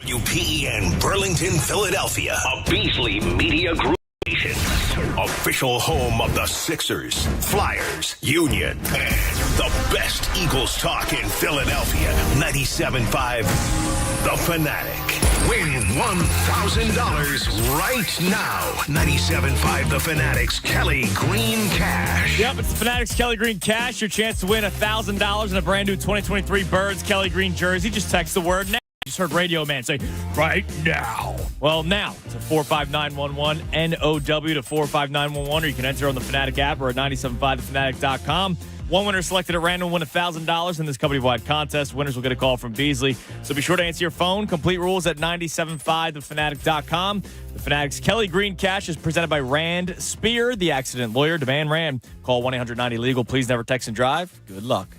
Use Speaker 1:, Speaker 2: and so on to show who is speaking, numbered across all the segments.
Speaker 1: UPEN Burlington, Philadelphia, a Beasley Media Group station. Official home of the Sixers, Flyers, Union, and the best Eagles talk in Philadelphia. 97.5, The Fanatic. Win $1,000 right now. 97.5 The Fanatic's Kelly Green Cash.
Speaker 2: Yep, it's the Fanatic's Kelly Green Cash. Your chance to win $1,000 in a brand new 2023 Birds Kelly Green jersey. Just text the word now. You just heard Radio Man say, right now. Well, now to 45911, NOW to 45911, or you can enter on the Fanatic app or at 975thefanatic.com. One winner selected at random will win $1,000 in this company-wide contest. Winners will get a call from Beasley. So be sure to answer your phone. Complete rules at 975thefanatic.com. The Fanatic's Kelly Green Cash is presented by Rand Spear, the accident lawyer. Demand Rand. Call 1-800-90-LEGAL. Please never text and drive. Good luck.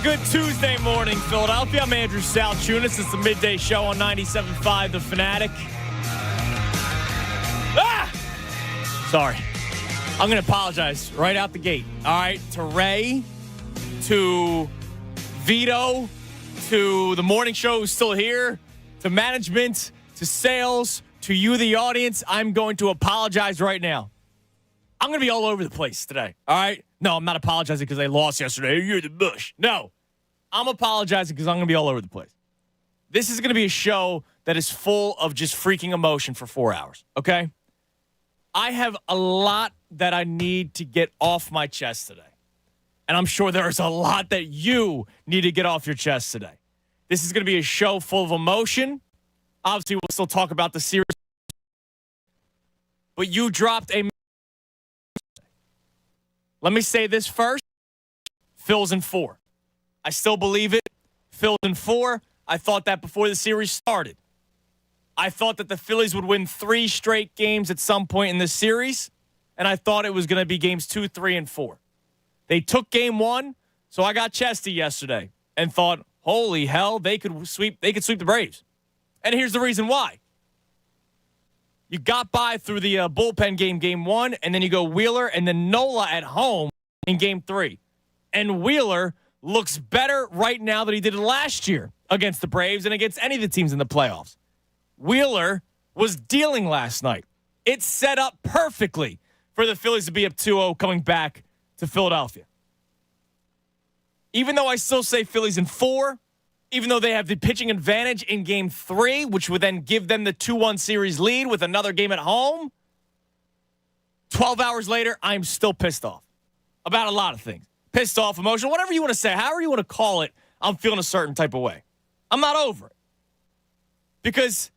Speaker 2: Good Tuesday morning, Philadelphia. I'm Andrew Salchunas. It's the midday show on 97.5 The Fanatic. Sorry. I'm going to apologize right out the gate. All right, to Ray, to Vito, to the morning show who's still here, to management, to sales, to you, the audience, I'm going to apologize right now. I'm going to be all over the place today, all right? No, I'm not apologizing because they lost yesterday. You're the bush. No. I'm apologizing because I'm going to be all over the place. This is going to be a show that is full of just freaking emotion for 4 hours, okay? I have a lot that I need to get off my chest today. And I'm sure there's a lot that you need to get off your chest today. This is going to be a show full of emotion. Obviously, we'll still talk about the series. But you dropped a... Let me say this first. Phil's in 4. I still believe it. Phil's in 4. I thought that before the series started. I thought that the Phillies would win 3 straight games at some point in this series, and I thought it was going to be games 2, 3, and 4. They took game 1, so I got chesty yesterday and thought, holy hell, they could sweep the Braves. And here's the reason why. You got by through the bullpen game 1, and then you go Wheeler and then Nola at home in game 3. And Wheeler looks better right now than he did last year against the Braves and against any of the teams in the playoffs. Wheeler was dealing last night. It's set up perfectly for the Phillies to be up 2-0 coming back to Philadelphia. Even though I still say Phillies in 4, even though they have the pitching advantage in game 3, which would then give them the 2-1 series lead with another game at home, 12 hours later, I'm still pissed off about a lot of things. Pissed off, emotional, whatever you want to say, however you want to call it, I'm feeling a certain type of way. I'm not over it. Because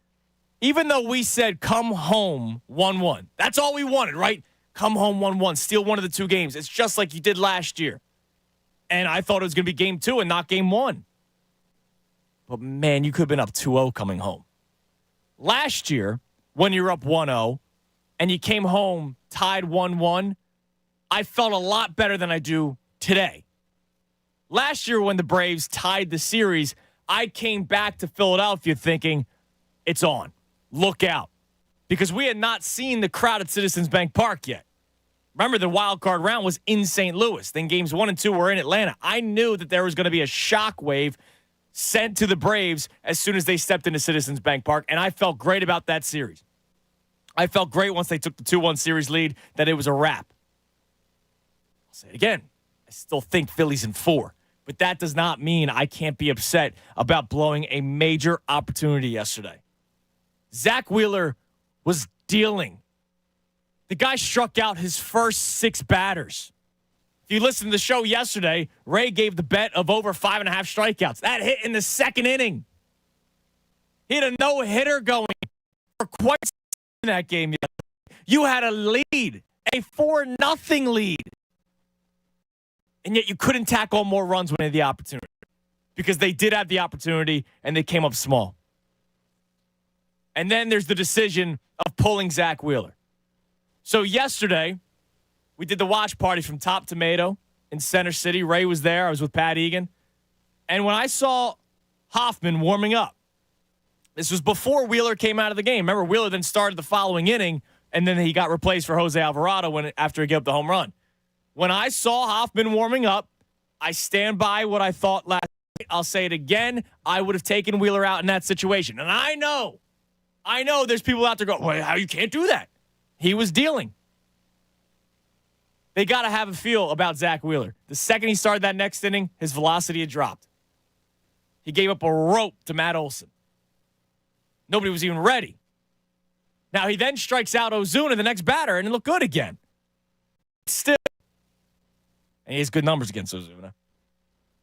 Speaker 2: even though we said come home 1-1, that's all we wanted, right? Come home 1-1, steal one of the 2 games. It's just like you did last year. And I thought it was going to be game 2 and not game 1. But, man, you could have been up 2-0 coming home. Last year, when you were up 1-0 and you came home tied 1-1, I felt a lot better than I do today. Last year when the Braves tied the series, I came back to Philadelphia thinking, it's on. Look out. Because we had not seen the crowd at Citizens Bank Park yet. Remember, the wild card round was in St. Louis. Then games 1 and 2 were in Atlanta. I knew that there was going to be a shockwave sent to the Braves as soon as they stepped into Citizens Bank Park, and I felt great about that series. I felt great once they took the 2-1 series lead that it was a wrap. I'll say it again. I still think Phillies in 4, but that does not mean I can't be upset about blowing a major opportunity yesterday. Zach Wheeler was dealing. The guy struck out his first 6 batters. If you listened to the show yesterday, Ray gave the bet of over 5.5 strikeouts. That hit in the 2nd inning. He had a no-hitter going for quite some time in that game yesterday. You had a lead, a 4-0 lead. And yet you couldn't tack on more runs when they had the opportunity. Because they did have the opportunity, and they came up small. And then there's the decision of pulling Zach Wheeler. So yesterday, we did the watch party from Top Tomato in Center City. Ray was there. I was with Pat Egan. And when I saw Hoffman warming up, this was before Wheeler came out of the game. Remember, Wheeler then started the following inning, and then he got replaced for Jose Alvarado after he gave up the home run. When I saw Hoffman warming up, I stand by what I thought last night. I'll say it again. I would have taken Wheeler out in that situation. And I know there's people out there going, well, how you can't do that? He was dealing. They got to have a feel about Zach Wheeler. The second he started that next inning, his velocity had dropped. He gave up a rope to Matt Olson. Nobody was even ready. Now he then strikes out Ozuna, the next batter, and it looked good again. Still, and he has good numbers against Ozuna.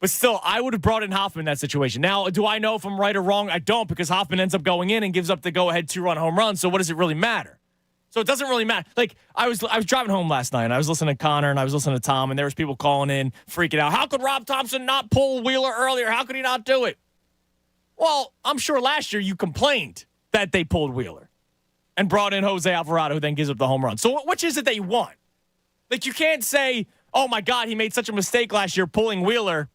Speaker 2: But still, I would have brought in Hoffman in that situation. Now, do I know if I'm right or wrong? I don't, because Hoffman ends up going in and gives up the go-ahead 2-run home run. So what does it really matter? So it doesn't really matter. Like, I was driving home last night, and I was listening to Connor, and I was listening to Tom, and there was people calling in, freaking out. How could Rob Thompson not pull Wheeler earlier? How could he not do it? Well, I'm sure last year you complained that they pulled Wheeler and brought in Jose Alvarado, who then gives up the home run. So which is it that you want? Like, you can't say, oh, my God, he made such a mistake last year pulling Wheeler,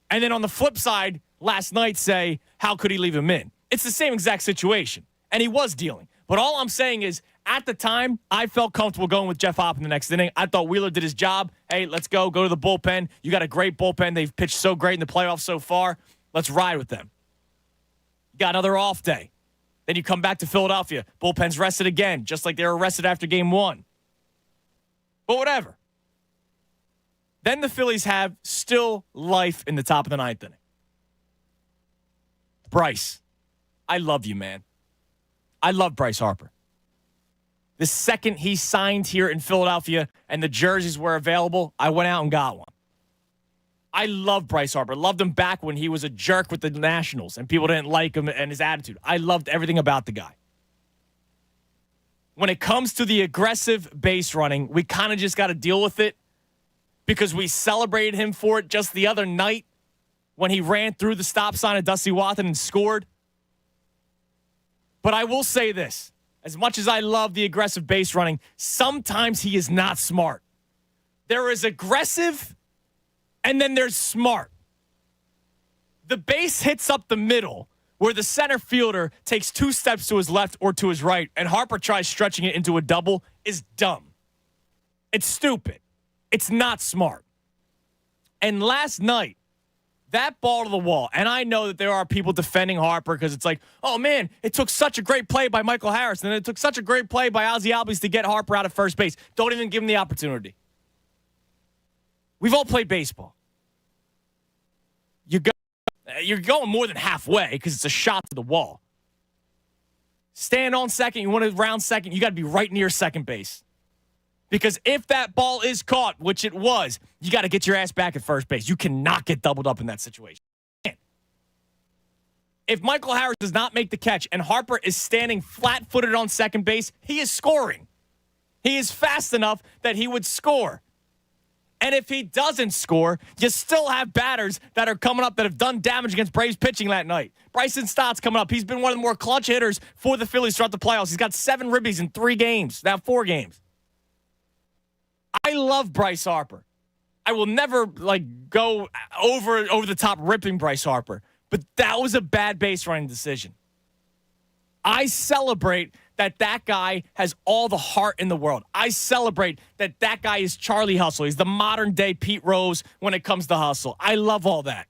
Speaker 2: and then on the flip side, last night say, how could he leave him in? It's the same exact situation, and he was dealing. But all I'm saying is, at the time, I felt comfortable going with Jeff Hoffman the next inning. I thought Wheeler did his job. Hey, let's go to the bullpen. You got a great bullpen. They've pitched so great in the playoffs so far. Let's ride with them. You got another off day. Then you come back to Philadelphia. Bullpen's rested again, just like they were rested after game one. But whatever. Then the Phillies have still life in the top of the ninth inning. Bryce, I love you, man. I love Bryce Harper. The second he signed here in Philadelphia and the jerseys were available, I went out and got one. I love Bryce Harper. Loved him back when he was a jerk with the Nationals and people didn't like him and his attitude. I loved everything about the guy. When it comes to the aggressive base running, we kind of just got to deal with it because we celebrated him for it just the other night when he ran through the stop sign of Dusty Watson and scored. But I will say this. As much as I love the aggressive base running, sometimes he is not smart. There is aggressive, and then there's smart. The base hits up the middle, where the center fielder takes 2 steps to his left or to his right, and Harper tries stretching it into a double, is dumb. It's stupid. It's not smart. And last night, that ball to the wall, and I know that there are people defending Harper because it's like, oh, man, it took such a great play by Michael Harris, and it took such a great play by Ozzie Albies to get Harper out of first base. Don't even give him the opportunity. We've all played baseball. You're going more than halfway because it's a shot to the wall. Stand on second. You want to round second. You got to be right near second base. Because if that ball is caught, which it was, you got to get your ass back at first base. You cannot get doubled up in that situation. If Michael Harris does not make the catch and Harper is standing flat-footed on second base, he is scoring. He is fast enough that he would score. And if he doesn't score, you still have batters that are coming up that have done damage against Braves pitching that night. Bryson Stott's coming up. He's been one of the more clutch hitters for the Phillies throughout the playoffs. He's got 7 ribbies in 3 games, now 4 games. I love Bryce Harper. I will never go over the top ripping Bryce Harper, but that was a bad base running decision. I celebrate that guy has all the heart in the world. I celebrate that guy is Charlie Hustle. He's the modern day Pete Rose when it comes to hustle. I love all that.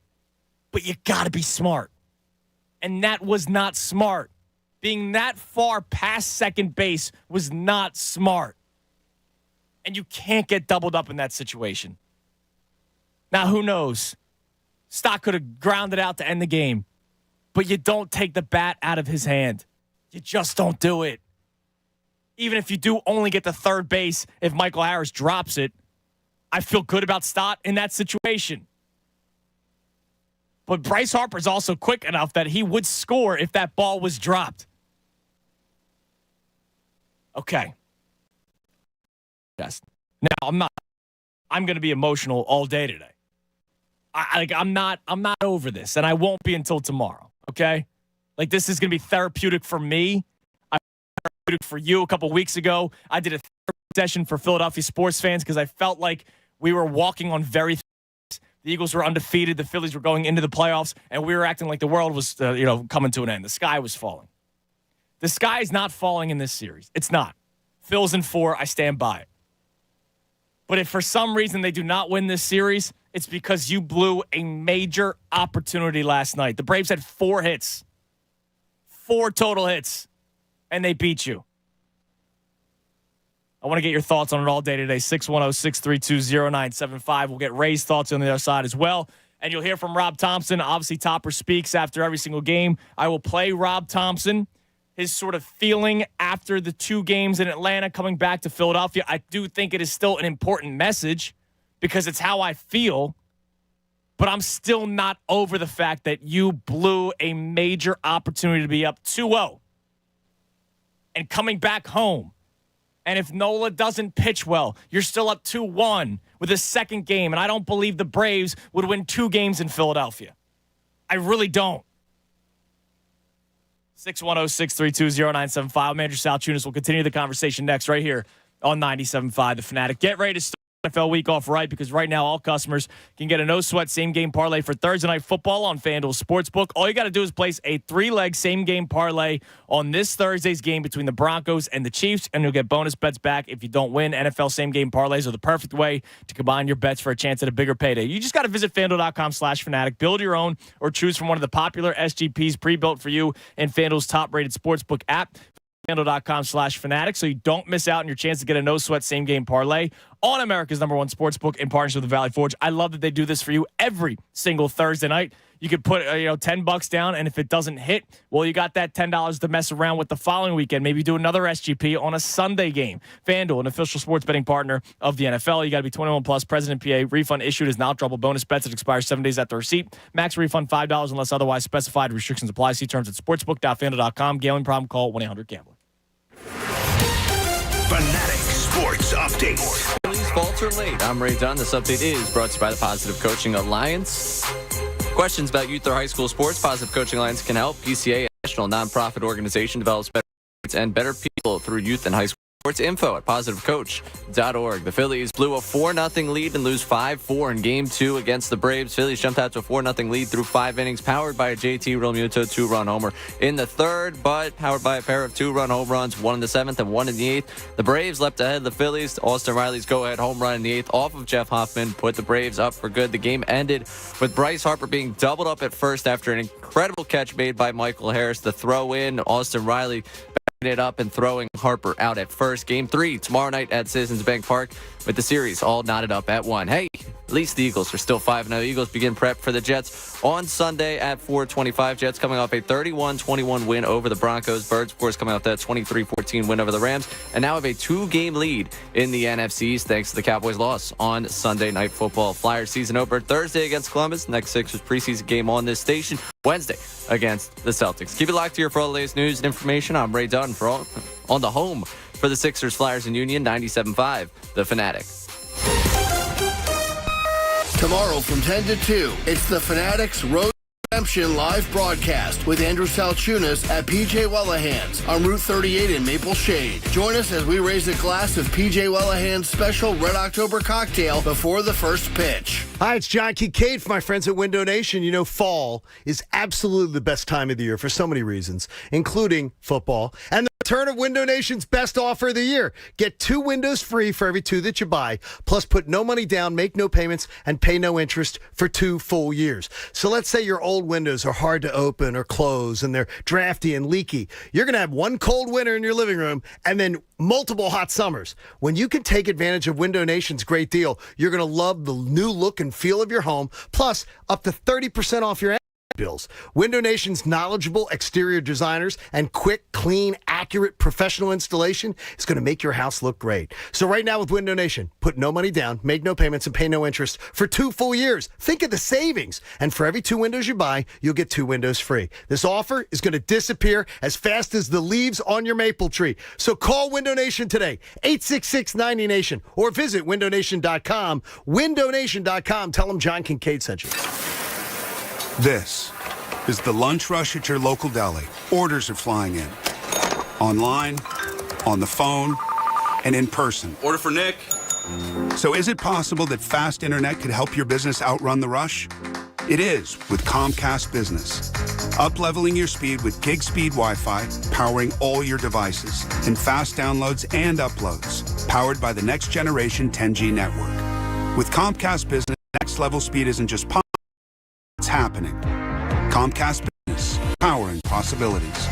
Speaker 2: But you got to be smart. And that was not smart. Being that far past second base was not smart. And you can't get doubled up in that situation. Now, who knows? Stott could have grounded out to end the game. But you don't take the bat out of his hand. You just don't do it. Even if you do only get to third base, if Michael Harris drops it, I feel good about Stott in that situation. But Bryce Harper's also quick enough that he would score if that ball was dropped. Okay. Yes. Now I'm going to be emotional all day today. I'm not over this, and I won't be until tomorrow. Okay. Like, this is going to be therapeutic for me. Therapeutic for you. A couple weeks ago, I did a therapy session for Philadelphia sports fans because I felt like we were walking on very thin. The Eagles were undefeated. The Phillies were going into the playoffs, and we were acting like the world was, coming to an end. The sky was falling. The sky is not falling in this series. It's not. Phil's in 4. I stand by it. But if for some reason they do not win this series, it's because you blew a major opportunity last night. The Braves had 4 hits, 4 total hits, and they beat you. I want to get your thoughts on it all day today. 610-632-0975. We'll get Ray's thoughts on the other side as well. And you'll hear from Rob Thompson. Obviously, Topper speaks after every single game. I will play Rob Thompson, his sort of feeling after the 2 games in Atlanta coming back to Philadelphia. I do think it is still an important message because it's how I feel. But I'm still not over the fact that you blew a major opportunity to be up 2-0 and coming back home. And if Nola doesn't pitch well, you're still up 2-1 with a second game. And I don't believe the Braves would win 2 games in Philadelphia. I really don't. 610-632-0975. I'm Andrew Salchunas. We'll continue the conversation next right here on 97.5 The Fanatic. Get ready to start NFL week off right, because right now all customers can get a no-sweat same-game parlay for Thursday Night Football on FanDuel Sportsbook. All you got to do is place a 3-leg same-game parlay on this Thursday's game between the Broncos and the Chiefs, and you'll get bonus bets back if you don't win. NFL same-game parlays are the perfect way to combine your bets for a chance at a bigger payday. You just got to visit FanDuel.com/Fanatic, build your own, or choose from one of the popular SGPs pre-built for you in FanDuel's top-rated sportsbook app. FanDuel.com/Fanatic, so you don't miss out on your chance to get a no-sweat same-game parlay on America's #1 sportsbook in partnership with the Valley Forge. I love that they do this for you every single Thursday night. You could put $10 down, and if it doesn't hit, well, you got that $10 to mess around with the following weekend. Maybe do another SGP on a Sunday game. FanDuel, an official sports betting partner of the NFL. You got to be 21 plus. President PA. Refund issued is not trouble. Bonus bets that expires 7 days after receipt. Max refund $5 unless otherwise specified. Restrictions apply. See terms at sportsbook.fanduel.com. Gambling problem? Call 1-800-GAMBLER.
Speaker 1: Fanatic Sports Update.
Speaker 3: Phillies falter late. I'm Ray Dunn. This update is brought to you by the Positive Coaching Alliance. Questions about youth or high school sports? Positive Coaching Alliance can help. PCA, a national nonprofit organization, develops better and better people through youth and high school sports. Info at positivecoach.org. The Phillies blew a 4-0 lead and lose 5-4 in Game 2 against the Braves. Phillies jumped out to a 4-0 lead through 5 innings, powered by a JT Realmuto 2-run homer in the third, but powered by a pair of 2-run home runs, 1 in the 7th and 1 in the 8th. The Braves leapt ahead of the Phillies. Austin Riley's go-ahead home run in the 8th off of Jeff Hoffman put the Braves up for good. The game ended with Bryce Harper being doubled up at first after an incredible catch made by Michael Harris. The throw in, Austin Riley it up and throwing Harper out at first. Game 3 tomorrow night at Citizens Bank Park, with the series all knotted up at 1. Hey, at least the Eagles are still 5-0. Eagles begin prep for the Jets on Sunday at 4:25. Jets coming off a 31-21 win over the Broncos. Birds, of course, coming off that 23-14 win over the Rams, and now have a 2-game lead in the NFC thanks to the Cowboys' loss on Sunday Night Football. Flyers season opener Thursday against Columbus. Next Sixers preseason game on this station Wednesday against the Celtics. Keep it locked here for all the latest news and information. I'm Ray Dunn on the home for the Sixers, Flyers, and Union, 97.5 The Fanatic.
Speaker 4: Tomorrow from 10 to 2, it's the Fanatics Road Redemption live broadcast with Andrew Salchunas at PJ Wellahan's on Route 38 in Maple Shade. Join us as we raise a glass of PJ Wellahan's special Red October cocktail before the first pitch.
Speaker 5: Hi, it's John Kincaid for my friends at Window Nation. You know, fall is absolutely the best time of the year for so many reasons, including football and the return of Window Nation's best offer of the year. Get 2 windows free for every 2 that you buy, plus put no money down, make no payments, and pay no interest for 2 full years. So let's say your old windows are hard to open or close and they're drafty and leaky. You're going to have one cold winter in your living room and then multiple hot summers. When you can take advantage of Window Nation's great deal, you're going to love the new look and feel of your home, plus up to 30% off your bills. Window Nation's knowledgeable exterior designers and quick, clean, accurate, professional installation is going to make your house look great. So right now with Window Nation, put no money down, make no payments, and pay no interest for 2 full years. Think of the savings. And for every 2 windows you buy, you'll get 2 windows free. This offer is going to disappear as fast as the leaves on your maple tree. So call Window Nation today, 866-90Nation, or visit windownation.com. Windownation.com. Tell them John Kincaid sent you.
Speaker 6: This is the lunch rush at your local deli. Orders are flying in. Online, on the phone, and in person.
Speaker 7: Order for Nick.
Speaker 6: So is it possible that fast internet could help your business outrun the rush? It is with Comcast Business. Up-leveling your speed with gig speed Wi-Fi, powering all your devices, and fast downloads and uploads. powered by the next generation 10G network. With Comcast Business, next level speed isn't just possible, it's happening. Comcast Business, powering possibilities.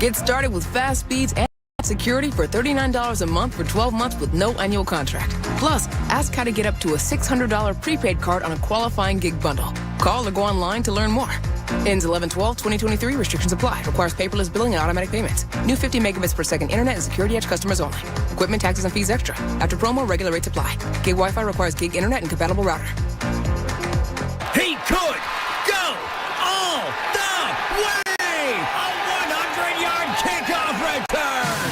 Speaker 7: Get started with fast speeds and security for $39 a month for 12 months with no annual contract. Plus, ask how to get up to a $600 prepaid card on a qualifying gig bundle. Call or go online to learn more. Ends 11/12/2023. Restrictions apply. Requires paperless billing and automatic payments. New 50 megabits per second internet and security edge customers only. Equipment, taxes, and fees extra. After promo, regular rates apply. Gig Wi-Fi requires gig internet and compatible router.
Speaker 2: He could go all the way! A 100-yard kickoff return!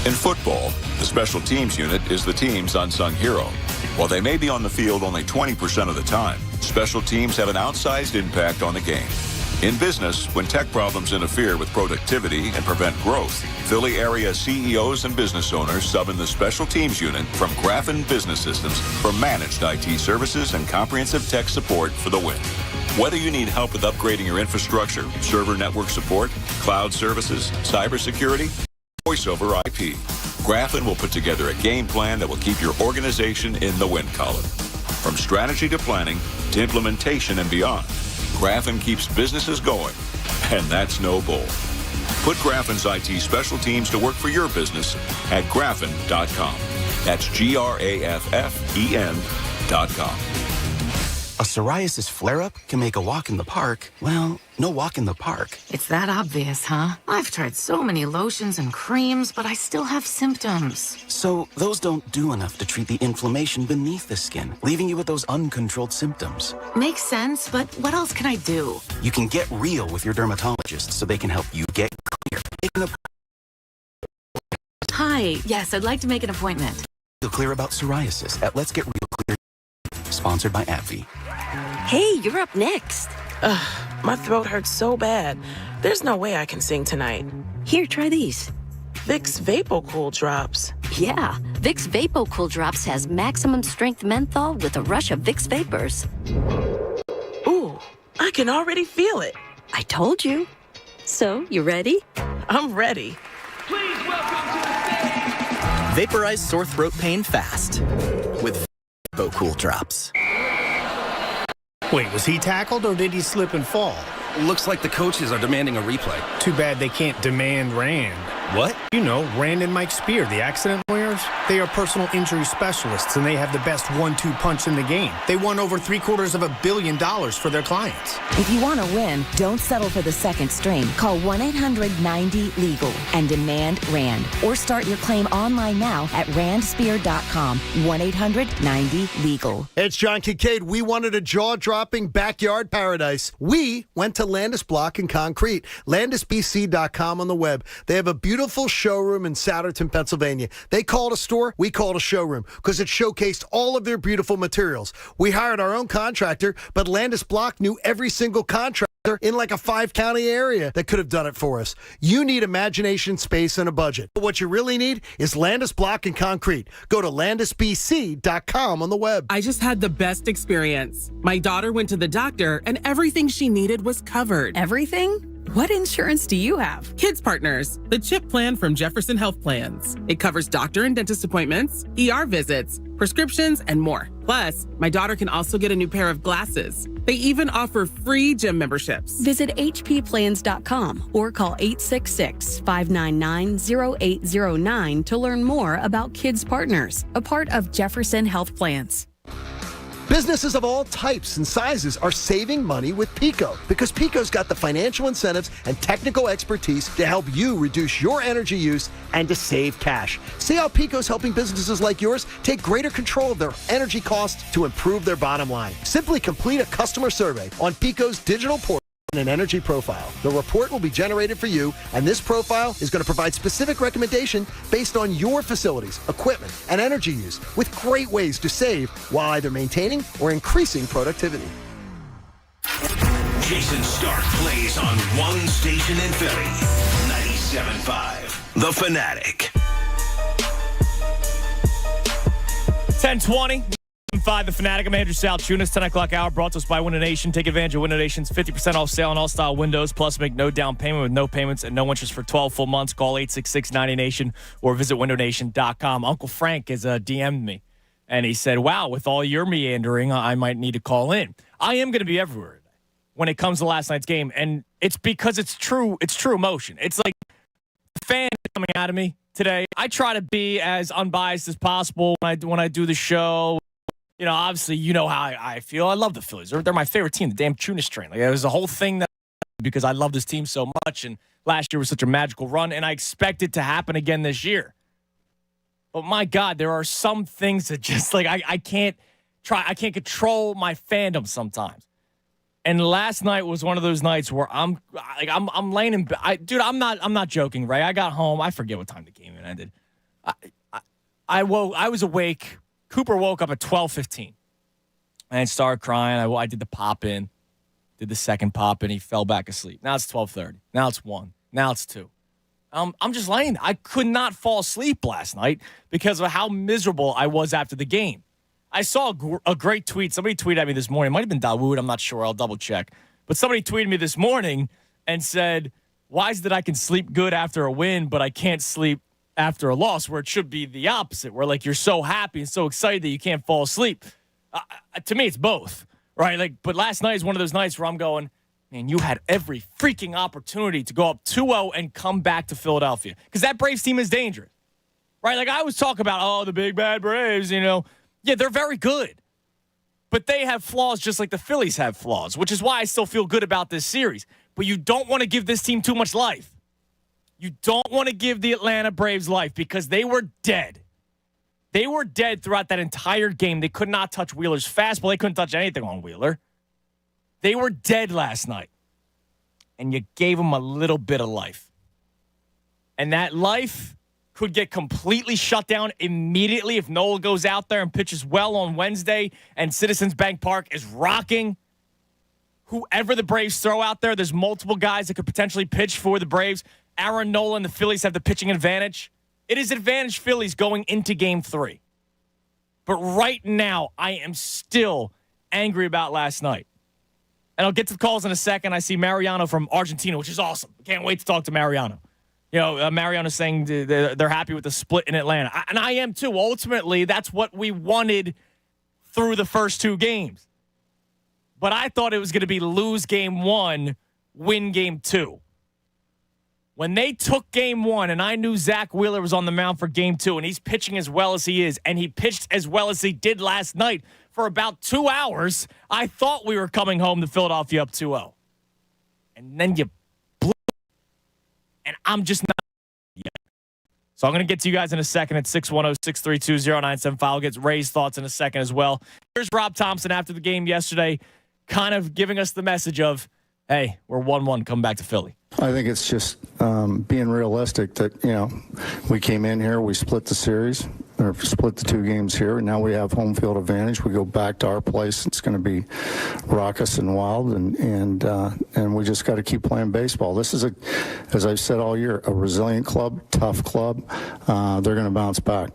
Speaker 8: In football, the special teams unit is the team's unsung hero. While they may be on the field only 20% of the time, special teams have an outsized impact on the game. In business, when tech problems interfere with productivity and prevent growth, Philly area CEOs and business owners sub in the special teams unit from Graffin Business Systems for managed IT services and comprehensive tech support for the win. Whether you need help with upgrading your infrastructure, server network support, cloud services, cybersecurity, voice over IP, Graffin will put together a game plan that will keep your organization in the win column. From strategy to planning to implementation and beyond, Graffin keeps businesses going, and that's no bull. Put Graffin's IT special teams to work for your business at Graffin.com. That's GRAFFEN.com.
Speaker 9: A psoriasis flare-up can make a walk in the park, well, no walk in the park.
Speaker 10: It's that obvious, huh? I've tried so many lotions and creams, but I still have symptoms.
Speaker 9: So those don't do enough to treat the inflammation beneath the skin, leaving you with those uncontrolled symptoms.
Speaker 10: Makes sense, but what else can I do?
Speaker 9: You can get real with your dermatologist so they can help you get clear.
Speaker 10: Hi, yes, I'd like to make an appointment.
Speaker 9: Feel clear about psoriasis at Let's Get Real Clear, sponsored by AbbVie.
Speaker 11: Hey, you're up next.
Speaker 12: My throat hurts so bad. There's no way I can sing tonight.
Speaker 11: Here, try these.
Speaker 12: Vicks VapoCool drops.
Speaker 11: Yeah, Vicks VapoCool drops has maximum strength menthol with a rush of Vicks vapors.
Speaker 12: Ooh, I can already feel it.
Speaker 11: I told you. So, you ready?
Speaker 12: I'm ready.
Speaker 13: Please welcome to the stage.
Speaker 14: Vaporize sore throat pain fast with VapoCool drops.
Speaker 15: Wait, was he tackled or did he slip and fall?
Speaker 16: Looks like the coaches are demanding a replay.
Speaker 15: Too bad they can't demand Rand.
Speaker 16: What?
Speaker 15: You know, Rand and Mike Spear, the accident lawyers. They are personal injury specialists, and they have the best 1-2 punch in the game. They won over $750 million for their clients.
Speaker 17: If you want to win, don't settle for the second string. Call 1-800-90-LEGAL and demand Rand. Or start your claim online now at randspear.com. 1-800-90-LEGAL.
Speaker 5: It's John Kincaid. We wanted a jaw-dropping backyard paradise. We went to Landis Block and Concrete. LandisBC.com on the web. They have a beautiful showroom in Souderton, Pennsylvania. They call it a store. We call it a showroom because it showcased all of their beautiful materials. We hired our own contractor, but Landis Block knew every single contractor in like a 5-county area that could have done it for us. You need imagination, space, and a budget. But what you really need is Landis Block and Concrete. Go to LandisBC.com on the web.
Speaker 18: I just had the best experience. My daughter went to the doctor and everything she needed was covered.
Speaker 19: Everything? What insurance do you have?
Speaker 18: Kids Partners, the CHIP plan from Jefferson Health Plans. It covers doctor and dentist appointments, ER visits, prescriptions, and more. Plus, my daughter can also get a new pair of glasses. They even offer free gym memberships.
Speaker 19: Visit hpplans.com or call 866-599-0809 to learn more about Kids Partners, a part of Jefferson Health Plans.
Speaker 5: Businesses of all types and sizes are saving money with Pico because Pico's got the financial incentives and technical expertise to help you reduce your energy use and to save cash. See how Pico's helping businesses like yours take greater control of their energy costs to improve their bottom line. Simply complete a customer survey on Pico's digital portal and an energy profile. The report will be generated for you, and this profile is going to provide specific recommendation based on your facilities, equipment, and energy use with great ways to save while either maintaining or increasing productivity.
Speaker 1: Jason Stark plays on one station in Philly, 97.5, The Fanatic.
Speaker 2: 10:20, 101.5, The Fanatic. I'm Andrew Salchunas. 10 o'clock hour brought to us by Window Nation. Take advantage of Window Nation's 50% off sale on all style windows. Plus, make no down payment with no payments and no interest for 12 full months. Call 866-90Nation or visit windownation.com. Uncle Frank has DM'd me, and he said, wow, with all your meandering, I might need to call in. I am going to be everywhere today when it comes to last night's game, and it's because it's true emotion. It's like the fan coming out of me today. I try to be as unbiased as possible when I do the show. You know, obviously, you know how I feel. I love the Phillies. They're my favorite team, the damn Chunas train. Like, it was a whole thing that because I love this team so much, and last year was such a magical run, and I expect it to happen again this year. But my God, there are some things that just like I can't control my fandom sometimes. And last night was one of those nights where I'm laying in bed. Dude, I'm not joking, Ray. I got home. I forget what time the game ended. I was awake. Cooper woke up at 12:15 and started crying. I did the pop in, did the second pop in. He fell back asleep. Now it's 12:30. Now it's 1. Now it's 2. I'm just laying there. I could not fall asleep last night because of how miserable I was after the game. I saw a great tweet. Somebody tweeted at me this morning. It might have been Dawood. I'm not sure. I'll double check. But somebody tweeted me this morning and said, why is it that I can sleep good after a win, but I can't sleep after a loss, where it should be the opposite, where like you're so happy and so excited that you can't fall asleep. To me, it's both, right? Like, but last night is one of those nights where I'm going, man, you had every freaking opportunity to go up 2-0 and come back to Philadelphia, because that Braves team is dangerous, right? Like I always talk about, the big bad Braves, you know. Yeah, they're very good, but they have flaws just like the Phillies have flaws, which is why I still feel good about this series. But you don't want to give this team too much life. You don't want to give the Atlanta Braves life because they were dead. They were dead throughout that entire game. They could not touch Wheeler's fastball. They couldn't touch anything on Wheeler. They were dead last night. And you gave them a little bit of life. And that life could get completely shut down immediately if Nola goes out there and pitches well on Wednesday and Citizens Bank Park is rocking. Whoever the Braves throw out there, there's multiple guys that could potentially pitch for the Braves. Aaron Nola and the Phillies have the pitching advantage. It is advantage Phillies going into Game 3. But right now, I am still angry about last night. And I'll get to the calls in a second. I see Mariano from Argentina, which is awesome. Can't wait to talk to Mariano. You know, Mariano's saying they're happy with the split in Atlanta. And I am too. Ultimately, that's what we wanted through the first 2 games. But I thought it was going to be lose Game 1, win Game 2. When they took Game 1, and I knew Zach Wheeler was on the mound for Game 2, and he's pitching as well as he is, and he pitched as well as he did last night for about 2 hours, I thought we were coming home to Philadelphia up 2-0. And then you blew it. And I'm just not yet. So I'm going to get to you guys in a second at 610-632-0975. I'll get Ray's thoughts in a second as well. Here's Rob Thompson after the game yesterday, kind of giving us the message of, hey, we're 1-1, come back to Philly.
Speaker 20: I think it's just being realistic that, you know, we came in here, we split the series, or split the 2 games here, and now we have home field advantage. We go back to our place. It's going to be raucous and wild, and we just got to keep playing baseball. This is, as I've said all year, a resilient club, tough club. They're going to bounce back.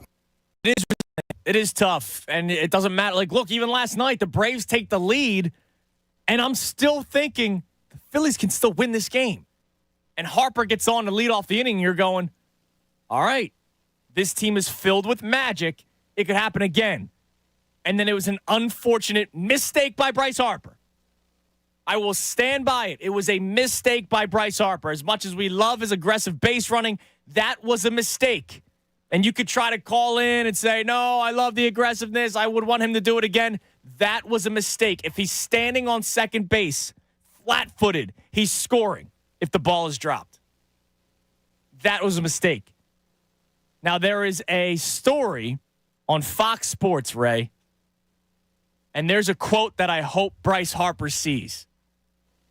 Speaker 2: It is tough, and it doesn't matter. Like, look, even last night, the Braves take the lead, and I'm still thinking the Phillies can still win this game. And Harper gets on to lead off the inning, and you're going, all right, this team is filled with magic. It could happen again. And then it was an unfortunate mistake by Bryce Harper. I will stand by it. It was a mistake by Bryce Harper. As much as we love his aggressive base running, that was a mistake. And you could try to call in and say, no, I love the aggressiveness. I would want him to do it again. That was a mistake. If he's standing on second base, flat-footed, he's scoring if the ball is dropped. That was a mistake. Now, there is a story on Fox Sports, Ray, and there's a quote that I hope Bryce Harper sees.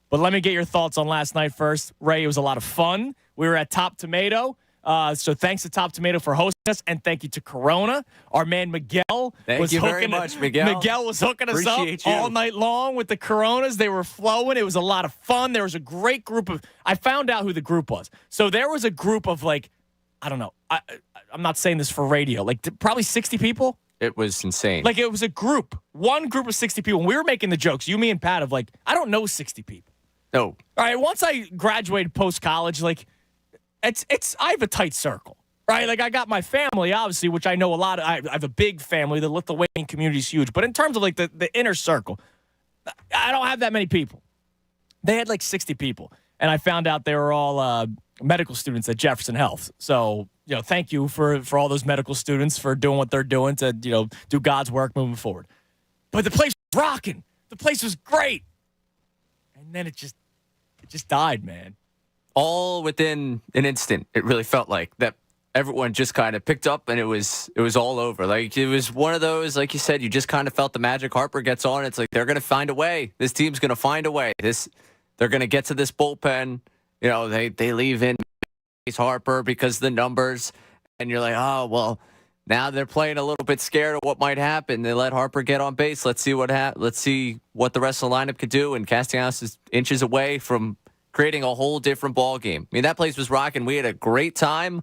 Speaker 2: But let me get your thoughts on last night first. Ray, it was a lot of fun. We were at Top Tomato. So thanks to Top Tomato for hosting us, and thank you to Corona. Our man Miguel
Speaker 3: Thank you very much, Miguel.
Speaker 2: Miguel was hooking us up all night long with the Coronas. They were flowing. It was a lot of fun. There was a great group of – I found out who the group was. So there was a group of, like, I don't know. I'm not saying this for radio. Like, probably 60 people?
Speaker 3: It was insane.
Speaker 2: Like, it was a group. One group of 60 people. And we were making the jokes, you, me, and Pat, of like, I don't know 60 people.
Speaker 3: No.
Speaker 2: All right, once I graduated post-college, like, I have a tight circle, right? Like, I got my family, obviously, which I know a lot of. I have a big family. The Lithuanian community is huge. But in terms of, like, the inner circle, I don't have that many people. They had, like, 60 people. And I found out they were all medical students at Jefferson Health. So, thank you for all those medical students for doing what they're doing to, do God's work moving forward. But the place was rocking. The place was great. And then it just died, man.
Speaker 3: All within an instant, it really felt like that everyone just kind of picked up and it was all over. Like, it was one of those, like you said, you just kind of felt the magic. Harper gets on. It's like, they're going to find a way. This team's going to find a way. They're going to get to this bullpen. They leave in Harper because of the numbers. And you're like, oh, well, now they're playing a little bit scared of what might happen. They let Harper get on base. Let's see let's see what the rest of the lineup could do. And Castellanos is inches away from creating a whole different ball game. I mean, that place was rocking. We had a great time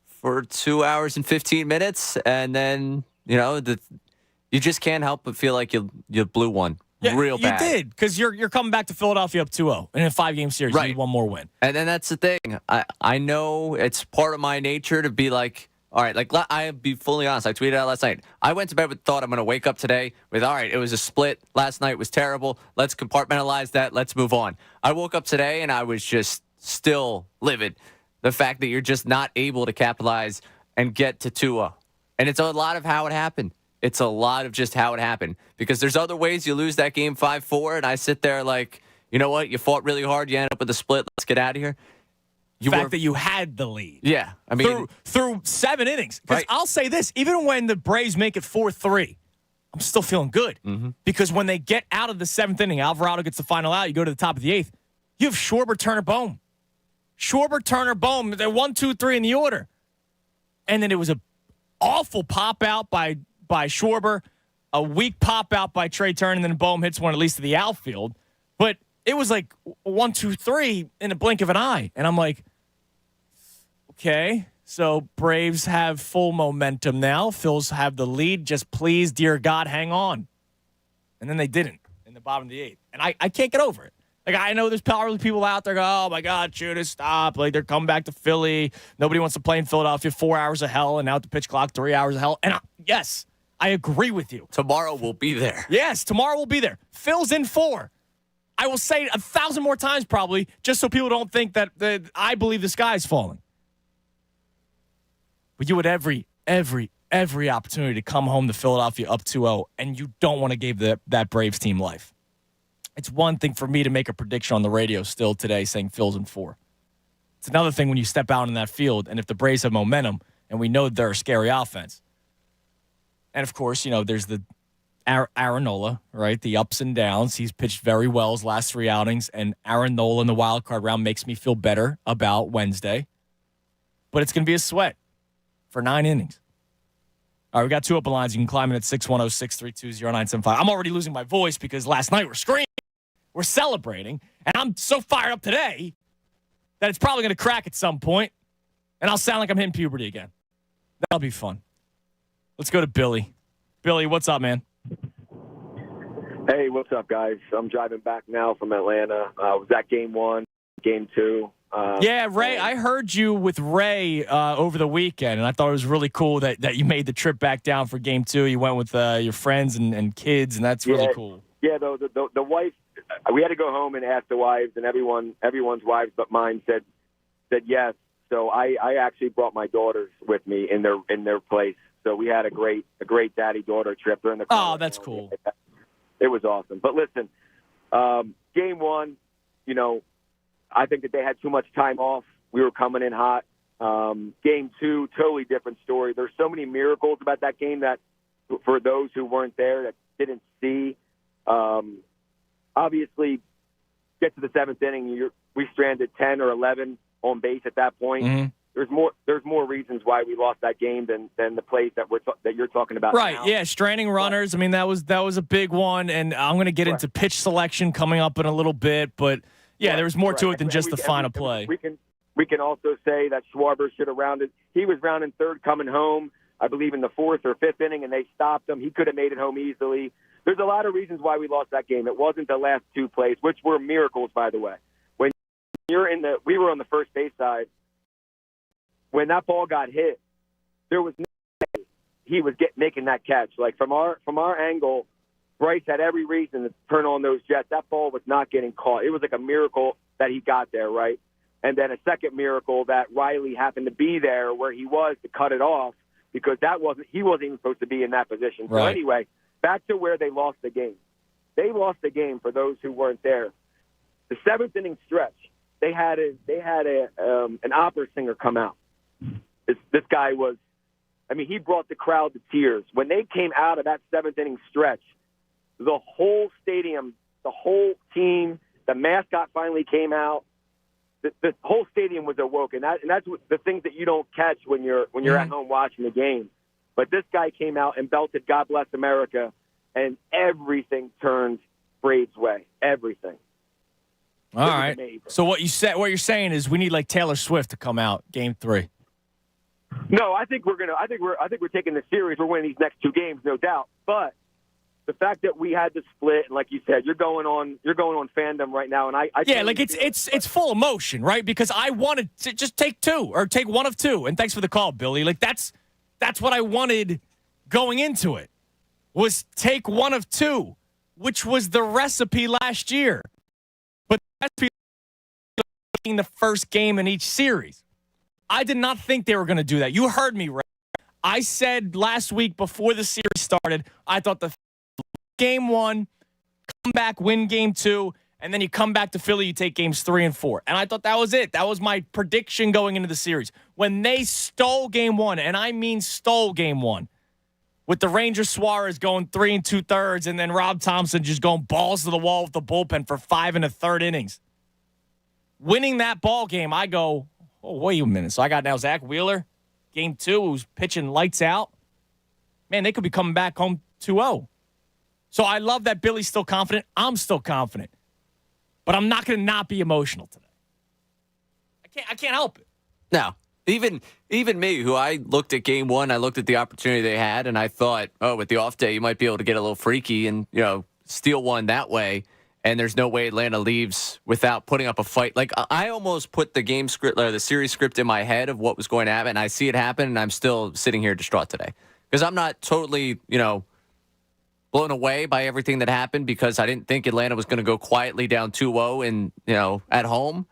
Speaker 3: for 2 hours and 15 minutes. And then, you just can't help but feel like you blew one real bad.
Speaker 2: You did, because you're coming back to Philadelphia up 2-0 in a 5-game series.
Speaker 3: Right.
Speaker 2: You need one more win.
Speaker 3: And then that's the thing. I know it's part of my nature to be like, all right, like, I'll be fully honest. I tweeted out last night. I went to bed with the thought I'm going to wake up today with, all right, it was a split. Last night was terrible. Let's compartmentalize that. Let's move on. I woke up today and I was just still livid. The fact that you're just not able to capitalize and get to 2-0. And it's a lot of how it happened. It's a lot of just how it happened. Because there's other ways you lose that game 5-4, and I sit there like, you know what? You fought really hard. You end up with a split. Let's get out of here.
Speaker 2: The fact that you had the lead.
Speaker 3: Yeah. I mean,
Speaker 2: through 7 innings. Because
Speaker 3: right.
Speaker 2: I'll say this, even when the Braves make it 4-3, I'm still feeling good.
Speaker 3: Mm-hmm.
Speaker 2: Because when they get out of the 7th inning, Alvarado gets the final out, you go to the top of the 8th, you have Schwarber, Turner, Bohm. Schwarber, Turner, Bohm. They're 1, 2, 3 in the order. And then it was an awful pop out by Schwarber, a weak pop out by Trey Turner, and then Bohm hits one at least to the outfield. But it was like 1, 2, 3 in a blink of an eye. And I'm like, okay, so Braves have full momentum now. Phils have the lead. Just please, dear God, hang on. And then they didn't in the bottom of the 8th. And I can't get over it. Like, I know there's probably people out there go, oh, my God, Judas, stop. Like, they're coming back to Philly. Nobody wants to play in Philadelphia. 4 hours of hell, and now at the pitch clock, 3 hours of hell. And yes, I agree with you.
Speaker 3: Tomorrow we'll be there.
Speaker 2: Yes, tomorrow we'll be there. Phil's in 4. I will say it 1,000 more times probably, just so people don't think that I believe the sky's falling. But you had every opportunity to come home to Philadelphia up 2-0, and you don't want to give that Braves team life. It's one thing for me to make a prediction on the radio still today saying Phil's in 4. It's another thing when you step out in that field, and if the Braves have momentum, and we know they're a scary offense. And, of course, there's the Aaron Nola, right? The ups and downs. He's pitched very well his last 3 outings, and Aaron Nola in the wild card round makes me feel better about Wednesday. But it's going to be a sweat for 9 innings. All right, we got 2 open lines. You can climb in at 610-632-0975. I'm already losing my voice because last night we're screaming. We're celebrating. And I'm so fired up today that it's probably going to crack at some point, and I'll sound like I'm hitting puberty again. That'll be fun. Let's go to Billy. Billy, what's up, man?
Speaker 21: Hey, what's up, guys? I'm driving back now from Atlanta. Was that game 1, game 2?
Speaker 2: Yeah, Ray, I heard you with Ray over the weekend, and I thought it was really cool that you made the trip back down for game 2. You went with your friends and kids, and that's really cool.
Speaker 21: Yeah, the wife, we had to go home and ask the wives, and everyone's wives but mine said yes. So I actually brought my daughters with me in their place. So we had a great daddy-daughter trip during the car.
Speaker 2: Oh, that's cool.
Speaker 21: It was awesome. But listen, game 1, I think that they had too much time off. We were coming in hot. Game 2, totally different story. There's so many miracles about that game that for those who weren't there that didn't see, obviously get to the 7th inning, we stranded 10 or 11 on base at that point.
Speaker 2: Mm-hmm.
Speaker 21: There's more reasons why we lost that game than the plays that you're talking about.
Speaker 2: Right?
Speaker 21: Now.
Speaker 2: Yeah, stranding runners. I mean, that was a big one, and I'm going to get into pitch selection coming up in a little bit, but yeah, there was more to it than just the final play.
Speaker 21: We can also say that Schwarber should have rounded. He was rounding third coming home. I believe, in the fourth or fifth inning, and they stopped him. He could have made it home easily. There's a lot of reasons why we lost that game. It wasn't the last two plays, which were miracles, by the way. When we were on the first base side. When that ball got hit, there was no way he was making that catch. Like from our angle, Bryce had every reason to turn on those jets. That ball was not getting caught. It was like a miracle that he got there, right? And then a second miracle that Riley happened to be there where he was to cut it off, because he wasn't even supposed to be in that position.
Speaker 2: Right.
Speaker 21: So anyway, back to where they lost the game. They lost the game for those who weren't there. The seventh inning stretch, they had an opera singer come out. This guy was, he brought the crowd to tears. When they came out of that seventh inning stretch, the whole stadium, the whole team, the mascot finally came out. The whole stadium was awoke, and that's what, the things that you don't catch when you're at home watching the game. But this guy came out and belted "God Bless America," and everything turned Braves' way. Everything.
Speaker 2: All right. So what you're saying is we need like Taylor Swift to come out Game 3.
Speaker 21: No, I think we're taking the series. We're winning these next two games, no doubt. But the fact that we had to split, and like you said, you're going on fandom right now, and I
Speaker 2: it's full emotion, right? Because I wanted to just take two or take one of two. And thanks for the call, Billy. Like that's what I wanted going into it, was take one of two, which was the recipe last year. But the recipe being the first game in each series. I did not think they were going to do that. You heard me, right? I said last week before the series started, I thought the Game 1, come back, win Game 2, and then you come back to Philly, you take Games 3 and 4. And I thought that was it. That was my prediction going into the series. When they stole Game 1, and I mean stole Game 1, with the Ranger Suarez going 3 2/3, and then Rob Thompson just going balls to the wall with the bullpen for 5 1/3 innings. Winning that ball game, I go, oh, wait a minute. So I got now Zach Wheeler, Game 2, who's pitching lights out. Man, they could be coming back home 2-0. So I love that Billy's still confident. I'm still confident. But I'm not going to not be emotional today. I can't help it.
Speaker 3: No. Even me, who I looked at Game 1, I looked at the opportunity they had, and I thought, oh, with the off day, you might be able to get a little freaky and, steal one that way. And there's no way Atlanta leaves without putting up a fight. Like, I almost put the game script or the series script in my head of what was going to happen. And I see it happen, and I'm still sitting here distraught today. Because I'm not totally, blown away by everything that happened, because I didn't think Atlanta was going to go quietly down 2-0 and, at home.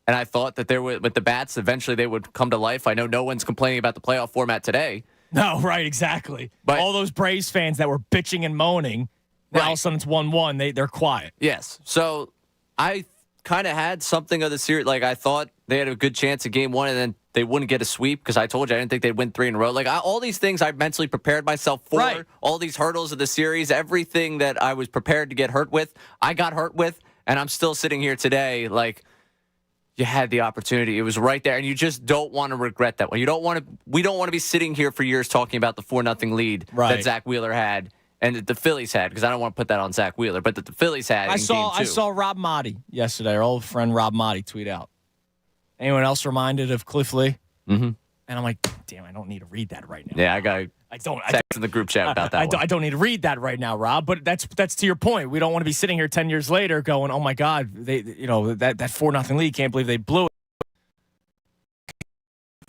Speaker 3: And I thought that with the bats, eventually they would come to life. I know no one's complaining about the playoff format today.
Speaker 2: No, right, exactly. But all those Braves fans that were bitching and moaning, now all of a sudden it's 1-1. They're quiet.
Speaker 3: Yes. So I kind of had something of the series. Like, I thought they had a good chance at Game 1, and then they wouldn't get a sweep, because I told you I didn't think they'd win 3 in a row. Like, all these things I mentally prepared myself for. Right. All these hurdles of the series, everything that I was prepared to get hurt with, I got hurt with, and I'm still sitting here today like, you had the opportunity. It was right there, and you just don't want to regret that one. We don't want to be sitting here for years talking about the 4-0 lead that Zach Wheeler had and that the Phillies had, because I don't want to put that on Zach Wheeler, but that the Phillies had in Game 2.
Speaker 2: I saw Rob Motti yesterday, our old friend Rob Motti, tweet out. Anyone else reminded of Cliff Lee?
Speaker 3: Mm-hmm.
Speaker 2: And I'm like, damn, I don't need to read that right now.
Speaker 3: Yeah, I don't text in the group chat about that.
Speaker 2: I don't need to read that right now, Rob. But that's to your point. We don't want to be sitting here 10 years later going, oh my God, they that 4-0 lead, can't believe they blew it.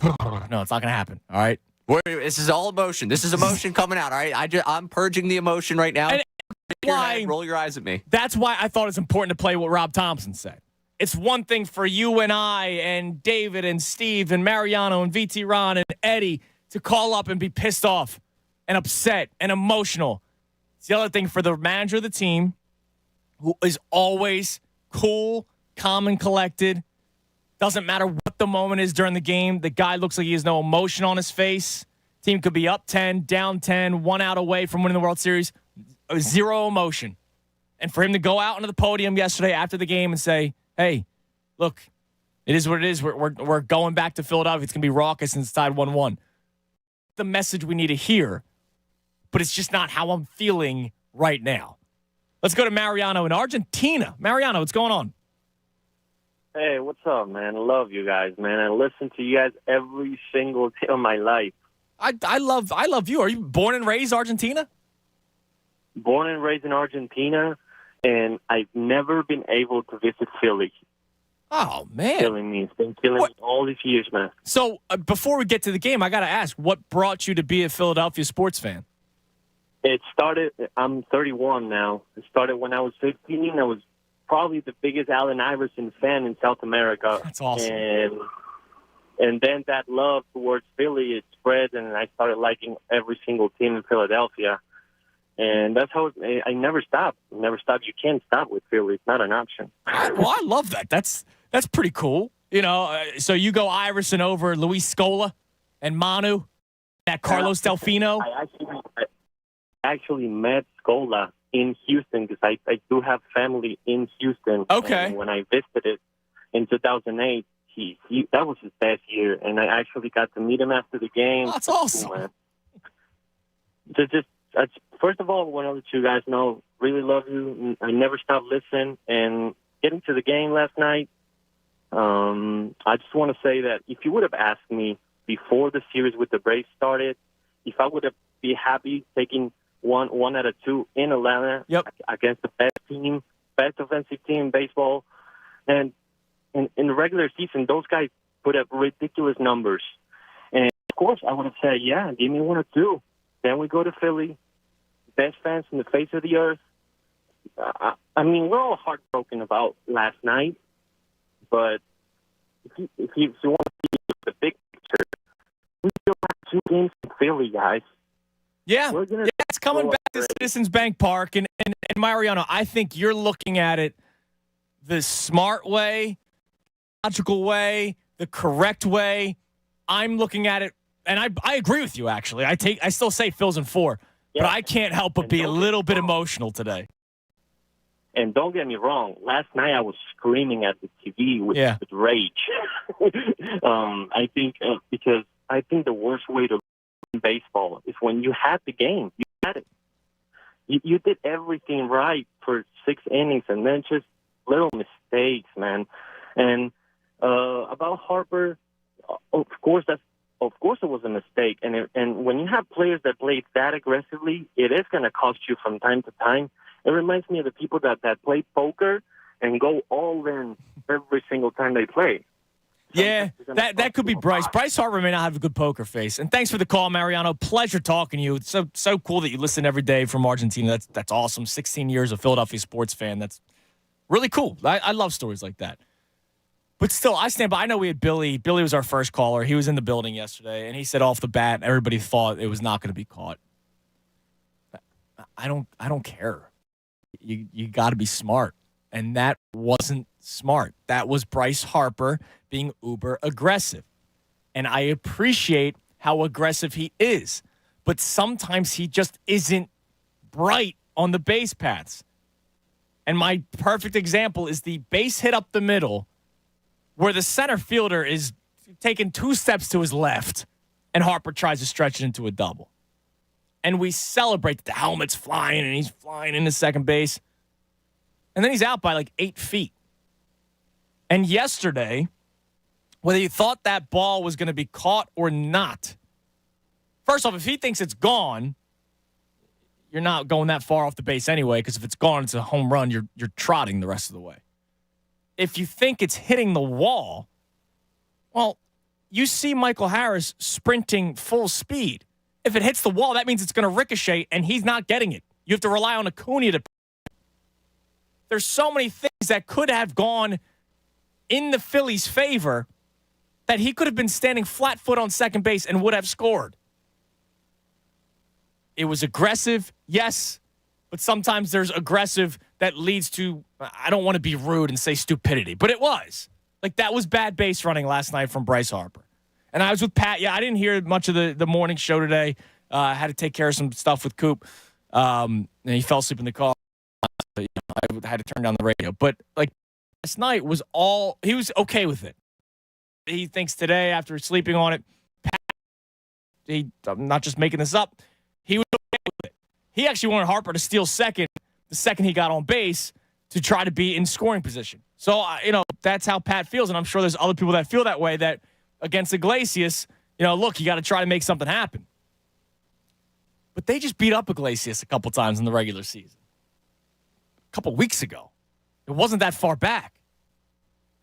Speaker 2: No, it's not going to happen. All right.
Speaker 3: This is all emotion. This is emotion coming out. All right. I'm purging the emotion right now. And roll your eyes at me.
Speaker 2: That's why I thought it's important to play what Rob Thompson said. It's one thing for you and I and David and Steve and Mariano and VT Ron and Eddie to call up and be pissed off and upset and emotional. It's the other thing for the manager of the team, who is always cool, calm, and collected. Doesn't matter what the moment is during the game. The guy looks like he has no emotion on his face. Team could be up 10, down 10, 1 out away from winning the World Series. Zero emotion. And for him to go out onto the podium yesterday after the game and say, hey, look, it is what it is. We're going back to Philadelphia. It's going to be raucous and it's tied 1-1. The message we need to hear, but it's just not how I'm feeling right now. Let's go to Mariano in Argentina. Mariano, what's going on?
Speaker 4: Hey, what's up, man? I love you guys, man. I listen to you guys every single day of my life.
Speaker 2: I love you. Are you born and raised Argentina?
Speaker 4: Born and raised in Argentina, and I've never been able to visit Philly.
Speaker 2: Oh, man.
Speaker 4: Killing me. It's been killing me all these years, man.
Speaker 2: So before we get to the game, I got to ask, what brought you to be a Philadelphia sports fan?
Speaker 4: It started, I'm 31 now. It started when I was 15. I was probably the biggest Allen Iverson fan in South America.
Speaker 2: That's awesome.
Speaker 4: And then that love towards Philly, it spread, and I started liking every single team in Philadelphia. And that's how I never stopped. Never stopped. You can't stop with Philly. It's not an option.
Speaker 2: Well, I love that. That's pretty cool. You know, so you go Iverson over Luis Scola and Manu, that Carlos Delfino.
Speaker 4: I actually met Scola in Houston because I do have family in Houston.
Speaker 2: Okay.
Speaker 4: And when I visited in 2008, that was his best year, and I actually got to meet him after the game.
Speaker 2: Oh, that's awesome.
Speaker 4: Man. First of all, I want to let you guys know, really love you. I never stopped listening. And getting to the game last night, I just want to say that if you would have asked me before the series with the Braves started, if I would have been happy taking one out of two in Atlanta against the best offensive team in baseball, and in the regular season, those guys put up ridiculous numbers. And, of course, I would have said, yeah, give me one or two. Then we go to Philly, best fans in the face of the earth. I mean, we're all heartbroken about last night, but if you want to see the big picture, we still have 2 games in Philly, guys.
Speaker 2: Yeah, it's coming back to Citizens Bank Park. And Mariano, I think you're looking at it the smart way, logical way, the correct way. I'm looking at it, and I agree with you, actually. I still say Phil's in 4, but I can't help but be a little bit emotional today.
Speaker 4: And don't get me wrong, last night I was screaming at the TV with rage. I think because I think the worst way to win baseball is when you had the game. You had it. You did everything right for 6 innings, and then just little mistakes, man. And about Harper, of course it was a mistake. And when you have players that play that aggressively, it is going to cost you from time to time. It reminds me of the people that play poker and go all in every single time they play.
Speaker 2: Yeah, that could be Bryce. Bryce Harper may not have a good poker face. And thanks for the call, Mariano. Pleasure talking to you. It's so cool that you listen every day from Argentina. That's awesome. 16 years of Philadelphia sports fan. That's really cool. I love stories like that. But still, I stand by. I know we had Billy. Billy was our first caller. He was in the building yesterday, and he said off the bat, everybody thought it was not going to be caught. I don't care. You got to be smart. And that wasn't smart. That was Bryce Harper being uber aggressive. And I appreciate how aggressive he is. But sometimes he just isn't bright on the base paths. And my perfect example is the base hit up the middle where the center fielder is taking 2 steps to his left and Harper tries to stretch it into a double. And we celebrate that the helmet's flying and he's flying into second base. And then he's out by like 8 feet. And yesterday, whether you thought that ball was going to be caught or not, first off, if he thinks it's gone, you're not going that far off the base anyway, because if it's gone, it's a home run. You're trotting the rest of the way. If you think it's hitting the wall, well, you see Michael Harris sprinting full speed. If it hits the wall, that means it's going to ricochet, and he's not getting it. You have to rely on Acuna to. There's so many things that could have gone in the Phillies' favor that he could have been standing flat foot on second base and would have scored. It was aggressive, yes, but sometimes there's aggressive that leads to, I don't want to be rude and say stupidity, but it was. Like, that was bad base running last night from Bryce Harper. And I was with Pat. Yeah, I didn't hear much of the morning show today. I had to take care of some stuff with Coop. And he fell asleep in the car. I had to turn down the radio. But, like, last night was he was okay with it. He thinks today, after sleeping on it, I'm not just making this up, he was okay with it. He actually wanted Harper to steal second the second he got on base to try to be in scoring position. So, that's how Pat feels, and I'm sure there's other people that feel that way, that against Iglesias, Look, you got to try to make something happen. But they just beat up Iglesias a couple times in the regular season. A couple weeks ago. It wasn't that far back.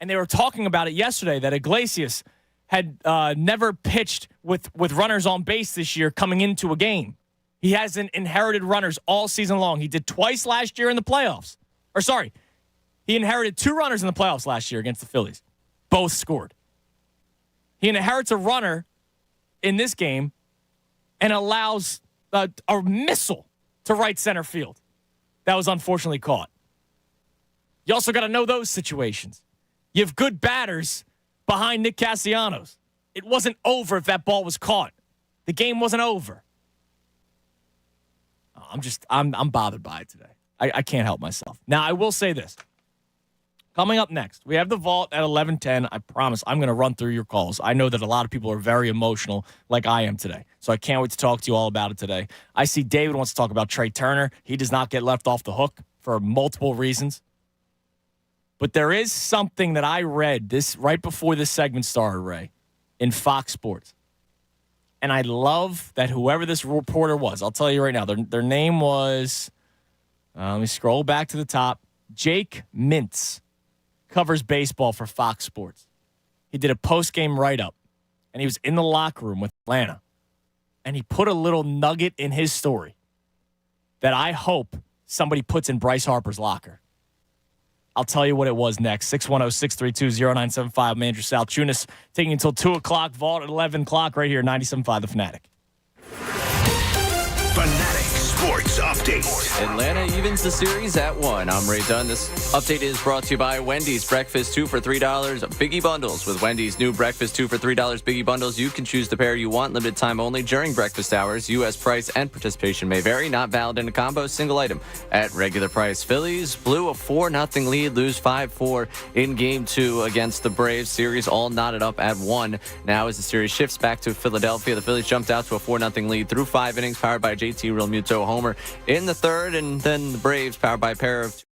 Speaker 2: And they were talking about it yesterday that Iglesias had never pitched with runners on base this year coming into a game. He hasn't inherited runners all season long. He did twice last year in the playoffs. He inherited 2 runners in the playoffs last year against the Phillies. Both scored. He inherits a runner in this game and allows a missile to right center field. That was unfortunately caught. You also got to know those situations. You have good batters behind Nick Castellanos. It wasn't over if that ball was caught. The game wasn't over. I'm bothered by it today. I can't help myself. Now, I will say this. Coming up next, we have the vault at 11:10. I promise I'm going to run through your calls. I know that a lot of people are very emotional like I am today. So I can't wait to talk to you all about it today. I see David wants to talk about Trey Turner. He does not get left off the hook for multiple reasons. But there is something that I read this right before this segment started, Ray, in Fox Sports. And I love that whoever this reporter was, I'll tell you right now, their name was, let me scroll back to the top, Jake Mintz. Covers baseball for Fox Sports. He did a post-game write-up, and he was in the locker room with Atlanta. And he put a little nugget in his story that I hope somebody puts in Bryce Harper's locker. I'll tell you what it was next. 610-632-0975. Manager Sal Chunas taking until 2 o'clock. Vault at 11 o'clock right here, 97.5 The Fanatic.
Speaker 1: Fanatic Sports Update.
Speaker 3: Atlanta evens the series at 1. I'm Ray Dunn. This update is brought to you by Wendy's. Breakfast 2 for $3 Biggie Bundles. With Wendy's new Breakfast 2 for $3 Biggie Bundles, you can choose the pair you want. Limited time only during breakfast hours. U.S. price and participation may vary. Not valid in a combo. Single item at regular price. Phillies blew a 4-0 lead. Lose 5-4 in Game 2 against the Braves. Series all knotted up at 1. Now as the series shifts back to Philadelphia, the Phillies jumped out to a 4-0 lead through 5 innings, powered by JT Realmuto homer in the third, and then the Braves, powered by a pair of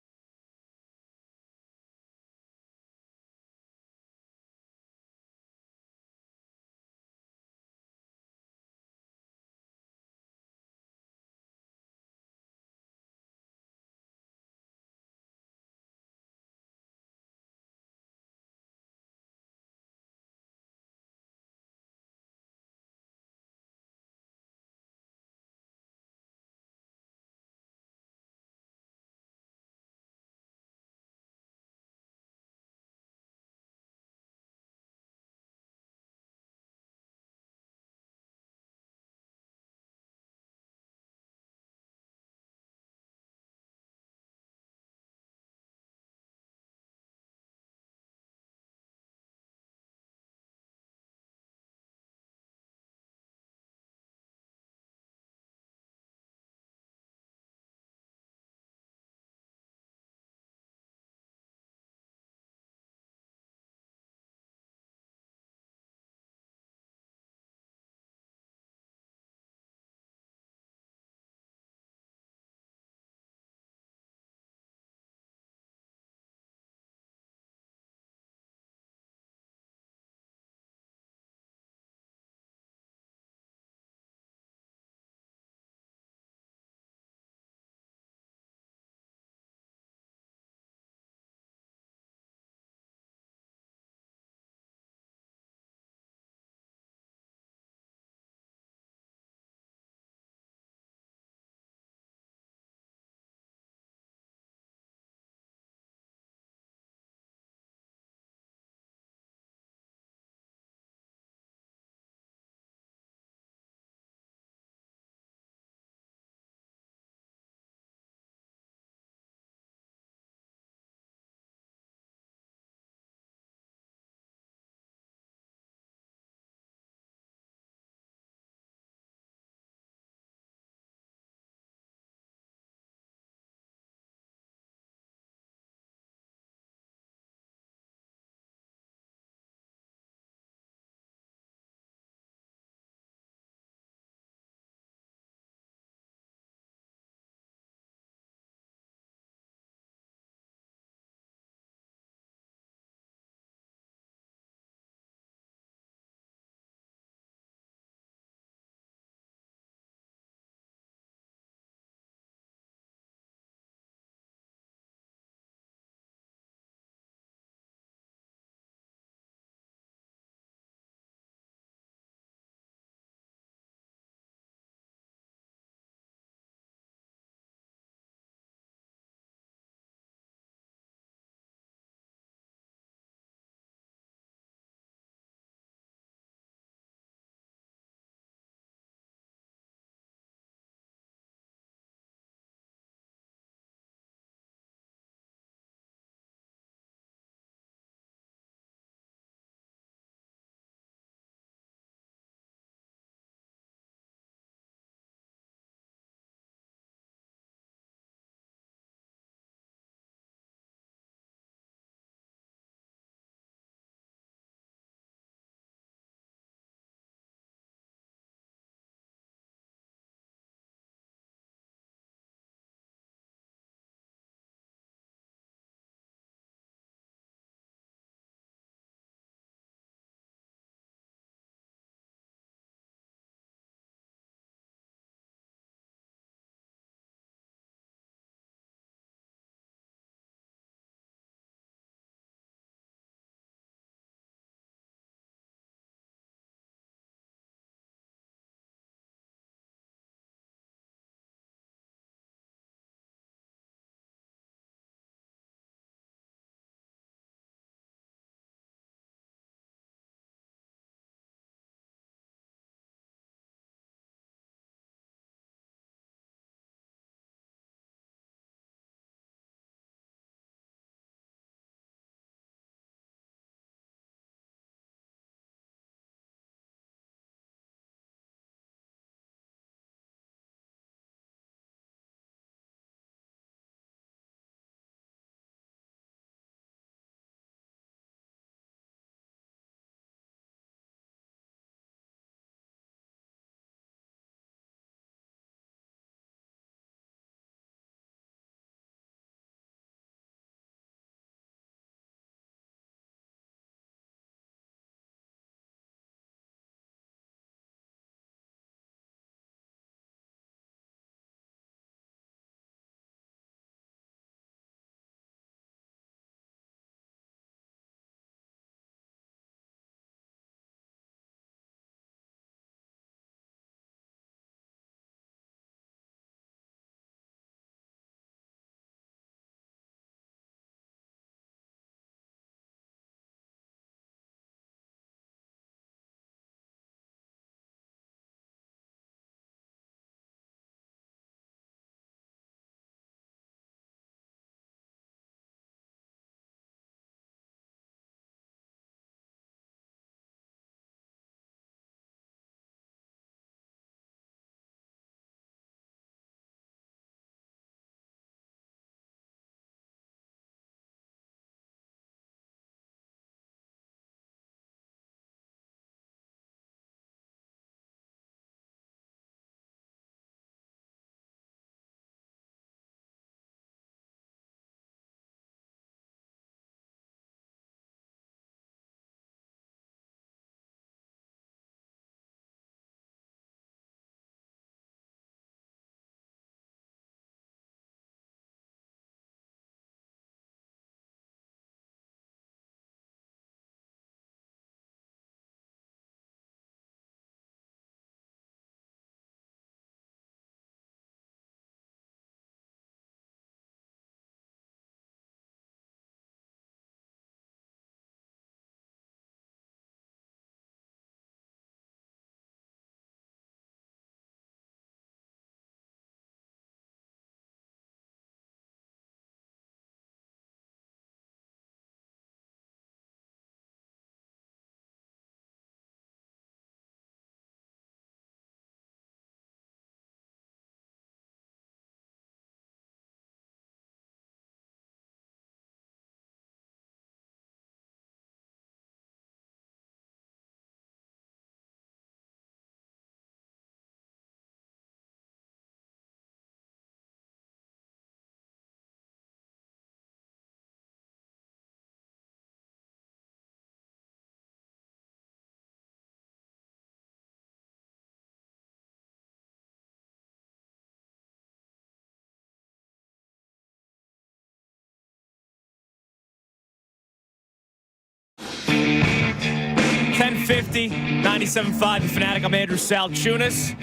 Speaker 2: 850 97.5 The Fanatic. I'm Andrew Salchunas.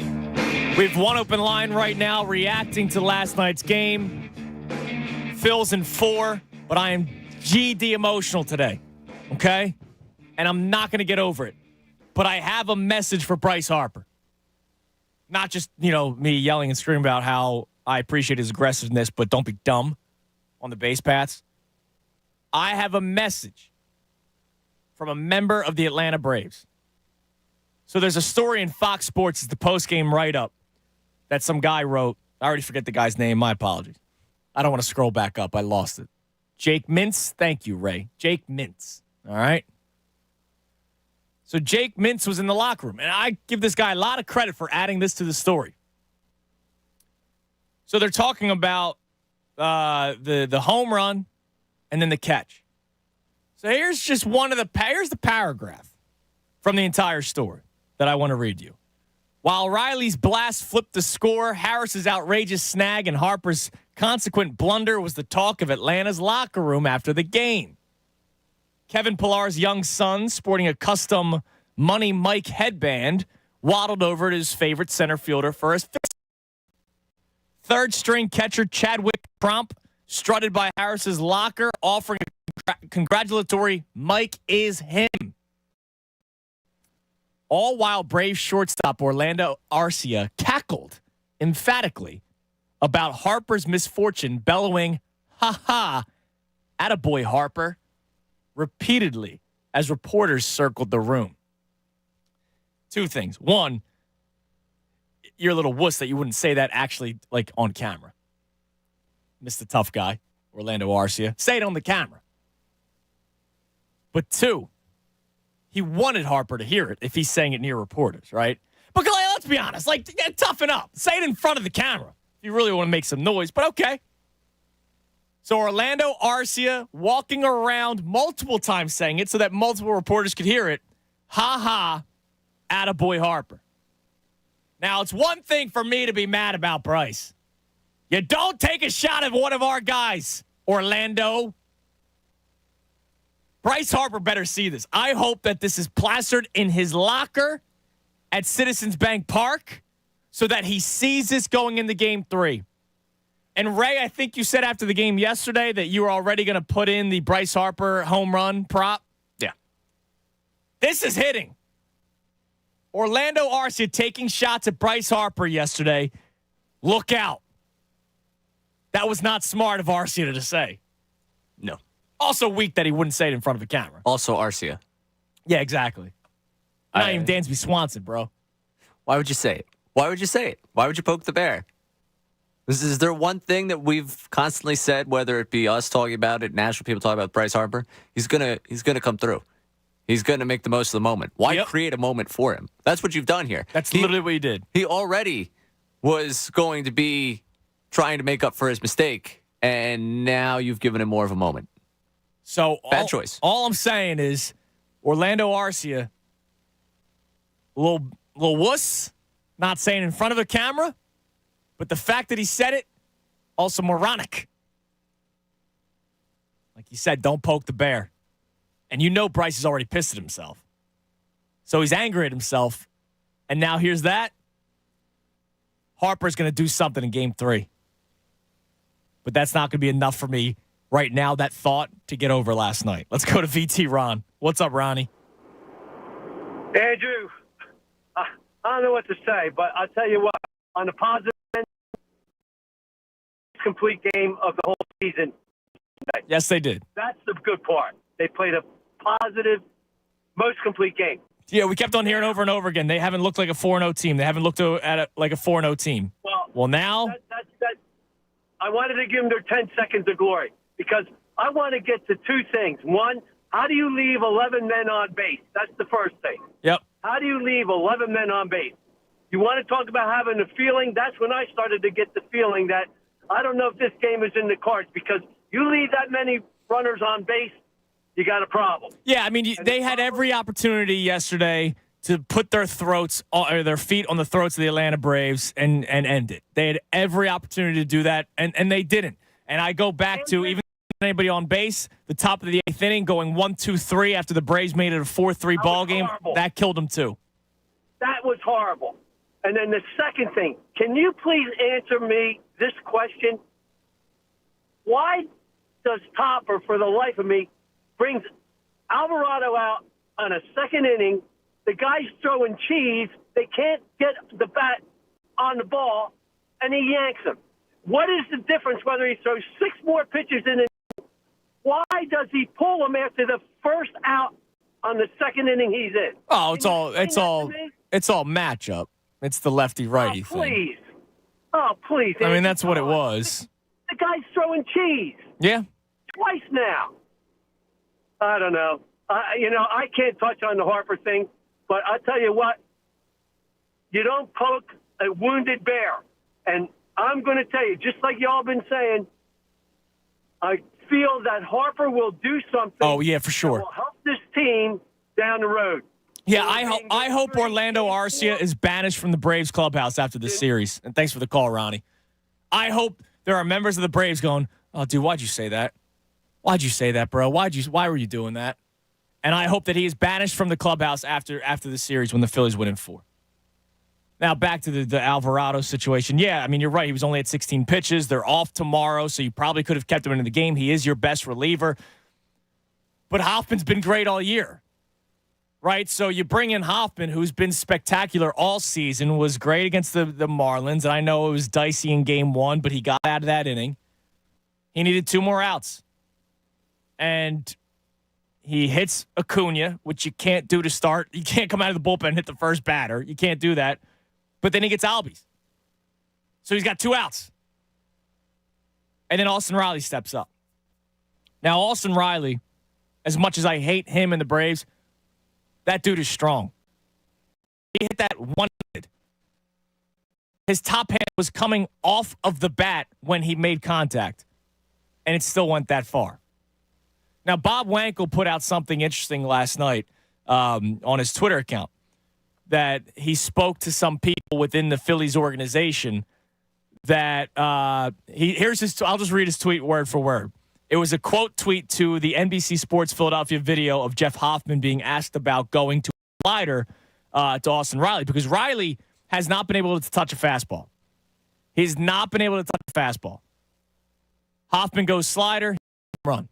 Speaker 2: We have one open line right now reacting to last night's game. Phil's in 4, but I am GD emotional today, okay? And I'm not going to get over it. But I have a message for Bryce Harper. Not just, me yelling and screaming about how I appreciate his aggressiveness, but don't be dumb on the base paths. I have a message from a member of the Atlanta Braves. So there's a story in Fox Sports, it's the post-game write-up that some guy wrote. I already forget the guy's name. My apologies. I don't want to scroll back up. I lost it. Jake Mintz. Thank you, Ray. Jake Mintz. All right? So Jake Mintz was in the locker room, and I give this guy a lot of credit for adding this to the story. So they're talking about the home run and then the catch. So here's just here's the paragraph from the entire story that I want to read you. While Riley's blast flipped the score, Harris's outrageous snag and Harper's consequent blunder was the talk of Atlanta's locker room after the game. Kevin Pillar's young son, sporting a custom Money Mike headband, waddled over to his favorite center fielder for his fist. Third-string catcher Chadwick Crump strutted by Harris's locker, offering a congratulatory "Mike is him." All while Braves shortstop Orlando Arcia cackled emphatically about Harper's misfortune, bellowing, "Ha ha, attaboy Harper," repeatedly as reporters circled the room. Two things. One, you're a little wuss that you wouldn't say that actually like on camera. Mr. Tough Guy, Orlando Arcia. Say it on the camera. But two, he wanted Harper to hear it if he's saying it near reporters, right? But let's be honest, toughen up. Say it in front of the camera if you really want to make some noise, but okay. So Orlando Arcia walking around multiple times saying it so that multiple reporters could hear it. Ha ha, attaboy Harper. Now, it's one thing for me to be mad about Bryce. You don't take a shot at one of our guys, Orlando. Bryce Harper better see this. I hope that this is plastered in his locker at Citizens Bank Park so that he sees this going into Game 3. And, Ray, I think you said after the game yesterday that you were already going to put in the Bryce Harper home run prop.
Speaker 3: Yeah.
Speaker 2: This is hitting. Orlando Arcia taking shots at Bryce Harper yesterday. Look out. That was not smart of Arcia to say.
Speaker 3: No.
Speaker 2: Also weak that he wouldn't say it in front of a camera.
Speaker 3: Also Arcia.
Speaker 2: Yeah, exactly. Not even Dansby Swanson, bro.
Speaker 3: Why would you say it? Why would you say it? Why would you poke the bear? Is there one thing that we've constantly said, whether it be us talking about it, national people talking about Bryce Harper? He's gonna come through. He's going to make the most of the moment. Why create a moment for him? That's what you've done here.
Speaker 2: That's literally what you did.
Speaker 3: He already was going to be trying to make up for his mistake, and now you've given him more of a moment.
Speaker 2: So
Speaker 3: bad choice.
Speaker 2: All I'm saying is Orlando Arcia, a little wuss, not saying in front of a camera, but the fact that he said it, also moronic. Like you said, don't poke the bear. And you know Bryce is already pissed at himself. So he's angry at himself. And now here's that. Harper's going to do something in Game 3. But that's not going to be enough for me right now, that thought, to get over last night. Let's go to VT Ron. What's up, Ronnie?
Speaker 6: Andrew, I don't know what to say, but I'll tell you what. On the positive end, complete game of the whole season.
Speaker 2: Yes, they did.
Speaker 6: That's the good part. They played a positive, most complete game.
Speaker 2: Yeah, we kept on hearing over and over again. They haven't looked like a 4-0 team. They haven't looked like a 4-0 team. Well, now
Speaker 6: I wanted to give them their 10 seconds of glory because I want to get to two things. One, how do you leave 11 men on base? That's the first thing.
Speaker 2: Yep.
Speaker 6: How do you leave 11 men on base? You want to talk about having a feeling? That's when I started to get the feeling that I don't know if this game is in the cards because you leave that many runners on base, you got a problem.
Speaker 2: Yeah, I mean, they had every opportunity yesterday to put their throats or their feet on the throats of the Atlanta Braves and end it. They had every opportunity to do that, and they didn't. And I go back to even anybody on base. The top of the 8th inning, going 1-2-3 after the Braves made it a 4-3 ball game.
Speaker 6: Horrible.
Speaker 2: That killed him too.
Speaker 6: That was horrible. And then the second thing, can you please answer me this question? Why does Topper, for the life of me, brings Alvarado out on a second inning? The guy's throwing cheese. They can't get the bat on the ball, and he yanks him. What is the difference whether he throws 6 more pitches in an inning? Why does he pull him after the first out on the second inning he's in?
Speaker 2: Oh, it's all matchup. It's the lefty-righty thing.
Speaker 6: Please. Oh, please.
Speaker 2: I mean, that's what it was.
Speaker 6: The guy's throwing cheese.
Speaker 2: Yeah.
Speaker 6: Twice now. I don't know. I can't touch on the Harper thing, but I tell you what, you don't poke a wounded bear. And I'm going to tell you, just like y'all been saying, I feel that Harper will do something.
Speaker 2: Oh, yeah, for sure.
Speaker 6: That will help this team down the road.
Speaker 2: Yeah, I hope Orlando Arcia is banished from the Braves clubhouse after this series. And thanks for the call, Ronnie. I hope there are members of the Braves going, oh, dude, why'd you say that? Why'd you say that, bro? Why were you doing that? And I hope that he is banished from the clubhouse after the series when the Phillies win in 4. Now, back to the Alvarado situation. Yeah, I mean, you're right. He was only at 16 pitches. They're off tomorrow, so you probably could have kept him in the game. He is your best reliever. But Hoffman's been great all year, right? So you bring in Hoffman, who's been spectacular all season, was great against the Marlins. And I know it was dicey in game 1, but he got out of that inning. He needed 2 more outs. And he hits Acuna, which you can't do to start. You can't come out of the bullpen and hit the first batter. You can't do that. But then he gets Albies. So he's got 2 outs. And then Austin Riley steps up. Now, Austin Riley, as much as I hate him and the Braves, that dude is strong. He hit that one. His top hand was coming off of the bat when he made contact. And it still went that far. Now, Bob Wankel put out something interesting last night on his Twitter account, that he spoke to some people within the Phillies organization that here's his. I'll just read his tweet word for word. It was a quote tweet to the NBC Sports Philadelphia video of Jeff Hoffman being asked about going to a slider to Austin Riley, because Riley has not been able to touch a fastball. He's not been able to touch a fastball. Hoffman goes slider, run.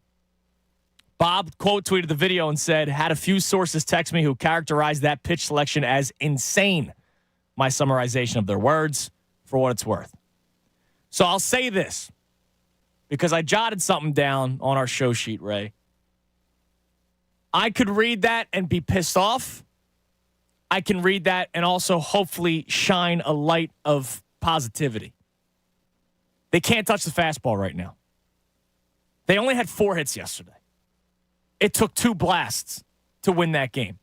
Speaker 2: Bob quote tweeted the video and said, had a few sources text me who characterized that pitch selection as insane. My summarization of their words, for what it's worth. So I'll say this, because I jotted something down on our show sheet, Ray. I could read that and be pissed off. I can read that and also hopefully shine a light of positivity. They can't touch the fastball right now. They only had 4 hits yesterday. It took 2 blasts to win that game.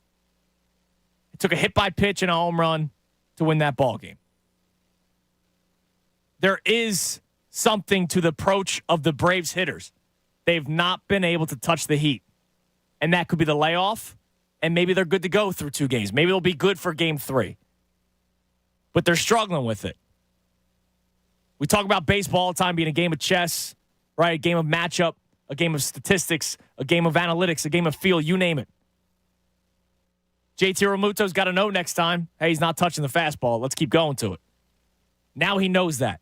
Speaker 2: It took a hit by pitch and a home run to win that ball game. There is something to the approach of the Braves hitters. They've not been able to touch the heat. And that could be the layoff. And maybe they're good to go through 2 games. Maybe they'll be good for game 3. But they're struggling with it. We talk about baseball all the time being a game of chess, right? A game of matchup, a game of statistics, a game of analytics, a game of feel, you name it. JT Realmuto's got to know next time, hey, he's not touching the fastball. Let's keep going to it. Now he knows that.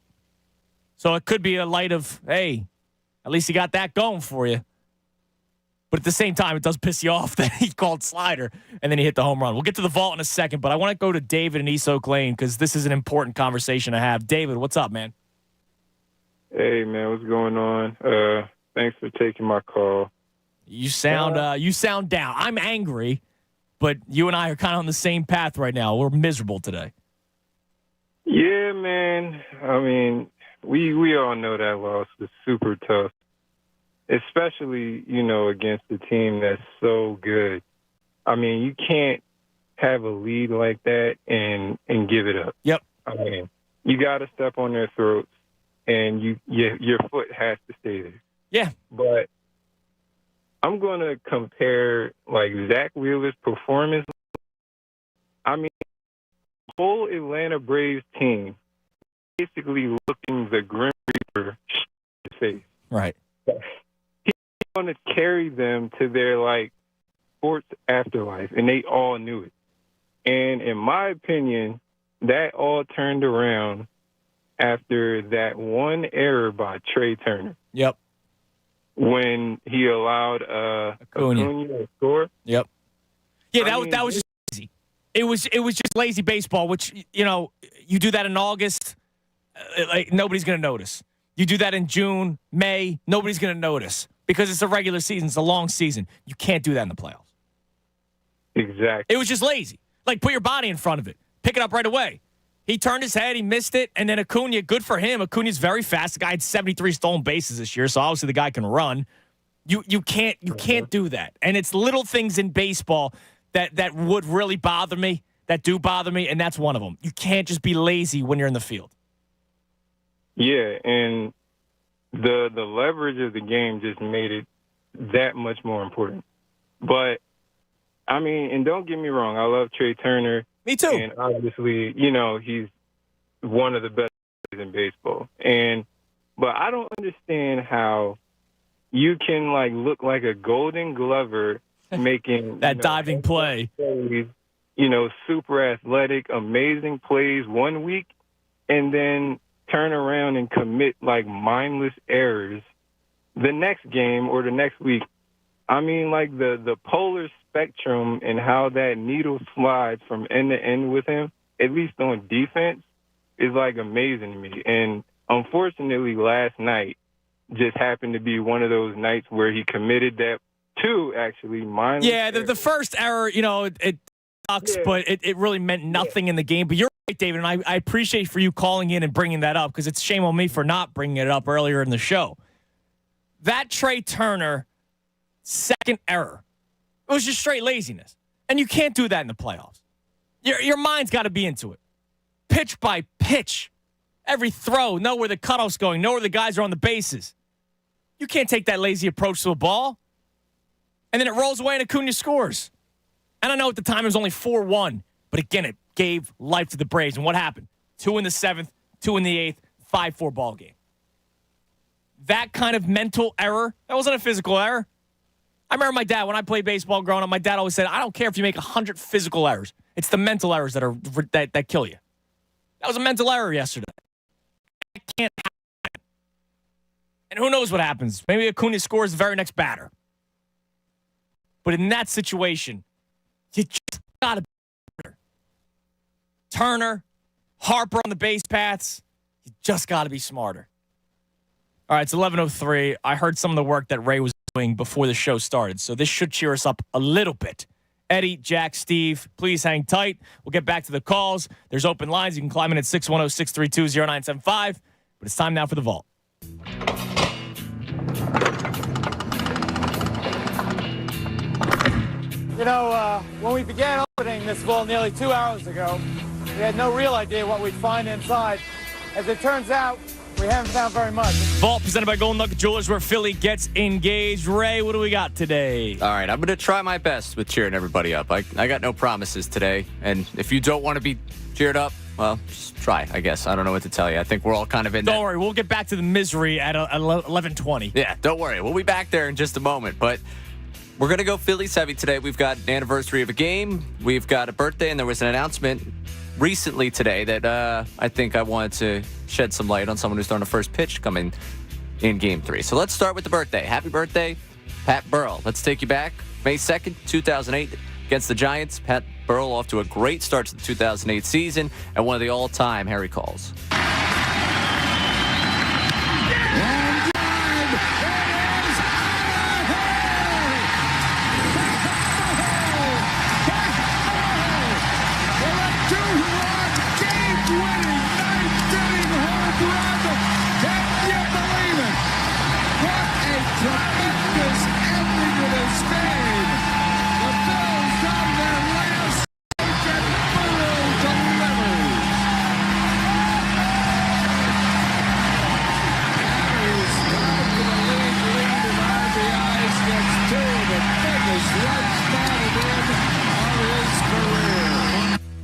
Speaker 2: So it could be a light of, hey, at least you got that going for you. But at the same time, it does piss you off that he called slider and then he hit the home run. We'll get to the vault in a second, but I want to go to David in East Oak Lane because this is an important conversation to have. David, what's up, man?
Speaker 7: Hey, man, what's going on? Thanks for taking my call.
Speaker 2: You sound down. I'm angry, but you and I are kind of on the same path right now. We're miserable today.
Speaker 7: Yeah, man. I mean, we all know that loss was super tough, especially, against a team that's so good. I mean, you can't have a lead like that and give it up.
Speaker 2: Yep.
Speaker 7: I mean, you got to step on their throats, and your foot has to stay there.
Speaker 2: Yeah.
Speaker 7: But I'm going to compare, Zach Wheeler's performance. I mean, the whole Atlanta Braves team basically looking the Grim Reaper in the face.
Speaker 2: Right.
Speaker 7: He going to carry them to their, like, sports afterlife, and they all knew it. And in my opinion, that all turned around after that one error by Trey Turner.
Speaker 2: Yep.
Speaker 7: When he allowed Acuna to score.
Speaker 2: Yep. Yeah, that was just lazy. It was just lazy baseball, which, you know, you do that in August, like nobody's going to notice. You do that in June, May, nobody's going to notice because it's a regular season. It's a long season. You can't do that in the playoffs.
Speaker 7: Exactly.
Speaker 2: It was just lazy. Like, put your body in front of it. Pick it up right away. He turned his head. He missed it. And then Acuna, good for him. Acuna's very fast. The guy had 73 stolen bases this year, so obviously the guy can run. You can't do that. And it's little things in baseball that would really bother me, that do bother me, and that's one of them. You can't just be lazy when you're in the field.
Speaker 7: Yeah, and the leverage of the game just made it that much more important. But, I mean, and don't get me wrong, I love Trey Turner.
Speaker 2: Me too.
Speaker 7: And obviously, you know, he's one of the best in baseball. But I don't understand how you can, like, look like a Golden Glover making
Speaker 2: that diving play.
Speaker 7: Plays, you know, super athletic, amazing plays one week, and then turn around and commit, like, mindless errors the next game or the next week. I mean, like, the polar spectrum and how that needle slides from end to end with him, at least on defense, is, like, amazing to me. And unfortunately, last night just happened to be one of those nights where he committed that two, actually, mindless errors.
Speaker 2: The first error, you know, it sucks, but it really meant nothing in the game. But you're right, David, and I appreciate for you calling in and bringing that up because it's shame on me for not bringing it up earlier in the show. That Trey Turner second error, it was just straight laziness. And you can't do that in the playoffs. Your mind's got to be into it. Pitch by pitch. Every throw, know where the cutoff's going, know where the guys are on the bases. You can't take that lazy approach to a ball. And then it rolls away and Acuna scores. And I know at the time it was only 4-1, but again, it gave life to the Braves. And what happened? 2 in the 7th, 2 in the 8th, 5-4 ball game. That kind of mental error, that wasn't a physical error. I remember my dad, when I played baseball growing up, my dad always said, I don't care if you make 100 physical errors. It's the mental errors that kill you. That was a mental error yesterday. That can't happen. And who knows what happens? Maybe Acuna scores the very next batter. But in that situation, you just got to be better. Turner, Harper on the base paths, you just got to be smarter. All right, it's 11:03. I heard some of the work that Ray was doing before the show started, so this should cheer us up a little bit. Eddie, Jack, Steve, please hang tight. We'll get back to the calls. There's open lines. You can climb in at 610-632-0975. But it's time now for the vault.
Speaker 8: You know, when we began opening this vault nearly 2 hours ago, we had no real idea what we'd find inside. As it turns out, we haven't found very much.
Speaker 2: Vault presented by Golden Nugget Jewelers, where Philly gets engaged. Ray, what do we got today?
Speaker 3: All right, I'm going to try my best with cheering everybody up. I got no promises today. And if you don't want to be cheered up, well, just try, I guess. I don't know what to tell you. I think we're all kind of in
Speaker 2: Don't worry, we'll get back to the misery at 11:20.
Speaker 3: Yeah, don't worry. We'll be back there in just a moment. But we're going to go Phillies heavy today. We've got an anniversary of a game. We've got a birthday, and there was an announcement recently today that I think I wanted to shed some light on someone who's throwing a first pitch coming in Game 3. So let's start with the birthday. Happy birthday, Pat Burrell. Let's take you back. May 2nd, 2008, against the Giants. Pat Burrell off to a great start to the 2008 season and one of the all-time Harry calls.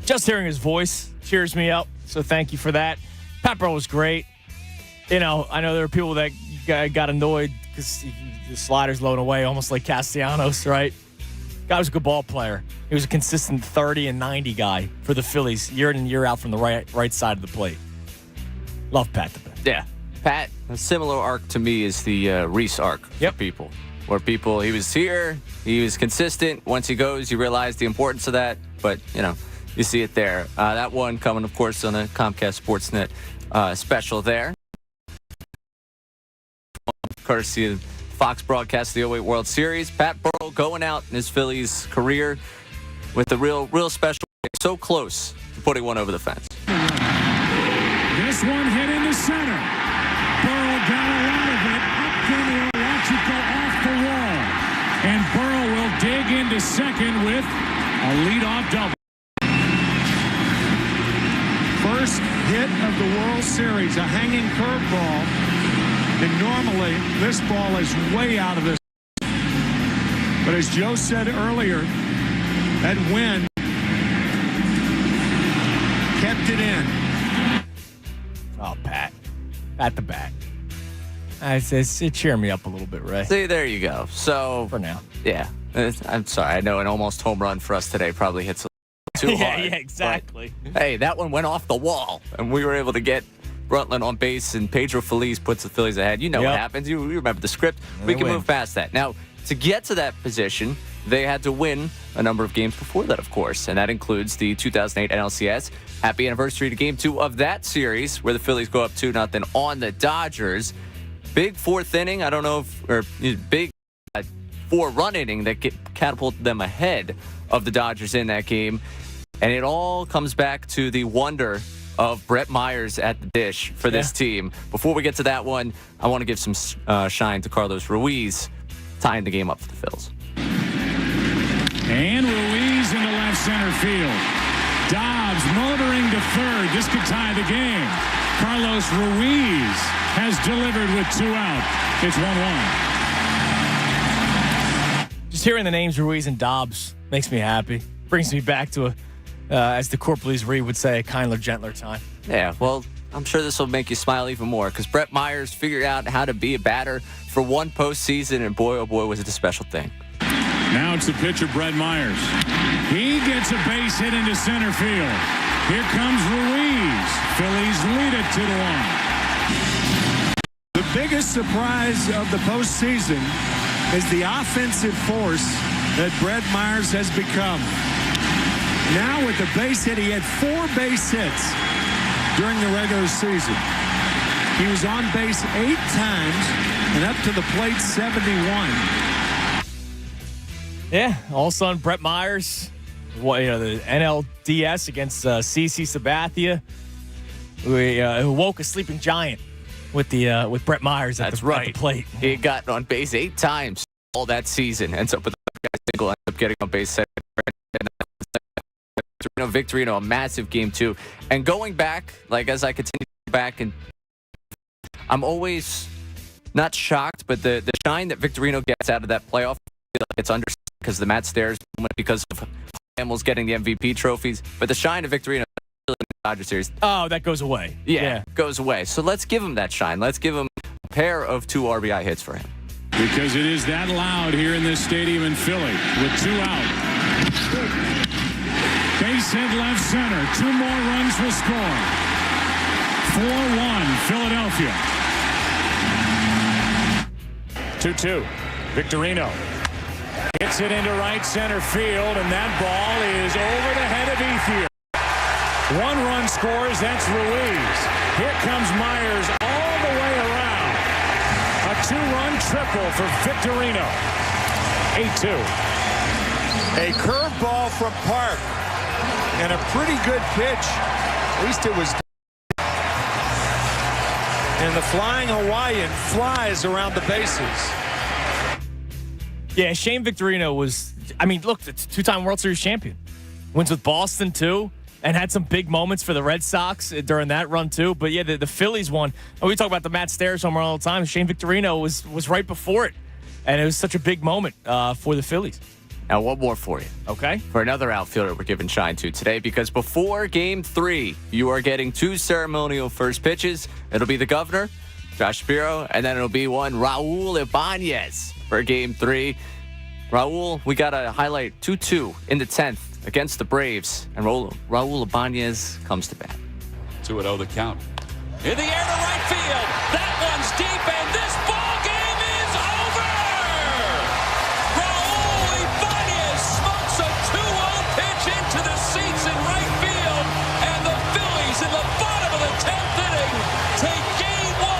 Speaker 2: Just hearing his voice cheers me up, so thank you for that. Pat Burrell was great. You know, I know there were people that got annoyed because the slider's blown away, almost like Castellanos, right? Guy was a good ball player. He was a consistent 30 and 90 guy for the Phillies, year in and year out from the right side of the plate. Love Pat the best.
Speaker 3: Yeah. Pat, a similar arc to me is the Reese arc for people. Where people, he was here, he was consistent. Once he goes, you realize the importance of that. But, you see it there. That one coming, of course, on the Comcast Sportsnet special there. Courtesy of Fox broadcast of the 08 World Series. Pat Burrell going out in his Phillies career with a real special, so close to putting one over the fence.
Speaker 10: This one hit into center. Burrell got a lot of it. Upton will watch it go off the wall. And Burrell will dig into second with a leadoff double. First hit of the World Series, a hanging curveball. And normally, this ball is way out of this. But as Joe said earlier, that wind kept it in.
Speaker 2: Oh, Pat. Pat the bat. It cheered me up a little bit, Ray.
Speaker 3: See, there you go. So
Speaker 2: for now.
Speaker 3: Yeah. I'm sorry. I know an almost home run for us today probably hits a little too hard.
Speaker 2: Yeah, exactly.
Speaker 3: Hey, that one went off the wall, and we were able to get Brundtland on base, and Pedro Feliz puts the Phillies ahead. You know what happens. You remember the script. We can move past that. Now, to get to that position, they had to win a number of games before that, of course, and that includes the 2008 NLCS. Happy anniversary to Game 2 of that series, where the Phillies go up 2-0 on the Dodgers. Big fourth inning. I don't know big 4-run inning that catapulted them ahead of the Dodgers in that game. And it all comes back to the wonder of Brett Myers at the dish for this team. Before we get to that one, I want to give some shine to Carlos Ruiz, tying the game up for the Phils.
Speaker 10: And Ruiz into left center field. Dobbs motoring to third. This could tie the game. Carlos Ruiz has delivered with 2 out. It's 1-1.
Speaker 2: Just hearing the names Ruiz and Dobbs makes me happy. Brings me back to as the Corporalese Reed would say, a kindler, gentler time.
Speaker 3: Yeah, well, I'm sure this will make you smile even more because Brett Myers figured out how to be a batter for one postseason, and boy, oh boy, was it a special thing.
Speaker 10: Now it's the pitcher, Brett Myers. He gets a base hit into center field. Here comes Ruiz. Phillies lead it 2-1.
Speaker 22: The biggest surprise of the postseason is the offensive force that Brett Myers has become. Now with the base hit, he had 4 base hits during the regular season. He was on base 8 times and up to the plate 71.
Speaker 2: Yeah, all of a sudden, Brett Myers, the NLDS against CC Sabathia, who woke a sleeping giant with Brett Myers at the plate.
Speaker 3: He had gotten on base 8 times all that season. Ends up with a single, ends up getting on base 7. Victorino, a massive game too. And going back, as I continue back, and I'm always not shocked, but the shine that Victorino gets out of that playoff, I feel like it's understood because of the Matt Stairs moment, because of Hamels getting the MVP trophies. But the shine of Victorino in the Dodger series.
Speaker 2: Oh, that goes away.
Speaker 3: Yeah, goes away. So let's give him that shine. Let's give him a pair of 2 RBI hits for him.
Speaker 10: Because it is that loud here in this stadium in Philly with 2 out. Base hit left center. 2 more runs will score. 4-1 Philadelphia. 2-2. Victorino hits it into right center field, and that ball is over the head of Ethier. 1 run scores. That's Ruiz. Here comes Myers all the way around. A 2-run triple for Victorino. 8-2.
Speaker 23: A curveball from Park. And a pretty good pitch. At least it was. And the flying Hawaiian flies around the bases.
Speaker 2: Yeah, Shane Victorino was, look, it's a 2-time World Series champion. Wins with Boston, too, and had some big moments for the Red Sox during that run, too. But, yeah, the Phillies one, and we talk about the Matt Stairs home run all the time. Shane Victorino was right before it, and it was such a big moment for the Phillies.
Speaker 3: Now, one more for you.
Speaker 2: Okay.
Speaker 3: For another outfielder we're giving shine to today, because before Game 3, you are getting 2 ceremonial first pitches. It'll be the Governor Josh Shapiro, and then it'll be one Raul Ibanez for Game 3. Raul, we got to highlight 2-2 in the 10th against the Braves, and Raul Ibanez comes to bat.
Speaker 9: 2-0 the count. In the air to right field. That one's deep, and this ball game is over. Raul Ibanez smokes a 2-0 pitch into the seats in right field, and the Phillies in the bottom of the 10th inning take Game 1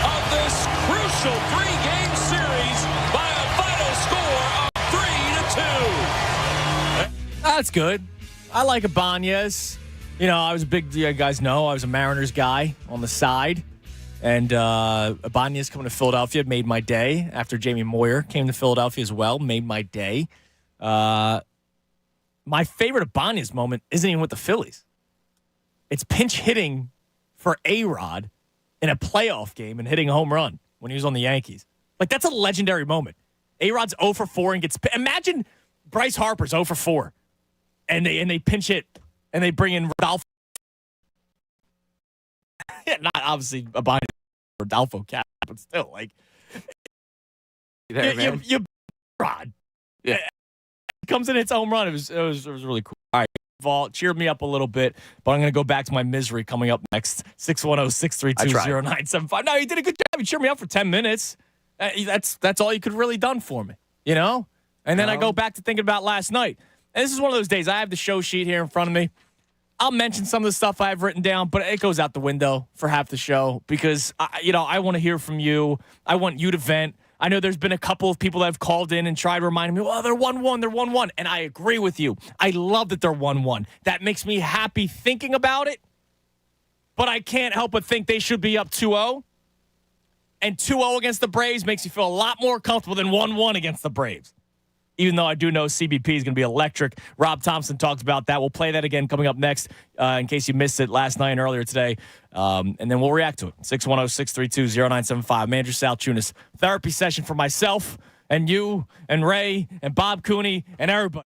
Speaker 9: of this crucial 3-game series by a final score of 3-2.
Speaker 2: That's good. I like Ibanez. You know, I was a big, you guys know, I was a Mariners guy on the side. And Ibanez coming to Philadelphia made my day. After Jamie Moyer came to Philadelphia as well, made my day. My favorite Ibanez moment isn't even with the Phillies. It's pinch hitting for A-Rod in a playoff game and hitting a home run when he was on the Yankees. Like, that's a legendary moment. A-Rod's 0 for 4 and gets... Imagine Bryce Harper's 0 for 4 and they pinch hit. And they bring in Rodolfo. Yeah, not obviously a bind Rodolfo cap, but still, like, you Rod. Yeah, comes in its home run. It was really cool. All right, Vault cheered me up a little bit, but I'm gonna go back to my misery coming up next. 610-632-0975. No, you did a good job. You cheered me up for 10 minutes. That's all you could really done for me, you know. And then I go back to thinking about last night. And this is one of those days. I have the show sheet here in front of me. I'll mention some of the stuff I have written down, but it goes out the window for half the show because, I want to hear from you. I want you to vent. I know there's been a couple of people that have called in and tried to remind me, well, they're 1-1, they're 1-1. And I agree with you. I love that they're 1-1. That makes me happy thinking about it, but I can't help but think they should be up 2-0. And 2-0 against the Braves makes you feel a lot more comfortable than 1-1 against the Braves. Even though I do know CBP is going to be electric. Rob Thompson talks about that. We'll play that again coming up next in case you missed it last night and earlier today. And then we'll react to it. 610-632-0975. Manager Sal Chunas. Therapy session for myself and you and Ray and Bob Cooney and everybody.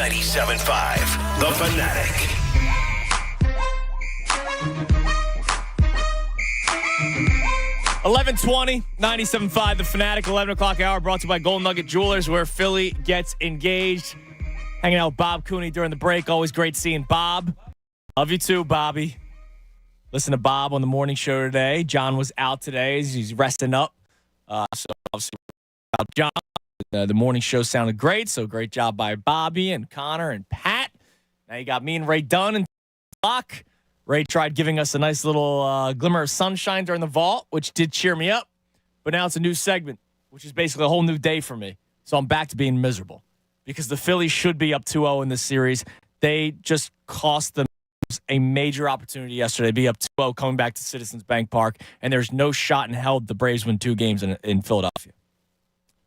Speaker 1: 97.5, The Fanatic.
Speaker 2: $11:20, 97.5, The Fanatic, 11 o'clock hour, brought to you by Gold Nugget Jewelers, where Philly gets engaged. Hanging out with Bob Cooney during the break. Always great seeing Bob. Love you too, Bobby. Listen to Bob on the morning show today. John was out today. He's resting up. So obviously, John, the morning show sounded great. So great job by Bobby and Connor and Pat. Now you got me and Ray Dunn and Clock. Ray tried giving us a nice little glimmer of sunshine during the vault, which did cheer me up. But now it's a new segment, which is basically a whole new day for me. So I'm back to being miserable because the Phillies should be up 2-0 in this series. They just cost them a major opportunity yesterday to be up 2-0 coming back to Citizens Bank Park, and there's no shot in hell the Braves win 2 games in Philadelphia.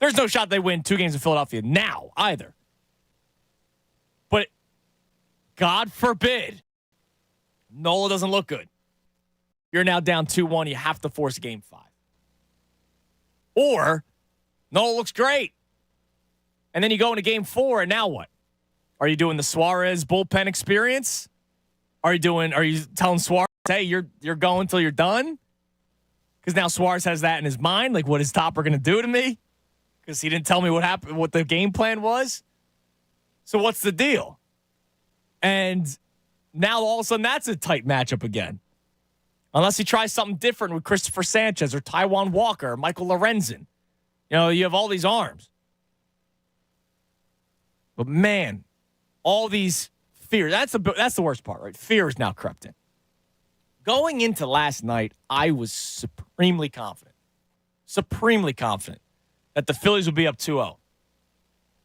Speaker 2: There's no shot they win 2 games in Philadelphia now either. But God forbid Nola doesn't look good. You're now down 2-1. You have to force game 5. Or Nola looks great. And then you go into game 4, and now what? Are you doing the Suarez bullpen experience? Are you telling Suarez, hey, you're going till you're done? Because now Suarez has that in his mind, like what is Topper going to do to me? Because he didn't tell me what happened, what the game plan was. So what's the deal? And now all of a sudden that's a tight matchup again. Unless he tries something different with Christopher Sanchez or Taijuan Walker or Michael Lorenzen. You have all these arms. But man, all these fears, that's the worst part, right? Fear is now crept in. Going into last night, I was supremely confident that the Phillies would be up 2-0.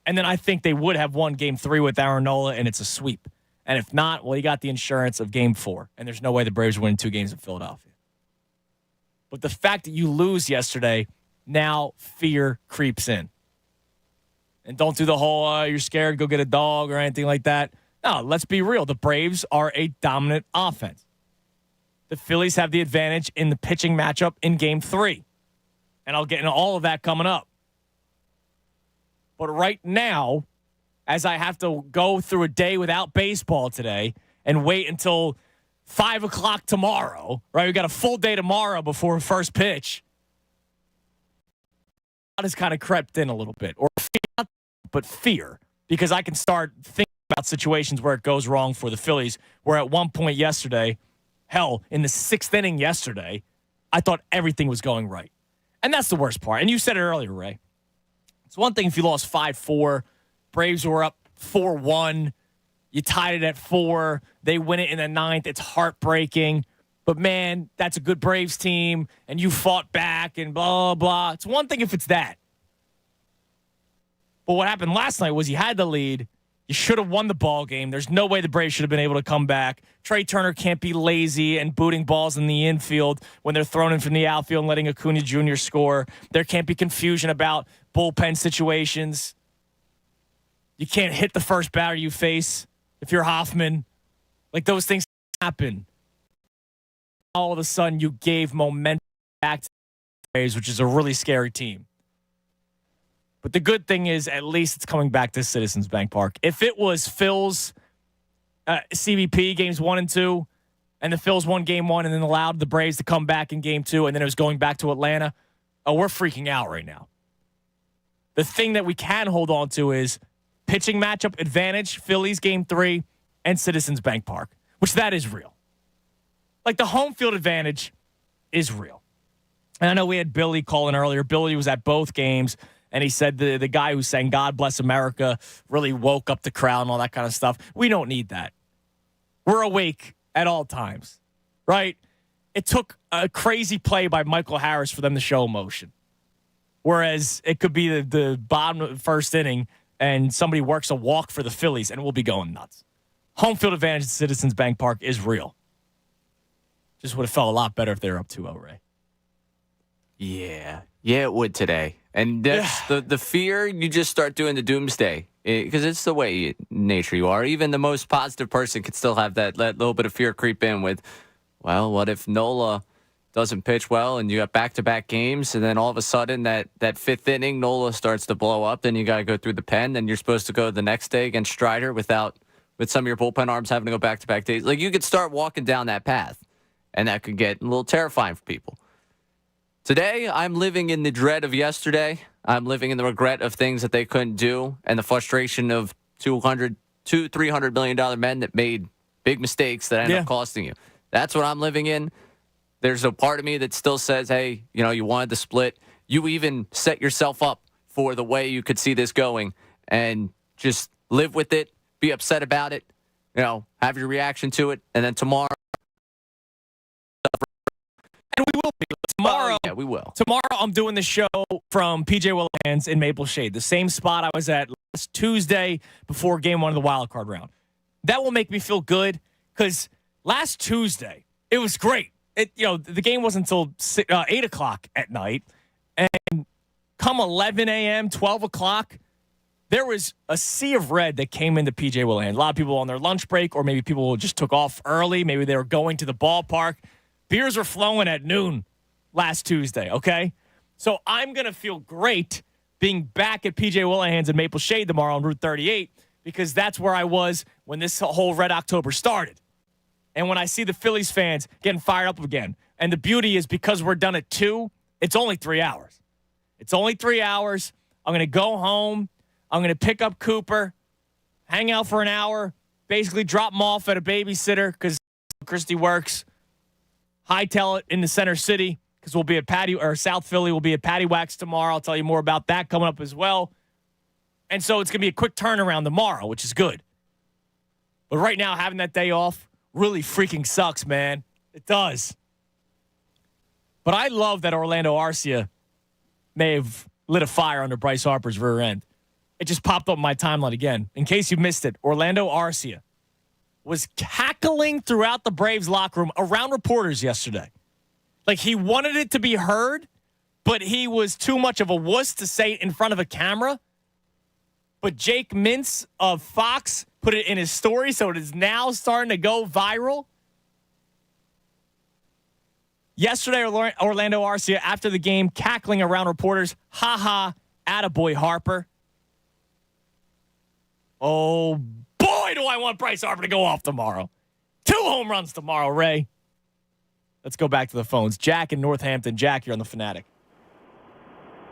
Speaker 2: And then I think they would have won game 3 with Aaron Nola, and it's a sweep. And if not, well, you got the insurance of game 4. And there's no way the Braves win 2 games in Philadelphia. But the fact that you lose yesterday, now fear creeps in. And don't do the whole, you're scared, go get a dog or anything like that. No, let's be real. The Braves are a dominant offense. The Phillies have the advantage in the pitching matchup in game 3. And I'll get into all of that coming up. But right now, as I have to go through a day without baseball today and wait until 5 o'clock tomorrow, right? We got a full day tomorrow before first pitch. That has kind of crept in a little bit. Or fear, but fear. Because I can start thinking about situations where it goes wrong for the Phillies, where at one point yesterday, hell, in the 6th inning yesterday, I thought everything was going right. And that's the worst part. And you said it earlier, Ray. It's one thing if you lost 5-4, Braves were up 4-1, you tied it at 4, they win it in the 9th, it's heartbreaking. But man, that's a good Braves team, and you fought back and blah, blah. It's one thing if it's that. But what happened last night was you had the lead. You should have won the ball game. There's no way the Braves should have been able to come back. Trey Turner can't be lazy and booting balls in the infield when they're thrown in from the outfield and letting Acuna Jr. score. There can't be confusion about bullpen situations. You can't hit the first batter you face if you're Hoffman. Like, those things happen. All of a sudden, you gave momentum back to the Braves, which is a really scary team. But the good thing is, at least it's coming back to Citizens Bank Park. If it was Phil's CBP games 1 and 2, and the Phils won game 1 and then allowed the Braves to come back in game 2, and then it was going back to Atlanta, we're freaking out right now. The thing that we can hold on to is pitching matchup advantage, Phillies game 3, and Citizens Bank Park, which that is real. Like, the home field advantage is real. And I know we had Billy calling earlier. Billy was at both games. And he said the guy who sang God Bless America really woke up the crowd and all that kind of stuff. We don't need that. We're awake at all times, right? It took a crazy play by Michael Harris for them to show emotion. Whereas it could be the bottom of the first inning and somebody works a walk for the Phillies and we'll be going nuts. Home field advantage at Citizens Bank Park is real. Just would have felt a lot better if they were up 2-0, Ray.
Speaker 3: Yeah, it would today. And that's the fear, you just start doing the doomsday because it's the way nature you are. Even the most positive person could still have that little bit of fear creep in with, well, what if Nola doesn't pitch well, and you got back-to-back games, and then all of a sudden that fifth inning, Nola starts to blow up, then you got to go through the pen, then you're supposed to go the next day against Strider with some of your bullpen arms having to go back-to-back days. Like, you could start walking down that path, and that could get a little terrifying for people. Today, I'm living in the dread of yesterday. I'm living in the regret of things that they couldn't do, and the frustration of $300 million men that made big mistakes that end up costing you. That's what I'm living in. There's a part of me that still says, hey, you wanted the split. You even set yourself up for the way you could see this going, and just live with it, be upset about it, have your reaction to it, and then tomorrow.
Speaker 2: And we will be. Tomorrow,
Speaker 3: yeah, we will.
Speaker 2: Tomorrow, I'm doing the show from PJ Williams in Maple Shade, the same spot I was at last Tuesday before Game 1 of the wild card round. That will make me feel good because last Tuesday it was great. The game wasn't until 8 o'clock at night, and come 11 a.m., 12 o'clock, there was a sea of red that came into PJ Williams. A lot of people on their lunch break, or maybe people just took off early. Maybe they were going to the ballpark. Beers were flowing at noon last Tuesday, okay? So I'm going to feel great being back at PJ Williams in Maple Shade tomorrow on Route 38 because that's where I was when this whole Red October started. And when I see the Phillies fans getting fired up again, and the beauty is because we're done at 2, it's only 3 hours. It's only 3 hours. I'm going to go home. I'm going to pick up Cooper, hang out for an hour, basically drop him off at a babysitter because Christy works, hightail it in the Center City because we'll be at South Philly. We'll be at Patty Wax tomorrow. I'll tell you more about that coming up as well. And so it's going to be a quick turnaround tomorrow, which is good. But right now, having that day off really freaking sucks, man. It does. But I love that Orlando Arcia may have lit a fire under Bryce Harper's rear end. It just popped up on my timeline again. In case you missed it, Orlando Arcia was cackling throughout the Braves locker room around reporters yesterday. Like he wanted it to be heard, but he was too much of a wuss to say it in front of a camera. But Jake Mintz of Fox put it in his story, so it is now starting to go viral. Yesterday, Orlando Arcia, after the game, cackling around reporters, ha, attaboy Harper. Oh, boy, do I want Bryce Harper to go off tomorrow. 2 home runs tomorrow, Ray. Let's go back to the phones. Jack in Northampton. Jack, you're on the Fanatic.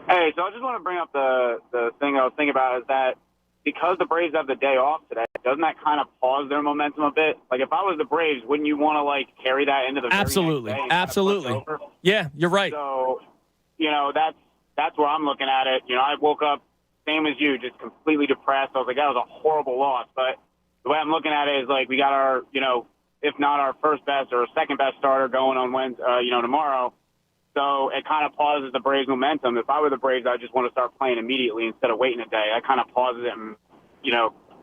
Speaker 11: Hey, so I just want to bring up the thing I was thinking about is that because the Braves have the day off today, doesn't that kind of pause their momentum a bit? Like, if I was the Braves, wouldn't you want to, carry that into the
Speaker 2: Absolutely.
Speaker 11: very next day?
Speaker 2: Absolutely. Yeah, you're right.
Speaker 11: So, that's where I'm looking at it. I woke up, same as you, just completely depressed. I was like, that was a horrible loss. But the way I'm looking at it is, we got our, if not our first best or second best starter going on Wednesday, tomorrow. So it kind of pauses the Braves' momentum. If I were the Braves, I just want to start playing immediately instead of waiting a day. That kind of pauses it and,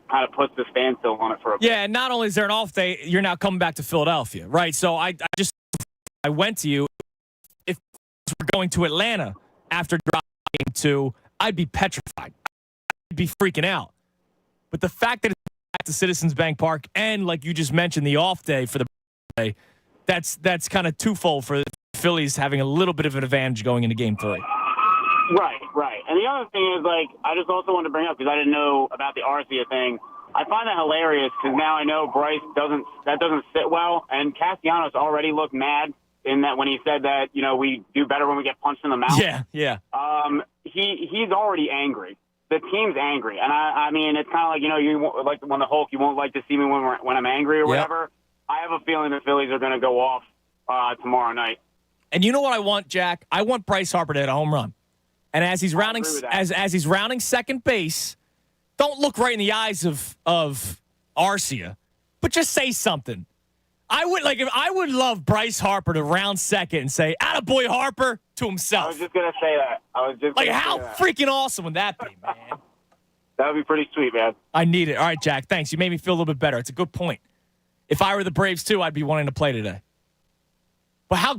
Speaker 11: kind of puts the standstill on it for a bit.
Speaker 2: Yeah, and not only is there an off day, you're now coming back to Philadelphia, right? So I went to you. If we're going to Atlanta after dropping Game 2, I'd be petrified. I'd be freaking out. But the fact that it's back to Citizens Bank Park and, like you just mentioned, the off day for the day, that's kind of twofold for the Phillies having a little bit of an advantage going into Game 3.
Speaker 11: Right. And the other thing is, I just also wanted to bring up, because I didn't know about the Arcia thing, I find that hilarious because now I know Bryce doesn't sit well, and Castellanos already looked mad in that when he said that, we do better when we get punched in the mouth.
Speaker 2: Yeah.
Speaker 11: He's already angry. The team's angry. And I mean, it's kind of you like when the Hulk, you won't like to see me when I'm angry or whatever. I have a feeling the Phillies are going to go off tomorrow night.
Speaker 2: And you know what I want, Jack? I want Bryce Harper to hit a home run. And as he's rounding as he's rounding second base, don't look right in the eyes of Arcia, but just say something. I would love Bryce Harper to round second and say, "Attaboy Harper" to himself.
Speaker 11: I was just gonna say that.
Speaker 2: How freaking awesome would that be, man?
Speaker 11: That would be pretty sweet, man.
Speaker 2: I need it. All right, Jack. Thanks. You made me feel a little bit better. It's a good point. If I were the Braves too, I'd be wanting to play today. But how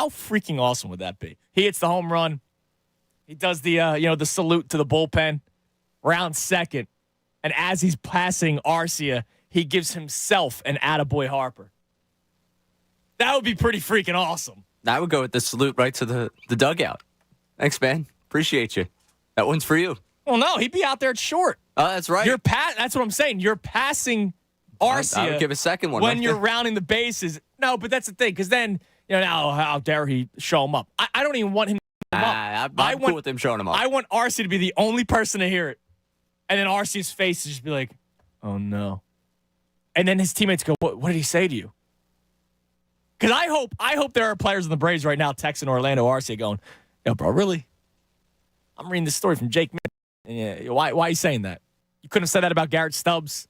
Speaker 2: freaking awesome would that be? He hits the home run. He does the the salute to the bullpen, round second, and as he's passing Arcia, he gives himself an attaboy Harper. That would be pretty freaking awesome.
Speaker 3: I would go with the salute right to the dugout. Thanks, man. Appreciate you. That one's for you.
Speaker 2: Well, no, he'd be out there at short.
Speaker 3: Oh, that's right.
Speaker 2: That's what I'm saying. You're passing Arcia.
Speaker 3: I would give a second one
Speaker 2: when
Speaker 3: right
Speaker 2: you're
Speaker 3: there.
Speaker 2: rounding the bases. No, but that's the thing, because then, now how dare he show him up? I don't even want him to show him up.
Speaker 3: I'm cool with him showing him up.
Speaker 2: I want Arcia to be the only person to hear it. And then Arcia's face is just be like, oh, no. And then his teammates go, what did he say to you? Because I hope there are players in the Braves right now texting Orlando Arcia going, yo, bro, really? I'm reading this story from Jake Miller. Yeah, why are you saying that? You couldn't have said that about Garrett Stubbs,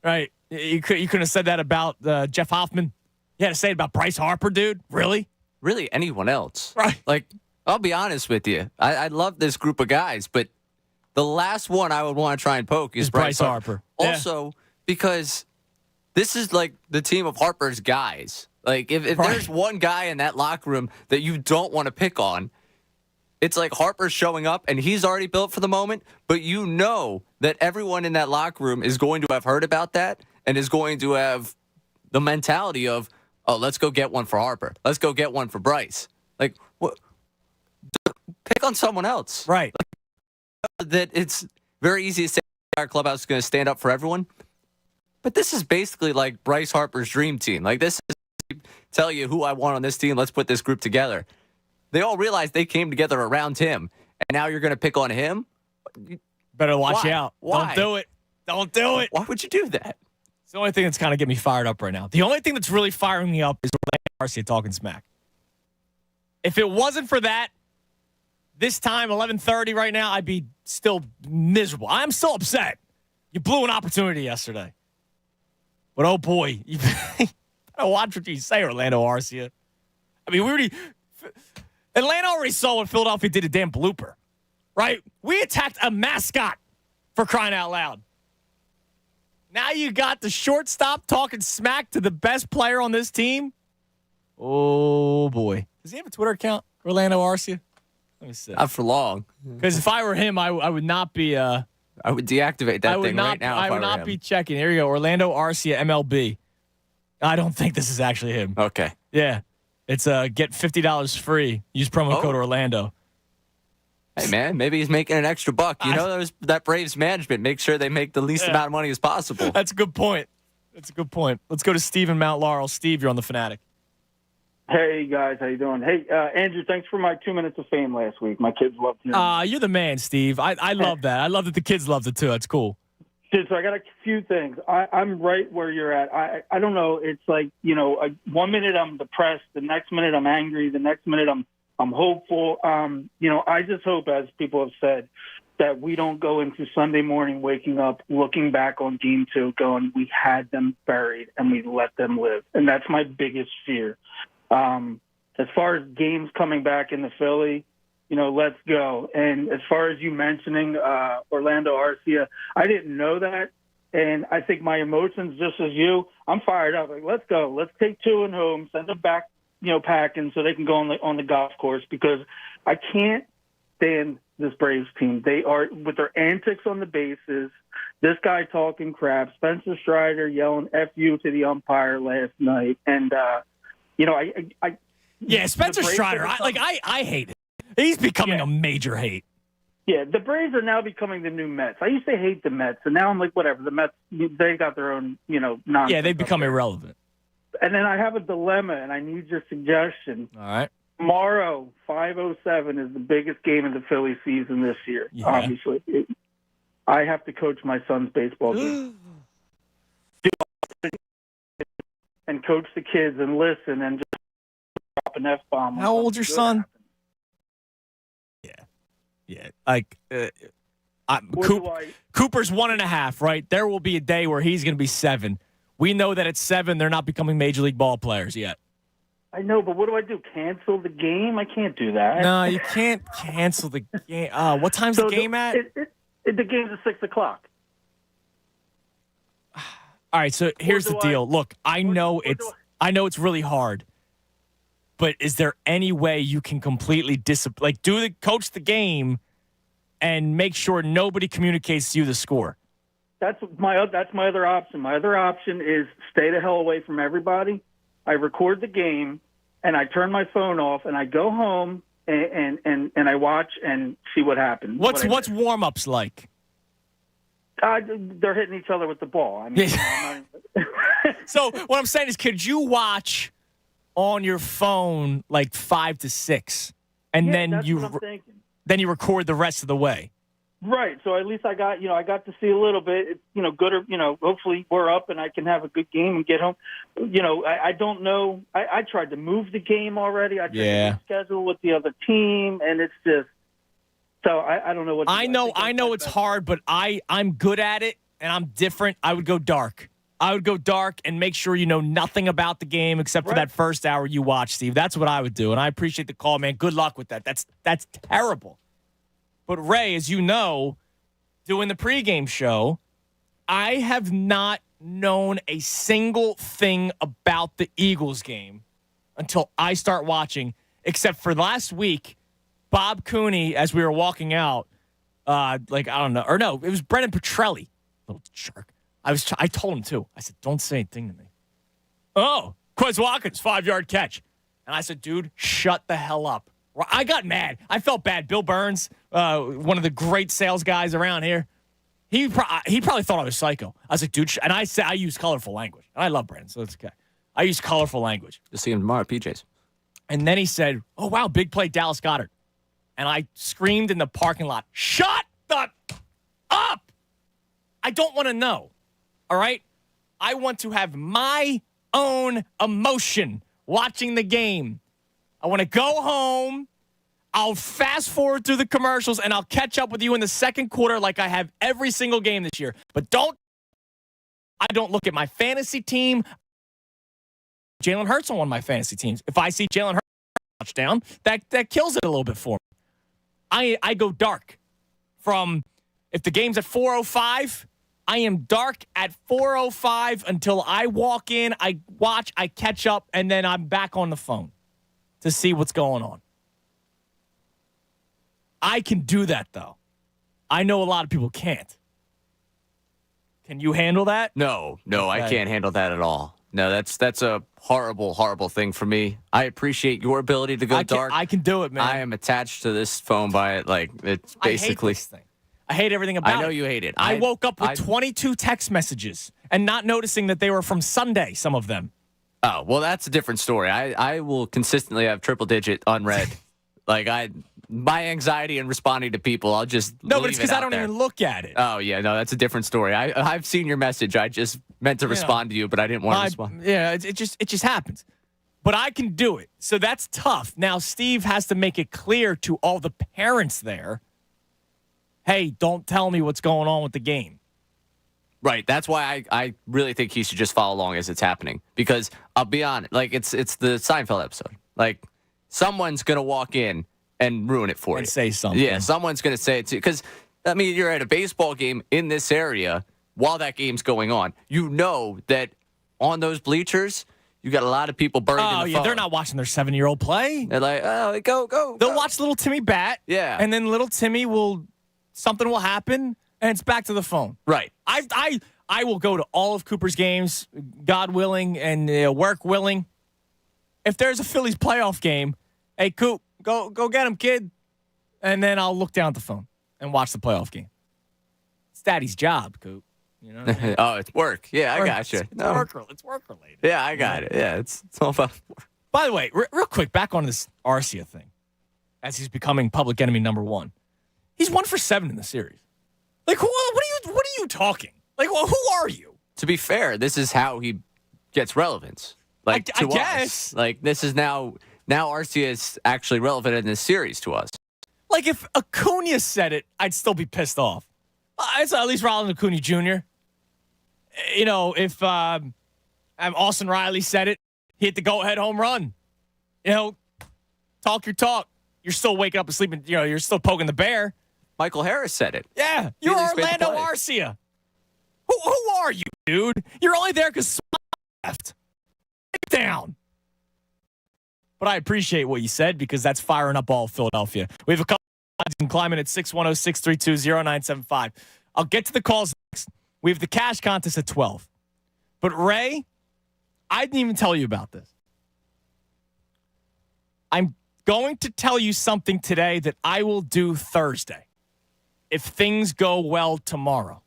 Speaker 2: right? You couldn't have said that about Jeff Hoffman. You had to say it about Bryce Harper, dude. Really?
Speaker 3: Really, anyone else?
Speaker 2: Right.
Speaker 3: Like, I'll be honest with you. I love this group of guys, but the last one I would want to try and poke is
Speaker 2: Bryce Harper.
Speaker 3: Also, because this is like the team of Harper's guys. Like, if there's one guy in that locker room that you don't want to pick on, it's like Harper's showing up, and he's already built for the moment, but you know that everyone in that locker room is going to have heard about that and is going to have the mentality of, oh, let's go get one for Harper. Let's go get one for Bryce. Like, what? Pick on someone else.
Speaker 2: Right.
Speaker 3: Like, that it's very easy to say our clubhouse is going to stand up for everyone, but this is basically like Bryce Harper's dream team. Like, this is tell you who I want on this team. Let's put this group together. They all realized they came together around him, and now you're going to pick on him?
Speaker 2: Better watch out.
Speaker 3: Why?
Speaker 2: Don't do it. Don't do it.
Speaker 3: Why would you do that?
Speaker 2: It's the only thing that's kind of getting me fired up right now. The only thing that's really firing me up is Orlando Arcia talking smack. If it wasn't for that, this time, 11:30 right now, I'd be still miserable. I'm still upset. You blew an opportunity yesterday. But, oh, boy, you better watch what you say, Orlando Arcia. I mean, Atlanta already saw what Philadelphia did to Dan Blooper, right? We attacked a mascot, for crying out loud. Now you got the shortstop talking smack to the best player on this team. Oh, boy. Does he have a Twitter account, Orlando Arcia? Let me see.
Speaker 3: Not for long.
Speaker 2: Because if I were him, I would not be.
Speaker 3: I would deactivate that thing right now.
Speaker 2: I would not be checking. Here you go. Orlando Arcia, MLB. I don't think this is actually him.
Speaker 3: Okay.
Speaker 2: Yeah. It's get $50 free. Use promo code Orlando.
Speaker 3: Hey, man, maybe he's making an extra buck. You know, that Braves management, make sure they make the least amount of money as possible.
Speaker 2: That's a good point. That's a good point. Let's go to Steve in Mount Laurel. Steve, you're on the Fanatic.
Speaker 12: Hey, guys. How you doing? Hey, Andrew, thanks for my 2 minutes of fame last week. My kids loved hearing
Speaker 2: You're the man, Steve. I love that. I love that the kids loved it, too. That's cool.
Speaker 12: So I got a few things. I'm right where you're at. I don't know. It's like, 1 minute I'm depressed. The next minute I'm angry. The next minute I'm hopeful. I just hope, as people have said, that we don't go into Sunday morning waking up, looking back on Game 2, going, we had them buried and we let them live. And that's my biggest fear. As far as games coming back in the Philly, let's go. And as far as you mentioning Orlando Arcia, I didn't know that. And I think my emotions, just as you, I'm fired up. Like, let's go. Let's take 2 and home, send them back, packing so they can go on the golf course, because I can't stand this Braves team. They are, with their antics on the bases, this guy talking crap, Spencer Strider yelling F you to the umpire last night. And,
Speaker 2: Spencer Strider, I hate it. He's becoming a major hate.
Speaker 12: Yeah, the Braves are now becoming the new Mets. I used to hate the Mets, and now I'm like, whatever. The Mets, they got their own, nonsense.
Speaker 2: Yeah, they've become irrelevant.
Speaker 12: And then I have a dilemma, and I need your suggestion.
Speaker 2: All right.
Speaker 12: Tomorrow, 5:07 is the biggest game of the Philly season this year, obviously. I have to coach my son's baseball game. And coach the kids and listen and just drop an F-bomb.
Speaker 2: How old's your son? Yeah. Cooper's 1.5, right? There will be a day where he's going to be 7. We know that at 7, they're not becoming Major League ball players yet.
Speaker 12: I know, but what do I do? Cancel the game? I can't do that.
Speaker 2: No, you can't cancel the game. What time's the game at?
Speaker 12: The game's at 6 o'clock.
Speaker 2: All right, so here's the deal. Look, I know it's really hard, but is there any way you can completely coach the game and make sure nobody communicates to you the score?
Speaker 12: That's my other option. My other option is stay the hell away from everybody. I record the game, and I turn my phone off, and I go home and I watch and see what happens.
Speaker 2: What's warm-ups like?
Speaker 12: They're hitting each other with the ball. I mean,
Speaker 2: So what I'm saying is, could you watch on your phone like 5 to 6, and then
Speaker 12: that's what I'm thinking.
Speaker 2: Then you record the rest of the way?
Speaker 12: Right. So at least I got to see a little bit. It's, good or hopefully we're up and I can have a good game and get home. I don't know. I tried to move the game already. I tried to schedule with the other team, and it's just. So I don't know what.
Speaker 2: I know it's hard, but I'm good at it, and I'm different. I would go dark. I would go dark and make sure you know nothing about the game except for that first hour you watch, Steve. That's what I would do, and I appreciate the call, man. Good luck with that. That's terrible. But Ray, as you know, doing the pregame show, I have not known a single thing about the Eagles game until I start watching, except for last week. Bob Cooney, as we were walking out, I don't know, or no, it was Brennan Petrelli, little jerk. I told him too. I said, "Don't say anything to me." Oh, Quez Watkins, 5-yard catch, and I said, "Dude, shut the hell up." I got mad. I felt bad. Bill Burns, one of the great sales guys around here, he probably thought I was psycho. I was like, "Dude," and I said I use colorful language, and I love Brennan, so it's okay. I use colorful language.
Speaker 3: You'll see him tomorrow at PJ's.
Speaker 2: And then he said, "Oh wow, big play, Dallas Goedert." And I screamed in the parking lot, "Shut the up!" I don't want to know, all right? I want to have my own emotion watching the game. I want to go home. I'll fast forward through the commercials, and I'll catch up with you in the second quarter like I have every single game this year. But I don't look at my fantasy team. Jalen Hurts on one of my fantasy teams. If I see Jalen Hurts touchdown, that kills it a little bit for me. I go dark from if the game's at 4:05, I am dark at 4:05 until I walk in, I watch, I catch up, and then I'm back on the phone to see what's going on. I can do that, though. I know a lot of people can't. Can you handle that?
Speaker 3: No, I can't handle that at all. No, that's a horrible, horrible thing for me. I appreciate your ability to go dark.
Speaker 2: I can do it, man.
Speaker 3: I am attached to this phone by it. Like, it's basically.
Speaker 2: I hate this thing. I hate everything about it.
Speaker 3: I know you hate it.
Speaker 2: I woke up with 22 text messages and not noticing that they were from Sunday, some of them.
Speaker 3: Oh, well, that's a different story. I will consistently have triple-digit unread. My anxiety in responding to people, I'll just
Speaker 2: No, but it's because I don't even look at it.
Speaker 3: Oh, yeah, no, that's a different story. I've seen your message. I just meant to respond to you, but I didn't want to respond.
Speaker 2: Yeah, it just happens. But I can do it. So that's tough. Now, Steve has to make it clear to all the parents there, hey, don't tell me what's going on with the game.
Speaker 3: Right. That's why I really think he should just follow along as it's happening. Because I'll be honest, it's the Seinfeld episode. Like, someone's going to walk in and ruin it for you.
Speaker 2: And say something.
Speaker 3: Yeah, someone's going to say it too. Because, I mean, you're at a baseball game in this area while that game's going on. You know that on those bleachers, you got a lot of people buried in the phone. Oh, yeah,
Speaker 2: they're not watching their 7-year-old play.
Speaker 3: They're like, oh, go.
Speaker 2: They'll watch little Timmy bat.
Speaker 3: Yeah.
Speaker 2: And then little Timmy something will happen, and it's back to the phone.
Speaker 3: Right.
Speaker 2: I will go to all of Cooper's games, God willing, and work willing. If there's a Phillies playoff game, hey, Coop, go get him, kid. And then I'll look down at the phone and watch the playoff game. It's Daddy's job, Coop. You know what I mean?
Speaker 3: Oh, it's work. Yeah, I got you.
Speaker 2: It's work related.
Speaker 3: Yeah, I got it. Yeah, it's all about work.
Speaker 2: By the way, real quick, back on this Arcia thing, as he's becoming public enemy number 1. He's 1 for 7 in the series. Like, what are you talking? Like, who are you?
Speaker 3: To be fair, this is how he gets relevance. Like,
Speaker 2: I
Speaker 3: to
Speaker 2: guess.
Speaker 3: Us. Like, this is now Arcia is actually relevant in this series to us.
Speaker 2: Like, if Acuna said it, I'd still be pissed off. It's at least Ronald Acuna Jr. You know, if Austin Riley said it, he hit the go-ahead home run. You know, talk your talk. You're still waking up and sleeping. You know, you're still poking the bear.
Speaker 3: Michael Harris said it.
Speaker 2: Yeah, you're Orlando Arcia. Who are you, dude? You're only there because left. Take it down. But I appreciate what you said because that's firing up all of Philadelphia. We have a couple of climbing at 610-632-0975. I'll get to the calls next. We have the cash contest at 12. But Ray, I didn't even tell you about this. I'm going to tell you something today that I will do Thursday if things go well tomorrow.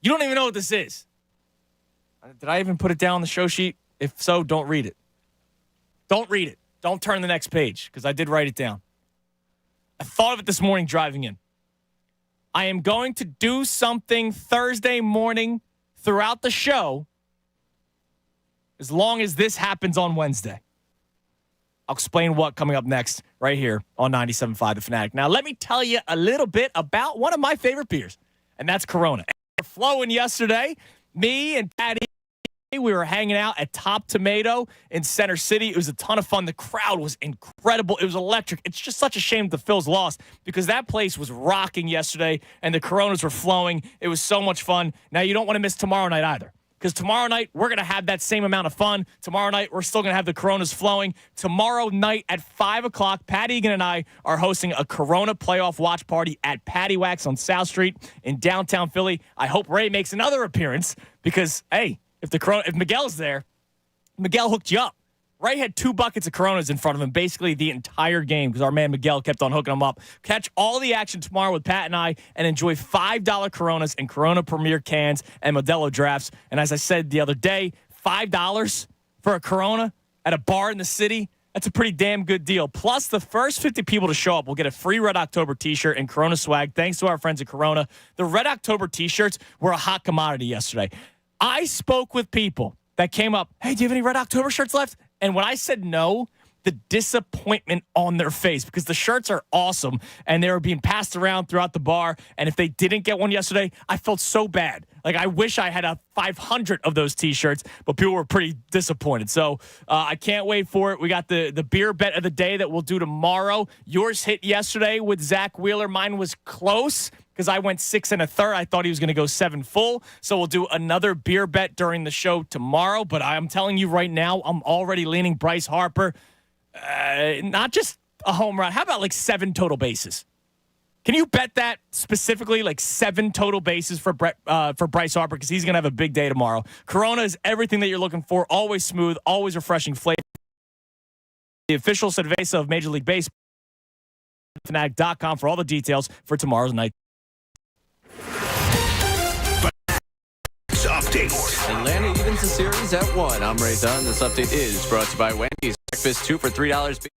Speaker 2: You don't even know what this is. Did I even put it down on the show sheet? If so, don't read it. Don't read it. Don't turn the next page because I did write it down. I thought of it this morning driving in. I am going to do something Thursday morning throughout the show as long as this happens on Wednesday. I'll explain what coming up next right here on 97.5 The Fanatic. Now, let me tell you a little bit about one of my favorite beers, and that's Corona. We're flowing yesterday. Me and Patty, we were hanging out at Top Tomato in Center City. It was a ton of fun. The crowd was incredible. It was electric. It's just such a shame the Phils lost because that place was rocking yesterday and the Coronas were flowing. It was so much fun. Now, you don't want to miss tomorrow night either because tomorrow night we're going to have that same amount of fun. Tomorrow night we're still going to have the Coronas flowing. Tomorrow night at 5 o'clock, Pat Egan and I are hosting a Corona playoff watch party at Patty Wax on South Street in downtown Philly. I hope Ray makes another appearance because, hey, if Miguel's there, Miguel hooked you up. Ray had 2 buckets of Coronas in front of him basically the entire game because our man Miguel kept on hooking them up. Catch all the action tomorrow with Pat and I and enjoy $5 Coronas and Corona Premier cans and Modelo drafts. And as I said the other day, $5 for a Corona at a bar in the city, that's a pretty damn good deal. Plus, the first 50 people to show up will get a free Red October t-shirt and Corona swag thanks to our friends at Corona. The Red October t-shirts were a hot commodity yesterday. I spoke with people that came up, hey, do you have any Red October shirts left? And when I said no, the disappointment on their face because the shirts are awesome and they were being passed around throughout the bar. And if they didn't get one yesterday, I felt so bad. Like, I wish I had 500 of those T-shirts, but people were pretty disappointed. So I can't wait for it. We got the beer bet of the day that we'll do tomorrow. Yours hit yesterday with Zach Wheeler. Mine was close because I went 6 1/3. I thought he was going to go 7 full. So we'll do another beer bet during the show tomorrow. But I'm telling you right now, I'm already leaning Bryce Harper. Not just a home run. How about like 7 total bases? Can you bet that specifically, like 7 total bases for Bryce Harper? Because he's going to have a big day tomorrow. Corona is everything that you're looking for. Always smooth, always refreshing flavor. The official cerveza of Major League Baseball. Fanatic.com for all the details for tomorrow's night.
Speaker 1: Update.
Speaker 3: Atlanta evens the series at 1. I'm Ray Dunn. This update is brought to you by Wendy's. Breakfast 2 for $3.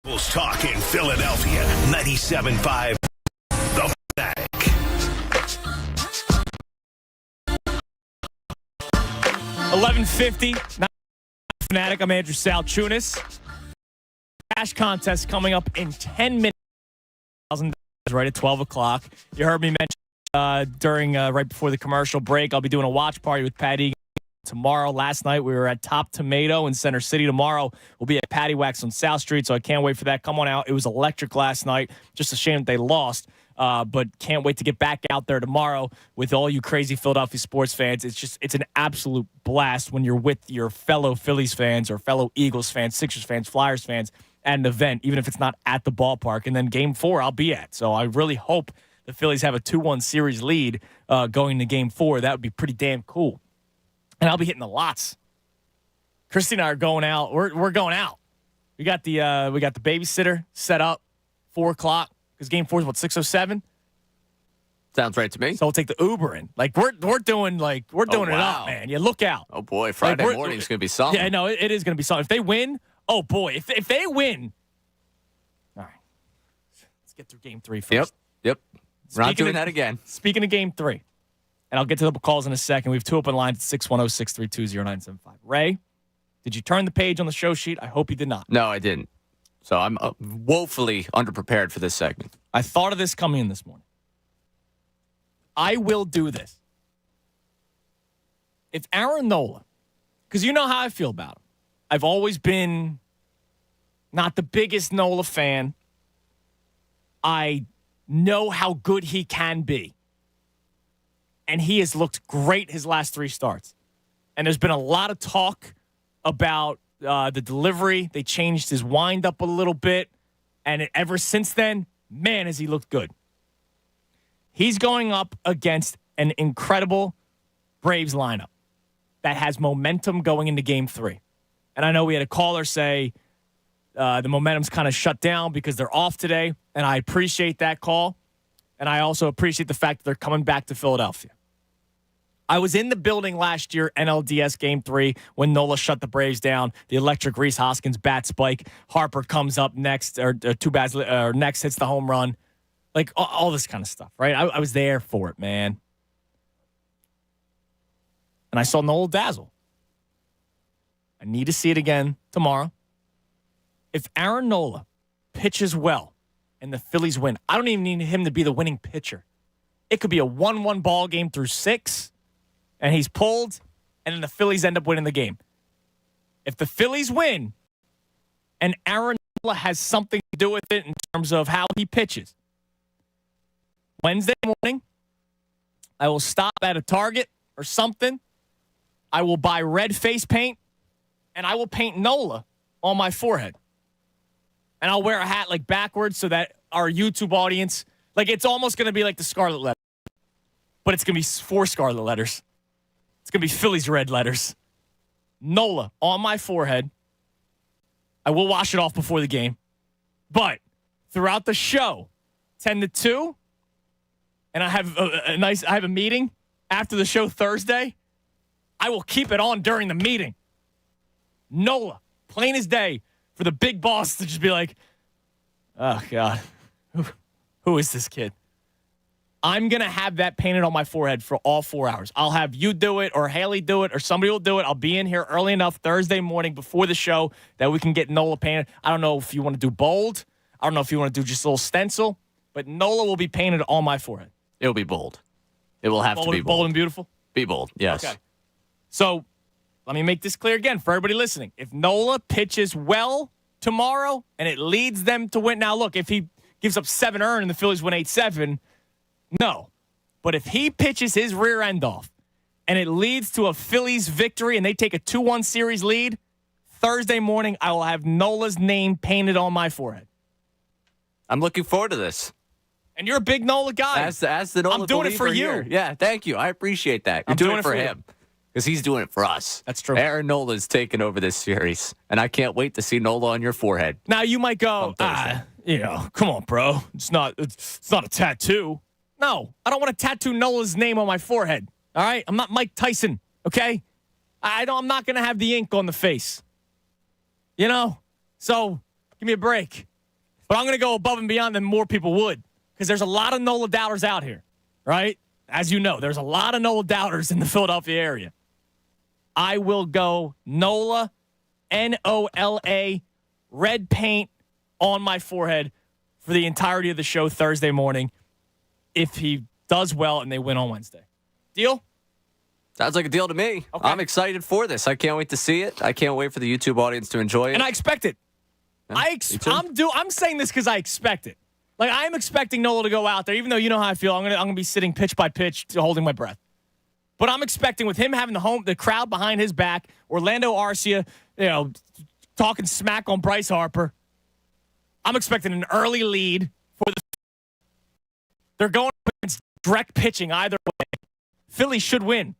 Speaker 1: Eagles talk in Philadelphia. 97.5 The Fanatic.
Speaker 2: 11:50. Fanatic. I'm Andrew Salchunas. Cash contest coming up in 10 minutes. $1,000 right at 12 o'clock. You heard me mention during right before the commercial break, I'll be doing a watch party with Patty tomorrow. Last night we were at Top Tomato in Center City. Tomorrow we'll be at Patty Wax on South Street, so I can't wait for that. Come on out. It was electric last night. Just a shame that they lost, but can't wait to get back out there tomorrow with all you crazy Philadelphia sports fans. It's an absolute blast when you're with your fellow Phillies fans or fellow Eagles fans, Sixers fans, Flyers fans at an event, even if it's not at the ballpark. And then Game 4 I'll be at. So I really hope the Phillies have a 2-1 series lead going to Game 4. That would be pretty damn cool. And I'll be hitting the lots. Christy and I are going out. We're going out. We got the babysitter set up 4 o'clock because Game 4 is 6:07.
Speaker 3: Sounds right to me.
Speaker 2: So we'll take the Uber in. Like we're doing it up, man. Yeah, look out.
Speaker 3: Oh boy, Friday morning's gonna be something.
Speaker 2: Yeah, no, it is gonna be something. If they win, oh boy, if they win. All right, let's get through Game 3 first.
Speaker 3: Yep. We're not doing that again.
Speaker 2: Speaking of Game 3. And I'll get to the calls in a second. We have 2 open lines at 610-632-0975. Ray, did you turn the page on the show sheet? I hope you did not.
Speaker 3: No, I didn't. So I'm woefully underprepared for this segment.
Speaker 2: I thought of this coming in this morning. I will do this. If Aaron Nola, because you know how I feel about him. I've always been not the biggest Nola fan. I know how good he can be. And he has looked great his last 3 starts. And there's been a lot of talk about the delivery. They changed his windup a little bit. And ever since then, man, has he looked good. He's going up against an incredible Braves lineup that has momentum going into Game 3. And I know we had a caller say the momentum's kind of shut down because they're off today. And I appreciate that call. And I also appreciate the fact that they're coming back to Philadelphia. I was in the building last year, NLDS Game 3, when Nola shut the Braves down. The electric Rhys Hoskins bat spike. Harper comes up next, or two bats next, hits the home run. Like, all this kind of stuff, right? I was there for it, man. And I saw Nola dazzle. I need to see it again tomorrow. If Aaron Nola pitches well and the Phillies win, I don't even need him to be the winning pitcher. It could be a 1-1 ball game through 6. And he's pulled, and then the Phillies end up winning the game. If the Phillies win, and Aaron Nola has something to do with it in terms of how he pitches, Wednesday morning, I will stop at a Target or something. I will buy red face paint, and I will paint Nola on my forehead. And I'll wear a hat like backwards so that our YouTube audience, like it's almost going to be like the Scarlet Letter. But it's going to be 4 Scarlet Letters. It's going to be Phillies red letters. Nola on my forehead. I will wash it off before the game. But throughout the show, 10 to 2, and I have I have a meeting after the show Thursday, I will keep it on during the meeting. Nola, plain as day, for the big boss to just be like, oh, God, who is this kid? I'm going to have that painted on my forehead for all 4 hours. I'll have you do it or Haley do it or somebody will do it. I'll be in here early enough Thursday morning before the show that we can get Nola painted. I don't know if you want to do bold. I don't know if you want to do just a little stencil, but Nola will be painted on my forehead.
Speaker 3: It'll be bold. It will have to be bold.
Speaker 2: Bold and beautiful?
Speaker 3: Be bold, yes.
Speaker 2: Okay. So let me make this clear again for everybody listening. If Nola pitches well tomorrow and it leads them to win. Now, look, if he gives up 7 earned and the Phillies win 8-7, no. But if he pitches his rear end off and it leads to a Phillies victory and they take a 2-1 series lead, Thursday morning I will have Nola's name painted on my forehead.
Speaker 3: I'm looking forward to this.
Speaker 2: And you're a big Nola guy.
Speaker 3: As the Nola
Speaker 2: I'm doing it for you.
Speaker 3: Here. Yeah, thank you. I appreciate that. You're doing it for him. Because he's doing it for us.
Speaker 2: That's true.
Speaker 3: Aaron Nola's taking over this series. And I can't wait to see Nola on your forehead.
Speaker 2: Now you might go, come on, bro. It's not a tattoo. No, I don't want to tattoo Nola's name on my forehead. All right? I'm not Mike Tyson, okay? I'm not going to have the ink on the face. You know? So, give me a break. But I'm going to go above and beyond than more people would because there's a lot of NOLA doubters out here, right? As you know, there's a lot of NOLA doubters in the Philadelphia area. I will go NOLA, N-O-L-A, red paint on my forehead for the entirety of the show Thursday morning if he does well and they win on Wednesday. Deal?
Speaker 3: Sounds like a deal to me.
Speaker 2: Okay.
Speaker 3: I'm excited for this. I can't wait to see it. I can't wait for the YouTube audience to enjoy it.
Speaker 2: And I expect it.
Speaker 3: Yeah,
Speaker 2: I'm saying this because I expect it. Like, I'm expecting Nola to go out there, even though you know how I feel. I'm gonna be sitting pitch by pitch, holding my breath. But I'm expecting with him having the crowd behind his back, Orlando Arcia, talking smack on Bryce Harper. I'm expecting an early lead for the. They're going against direct pitching either way. Philly should win.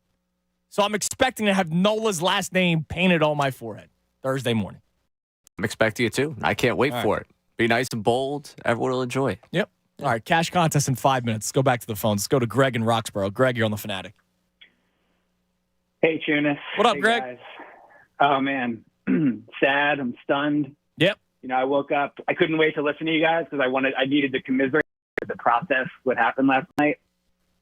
Speaker 2: So I'm expecting to have Nola's last name painted on my forehead Thursday morning.
Speaker 3: I'm expecting it too. I can't wait for it. Be nice and bold. Everyone will enjoy it.
Speaker 2: Yep. All right, cash contest in 5 minutes. Let's go back to the phones. Let's go to Greg in Roxborough. Greg, you're on the Fanatic.
Speaker 13: Hey, Tunis.
Speaker 2: What up,
Speaker 13: hey,
Speaker 2: Greg?
Speaker 13: Guys. Oh, man. Sad. I'm stunned.
Speaker 2: Yep.
Speaker 13: I woke up. I couldn't wait to listen to you guys because I needed to commiserate the process what happened last night.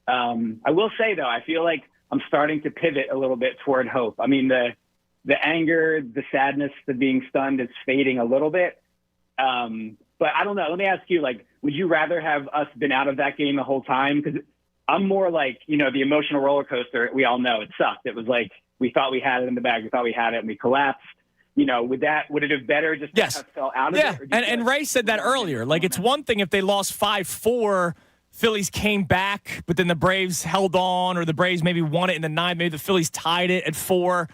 Speaker 13: I will say, though, I feel like I'm starting to pivot a little bit toward hope. I mean, the anger, the sadness, the being stunned is fading a little bit. But I don't know. Let me ask you, would you rather have us been out of that game the whole time? Because I'm more like, the emotional roller coaster. We all know it sucked. It was like we thought we had it in the bag. We thought we had it, and we collapsed. Would it have better just to have fell out of it?
Speaker 2: Yeah, and Ray said that earlier. Like, it's one thing if they lost 5-4, Phillies came back, but then the Braves held on, or the Braves maybe won it in the 9th. Maybe the Phillies tied it at 4.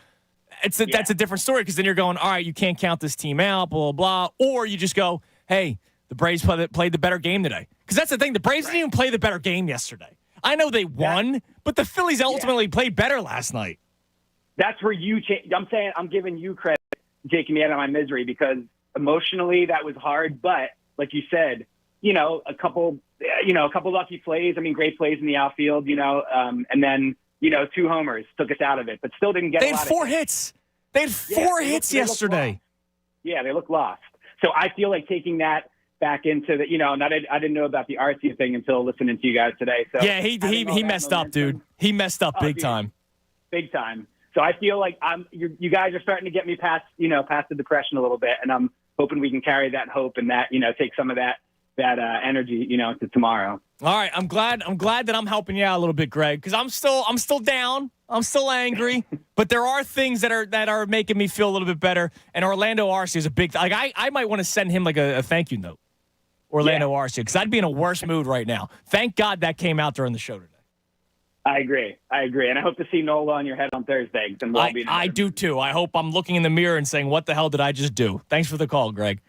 Speaker 2: That's a different story because then you're going, all right, you can't count this team out, blah, blah, blah. Or you just go, hey, the Braves played the better game today. Because that's the thing. The Braves didn't even play the better game yesterday. I know they won, but the Phillies ultimately played better last night.
Speaker 13: That's where you change. I'm saying I'm giving you credit, taking me out of my misery, because emotionally that was hard. But like you said, a couple lucky plays. I mean, great plays in the outfield, and then, 2 homers took us out of it, but still didn't get.
Speaker 2: They had 4 hits. They had 4 hits yesterday.
Speaker 13: Yeah, they look lost. So I feel like taking that back into the, and I didn't know about the Arcia thing until listening to you guys today. So
Speaker 2: yeah, he messed up, dude. He messed up big time.
Speaker 13: Big time. So I feel like you guys are starting to get me past the depression a little bit, and I'm hoping we can carry that hope and that, take some of that energy, to tomorrow.
Speaker 2: All right, I'm glad that I'm helping you out a little bit, Greg, because I'm still down. I'm still angry, but there are things that are making me feel a little bit better. And Orlando Arcia is a big I might want to send him a thank you note, Orlando Arcia, because I'd be in a worse mood right now. Thank God that came out during the show today.
Speaker 13: I agree, and I hope to see Nola on your head on Thursday.
Speaker 2: I do too. I hope I'm looking in the mirror and saying, "What the hell did I just do?" Thanks for the call, Greg.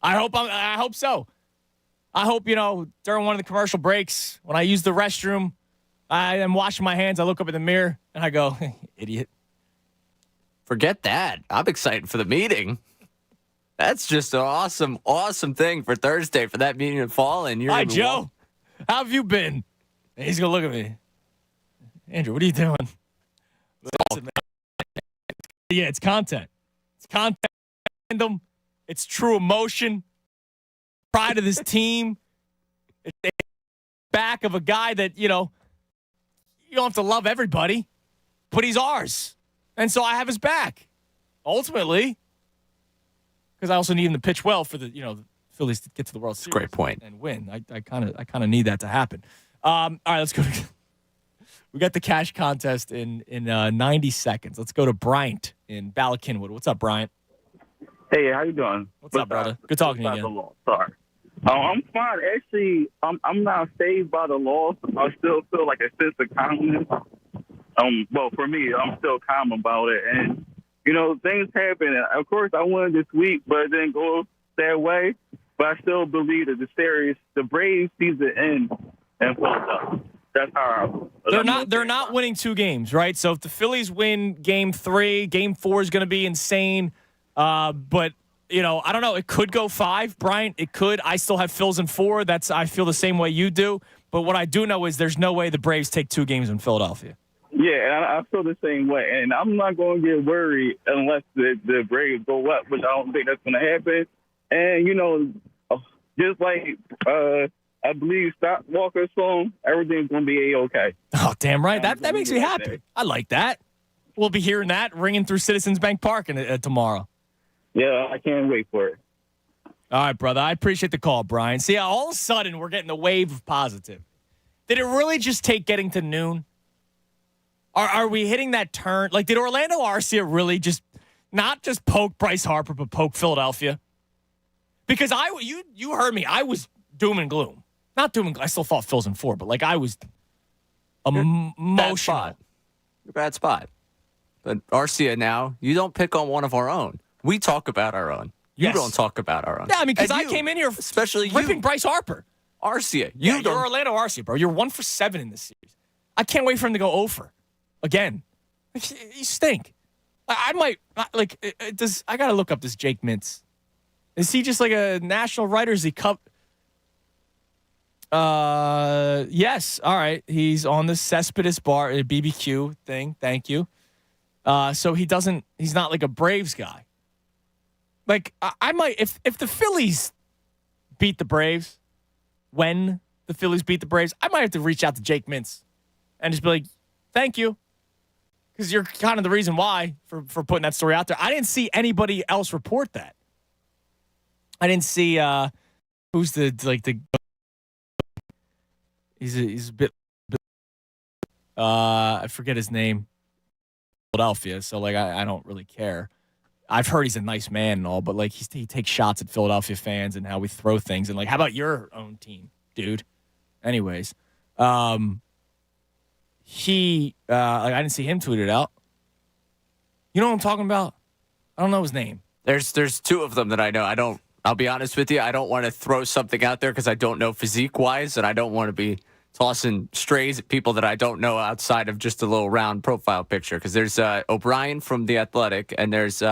Speaker 2: I hope so. I hope, during one of the commercial breaks, when I use the restroom, I am washing my hands, I look up in the mirror, and I go, idiot.
Speaker 3: Forget that. I'm excited for the meeting. That's just an awesome, awesome thing for Thursday for that meeting to fall. And
Speaker 2: Hi, Joe. How have you been? And he's going to look at me. Andrew, what are you doing? Listen, man. Yeah, it's content. It's content. It's true emotion. Pride of this team. It's the back of a guy that, you don't have to love everybody, but he's ours. And so I have his back, ultimately, because I also need him to pitch well for the Phillies to get to the World Series.
Speaker 3: Great point.
Speaker 2: And win. I kind of need that to happen. All right, let's go. We got the cash contest in 90 seconds. Let's go to Bryant in Bala Cynwyd. What's up, Bryant?
Speaker 14: Hey, how you doing?
Speaker 2: What's up, brother? Good talking to you again.
Speaker 14: Sorry. I'm fine. Actually, I'm not saved by the loss. I still feel like a sense of calmness. Well, for me, I'm still calm about it. And, things happen. And of course, I won this week, but it didn't go that way. But I still believe that the Braves season end and Philadelphia. That's how
Speaker 2: they're not winning 2 games, right? So if the Phillies win Game 3, Game 4 is going to be insane. But I don't know. It could go 5, Bryant. It could. I still have Phils in 4. I feel the same way you do. But what I do know is there's no way the Braves take 2 games in Philadelphia.
Speaker 14: Yeah, and I feel the same way. And I'm not going to get worried unless the Braves go up, which I don't think that's going to happen. And, just like I believe Scott Walker's song, everything's gonna be a-okay.
Speaker 2: Oh, damn right. That makes me happy. I like that. We'll be hearing that ringing through Citizens Bank Park tomorrow.
Speaker 14: Yeah, I can't wait for it.
Speaker 2: All right, brother. I appreciate the call, Brian. See, all of a sudden, we're getting a wave of positive. Did it really just take getting to noon? Are we hitting that turn? Like, did Orlando Arcia really just not just poke Bryce Harper, but poke Philadelphia? Because you heard me. I was doom and gloom. Not doom and gloom. I still thought Phil's in 4, but like I was emotional.
Speaker 3: Bad spot. But Arcia now, you don't pick on one of our own. We talk about our own. You don't talk about our own.
Speaker 2: Yeah, I mean, because I came in here
Speaker 3: especially
Speaker 2: ripping Bryce Harper.
Speaker 3: Arcia.
Speaker 2: You're Orlando Arcia, bro. You're 1 for 7 in this series. I can't wait for him to go over again. You stink. I might like. I got to look up this Jake Mintz. Is he just like a national writer? Is he cup? Yes. All right. He's on the Cespedes bar BBQ thing. Thank you. So he's not like a Braves guy. Like I might if the Phillies beat the Braves, when the Phillies beat the Braves, I might have to reach out to Jake Mintz and just be like, thank you. Because you're kind of the reason why for putting that story out there. I didn't see anybody else report that. I didn't see who's the he's a bit I forget his name. Philadelphia, so like I don't really care. I've heard he's a nice man and all, but like he takes shots at Philadelphia fans and how we throw things and like how about your own team, dude? Anyways, he like I didn't see him tweet it out. You know what I'm talking about? I don't know his name.
Speaker 3: There's 2 of them that I know. I'll be honest with you. I don't want to throw something out there because I don't know physique-wise, and I don't want to be tossing strays at people that I don't know outside of just a little round profile picture. Because there's O'Brien from The Athletic, and there's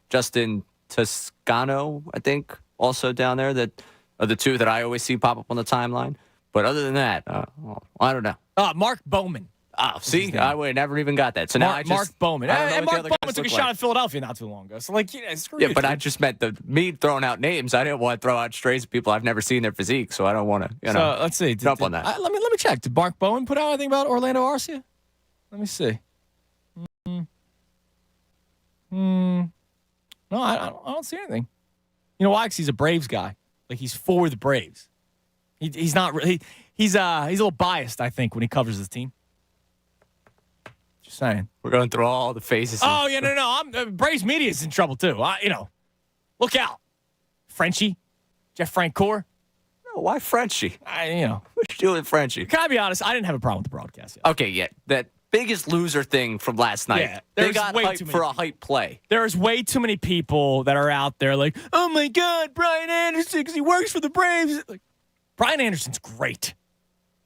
Speaker 3: Justin Toscano, I think, also down there. That are the 2 that I always see pop up on the timeline. But other than that, I don't know.
Speaker 2: Mark Bowman.
Speaker 3: Oh, see, I would never even got that. So now
Speaker 2: Mark Bowman. And Mark Bowman took a shot
Speaker 3: like.
Speaker 2: at Philadelphia not too long ago. So, like, screw
Speaker 3: you.
Speaker 2: you.
Speaker 3: But I just meant me throwing out names. I didn't want to throw out strays of people I've never seen their physique, so I don't want to,
Speaker 2: So, let's see.
Speaker 3: jump on that.
Speaker 2: Let me check. Did Mark Bowman put out anything about Orlando Arcia? Let me see. No, I don't see anything. You know why? Because he's a Braves guy. Like, he's for the Braves. He's not really. He's a little biased, I think, when he covers his team. Just saying.
Speaker 3: We're going through all the phases.
Speaker 2: Oh, yeah, no. Braves media is in trouble, too. Look out. Frenchie. Jeff Francoeur.
Speaker 3: No, why Frenchie?
Speaker 2: What
Speaker 3: you doing with Frenchie?
Speaker 2: Can I be honest? I didn't have a problem with the broadcast yet.
Speaker 3: Okay, yeah. That biggest loser thing from last night.
Speaker 2: Yeah,
Speaker 3: they got hyped for a hype play.
Speaker 2: There's way too many people that are out there like, oh, my God, Brian Anderson, because he works for the Braves. Like, Brian Anderson's great.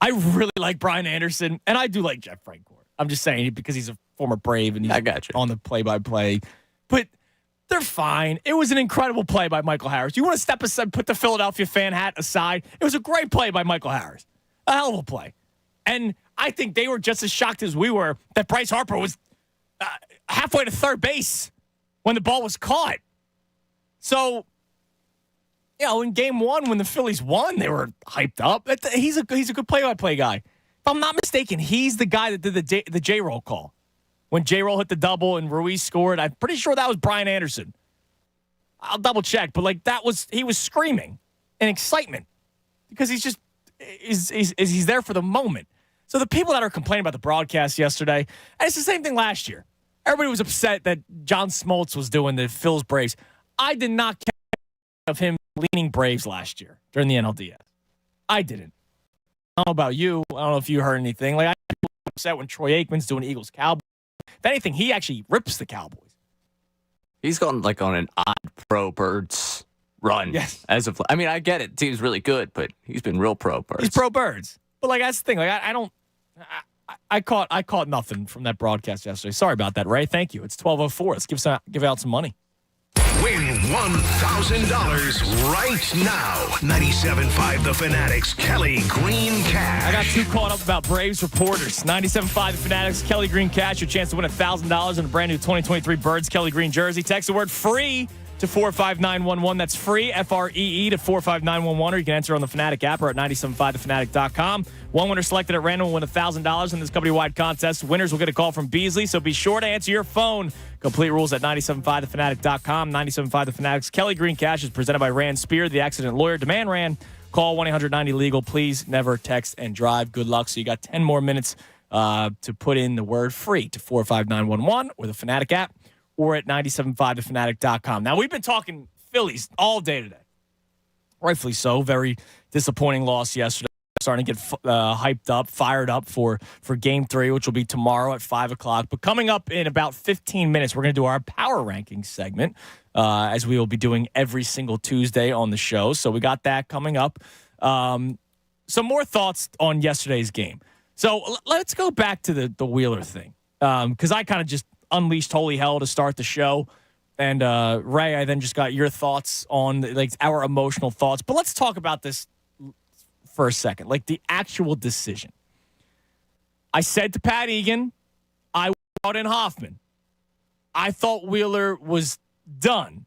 Speaker 2: I really like Brian Anderson, and I do like Jeff Francoeur. I'm just saying because he's a former Brave and he's on the play-by-play. But they're fine. It was an incredible play by Michael Harris. You want to step aside, put the Philadelphia fan hat aside? It was a great play by Michael Harris. A hell of a play. And I think they were just as shocked as we were that Bryce Harper was halfway to third base when the ball was caught. So, in game 1 when the Phillies won, they were hyped up. He's a good play-by-play guy. If I'm not mistaken, he's the guy that did the J-roll call. When J-roll hit the double and Ruiz scored, I'm pretty sure that was Brian Anderson. I'll double check, but he was screaming in excitement because he's just he's there for the moment. So the people that are complaining about the broadcast yesterday, and it's the same thing last year. Everybody was upset that John Smoltz was doing the Phils Braves. I did not care of him leaning Braves last year during the NLDS. I didn't. I don't know about you. I don't know if you heard anything. Like, I was upset when Troy Aikman's doing Eagles Cowboys. If anything, he actually rips the Cowboys.
Speaker 3: He's gone like on an odd pro Birds run.
Speaker 2: Yes.
Speaker 3: I get it. The team's really good, but he's been real pro Birds.
Speaker 2: He's pro Birds. But like that's the thing. Like I caught nothing from that broadcast yesterday. Sorry about that, Ray. Thank you. It's 12:04. Let's give out some money.
Speaker 1: Win $1,000 right now. 97.5 The Fanatic's Kelly Green Cash.
Speaker 2: I got too caught up about Braves reporters. 97.5 The Fanatic's Kelly Green Cash. Your chance to win $1,000 in a brand new 2023 Birds Kelly Green jersey. Text the word FREE to to 45911. That's free, FREE to 45911. Or you can enter on the Fanatic app or at 975thefanatic.com. One winner selected at random will win $1,000 in this company-wide contest. Winners will get a call from Beasley, so be sure to answer your phone. Complete rules at 975thefanatic.com. 975 The Fanatic's Kelly Green Cash is presented by Rand Spear, the accident lawyer. Demand Rand. Call 1-800-90-LEGAL. Please never text and drive. Good luck. So you got 10 more minutes to put in the word free to 45911 or the Fanatic app or at 975thefanatic.com. Now, we've been talking Phillies all day today. Rightfully so. Very disappointing loss yesterday. Starting to get hyped up, fired up for Game 3, which will be tomorrow at 5 o'clock. But coming up in about 15 minutes, we're going to do our power rankings segment, as we will be doing every single Tuesday on the show. So we got that coming up. Some more thoughts on yesterday's game. So let's go back to the Wheeler thing, because I kind of just unleashed holy hell to start the show. And Ray, I then just got your thoughts on our emotional thoughts. But let's talk about this for a second, the actual decision. I said to Pat Egan, I brought in Hoffman. I thought Wheeler was done.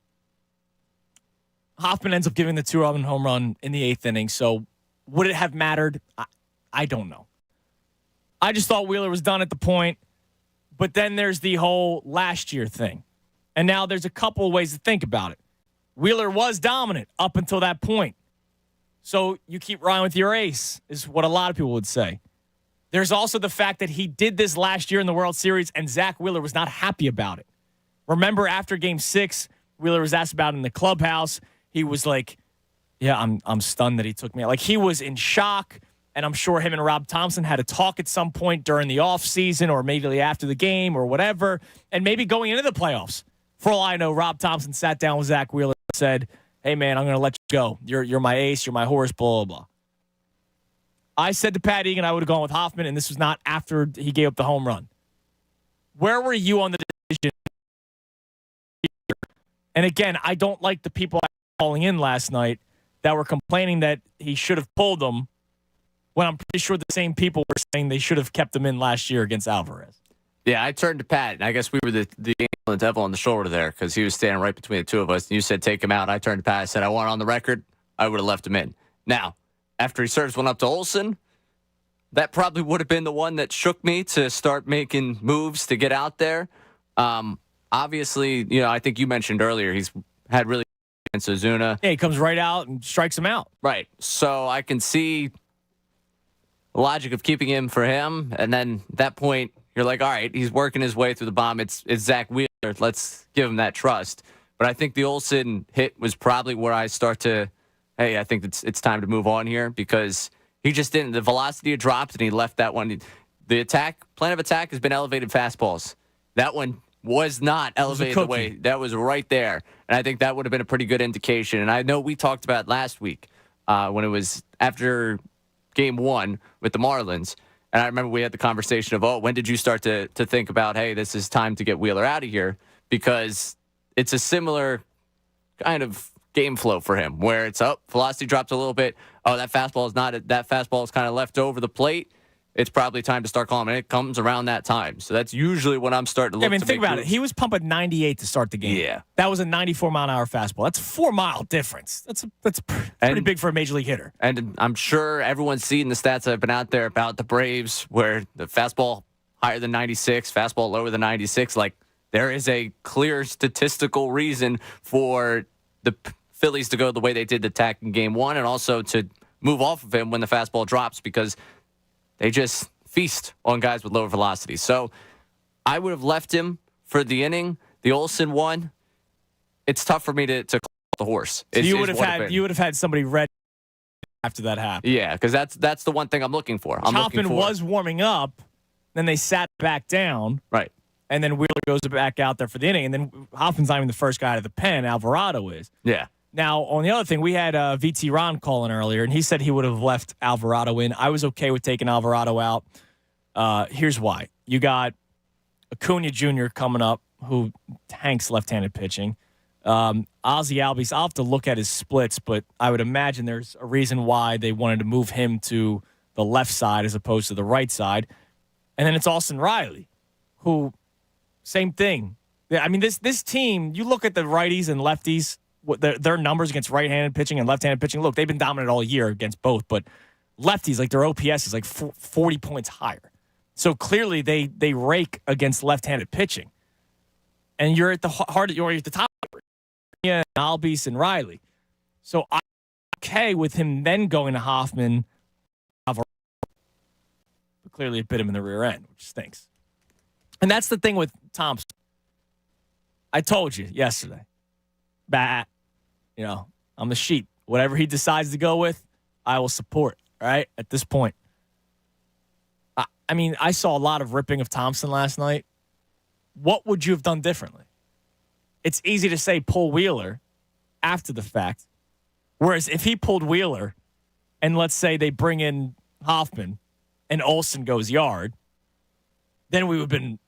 Speaker 2: Hoffman ends up giving the 2-run home run in the 8th inning. So would it have mattered? I don't know. I just thought Wheeler was done at the point. But then there's the whole last year thing. And now there's a couple of ways to think about it. Wheeler was dominant up until that point. So you keep riding with your ace, is what a lot of people would say. There's also the fact that he did this last year in the World Series, and Zach Wheeler was not happy about it. Remember, after Game 6, Wheeler was asked about it in the clubhouse. He was like, yeah, I'm stunned that he took me out. He was in shock, and I'm sure him and Rob Thompson had a talk at some point during the offseason or maybe after the game or whatever, and maybe going into the playoffs. For all I know, Rob Thompson sat down with Zach Wheeler and said, hey, man, I'm going to let you go. You're my ace. You're my horse, blah, blah, blah. I said to Pat Egan I would have gone with Hoffman, and this was not after he gave up the home run. Where were you on the decision? And again, I don't like the people calling in last night that were complaining that he should have pulled them when I'm pretty sure the same people were saying they should have kept him in last year against Alvarez.
Speaker 3: Yeah, I turned to Pat, and I guess we were the angel and the devil on the shoulder there because he was standing right between the two of us. And you said take him out. I turned to Pat. I said I want on the record. I would have left him in. Now, after he serves one up to Olsen, that probably would have been the one that shook me to start making moves to get out there. Obviously, I think you mentioned earlier he's had really against Ozuna.
Speaker 2: Yeah, he comes right out and strikes him out.
Speaker 3: Right. So I can see the logic of keeping him for him, and then at that point, you're like, all right, he's working his way through the bomb. It's Zach Wheeler. Let's give him that trust. But I think the Olsen hit was probably where I start to, hey, I think it's time to move on here because he just didn't. The velocity had dropped, and he left that one. The plan of attack has been elevated fastballs. That one was not elevated the way. That was right there. And I think that would have been a pretty good indication. And I know we talked about last week when it was after Game 1 with the Marlins. And I remember we had the conversation of, when did you start to think about, hey, this is time to get Wheeler out of here? Because it's a similar kind of game flow for him where it's up, velocity dropped a little bit. Oh, that fastball is kind of left over the plate. It's probably time to start calling. And it comes around that time. So that's usually when I'm starting to look.
Speaker 2: Think about it. He was pumping 98 to start the game.
Speaker 3: Yeah.
Speaker 2: That was a 94-mile-an-hour fastball. That's a 4-mile difference. That's pretty big for a major league hitter.
Speaker 3: And I'm sure everyone's seen the stats that have been out there about the Braves where the fastball higher than 96, fastball lower than 96. There is a clear statistical reason for the Phillies to go the way they did the attack in Game 1 and also to move off of him when the fastball drops because they just feast on guys with lower velocity. So I would have left him for the inning. The Olsen one, it's tough for me to call the horse.
Speaker 2: So you would have had somebody ready after that happened.
Speaker 3: Yeah, because that's the one thing I'm looking for.
Speaker 2: Hoffman was warming up, then they sat back down.
Speaker 3: Right.
Speaker 2: And then Wheeler goes back out there for the inning, and then Hoffman's not even the first guy out of the pen. Alvarado is.
Speaker 3: Yeah.
Speaker 2: Now, on the other thing, we had VT Ron calling earlier, and he said he would have left Alvarado in. I was okay with taking Alvarado out. Here's why. You got Acuna Jr. coming up, who tanks left-handed pitching. Ozzy Albies, I'll have to look at his splits, but I would imagine there's a reason why they wanted to move him to the left side as opposed to the right side. And then it's Austin Riley, who, same thing. Yeah, I mean, this team, you look at the righties and lefties, what their numbers against right-handed pitching and left-handed pitching. Look, they've been dominant all year against both, but lefties, like their OPS is like 40 points higher. So clearly they rake against left-handed pitching. And you're at the heart, you're at the top. Yeah, Albies and Riley. So I'm okay with him then going to Hoffman. But clearly it bit him in the rear end, which stinks. And that's the thing with Thompson. I told you yesterday. Bat, I'm the sheep. Whatever he decides to go with, I will support, right? At this point. I mean, I saw a lot of ripping of Thompson last night. What would you have done differently? It's easy to say pull Wheeler after the fact. Whereas if he pulled Wheeler and let's say they bring in Hoffman and Olsen goes yard, then we would have been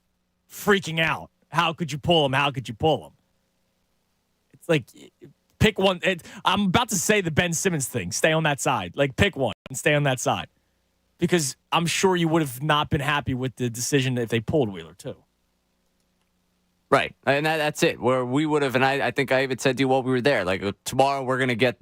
Speaker 2: freaking out. How could you pull him? How could you pull him? It's like, pick one. I'm about to say the Ben Simmons thing. Stay on that side. Like, pick one and stay on that side. Because I'm sure you would have not been happy with the decision if they pulled Wheeler, too.
Speaker 3: Right. And that's it. Where we would have, and I think I even said to you while we were there, like, tomorrow we're going to get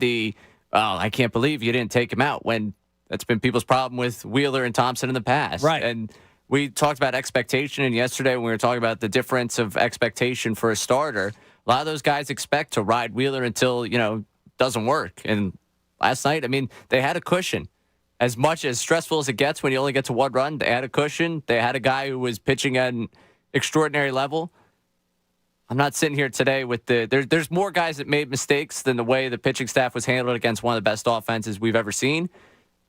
Speaker 3: I can't believe you didn't take him out, when that's been people's problem with Wheeler and Thompson in the past.
Speaker 2: Right.
Speaker 3: And we talked about expectation, and yesterday when we were talking about the difference of expectation for a starter, a lot of those guys expect to ride Wheeler until, doesn't work. And last night, I mean, they had a cushion. As much as stressful as it gets when you only get to one run, they had a cushion. They had a guy who was pitching at an extraordinary level. I'm not sitting here today with there's more guys that made mistakes than the way the pitching staff was handled against one of the best offenses we've ever seen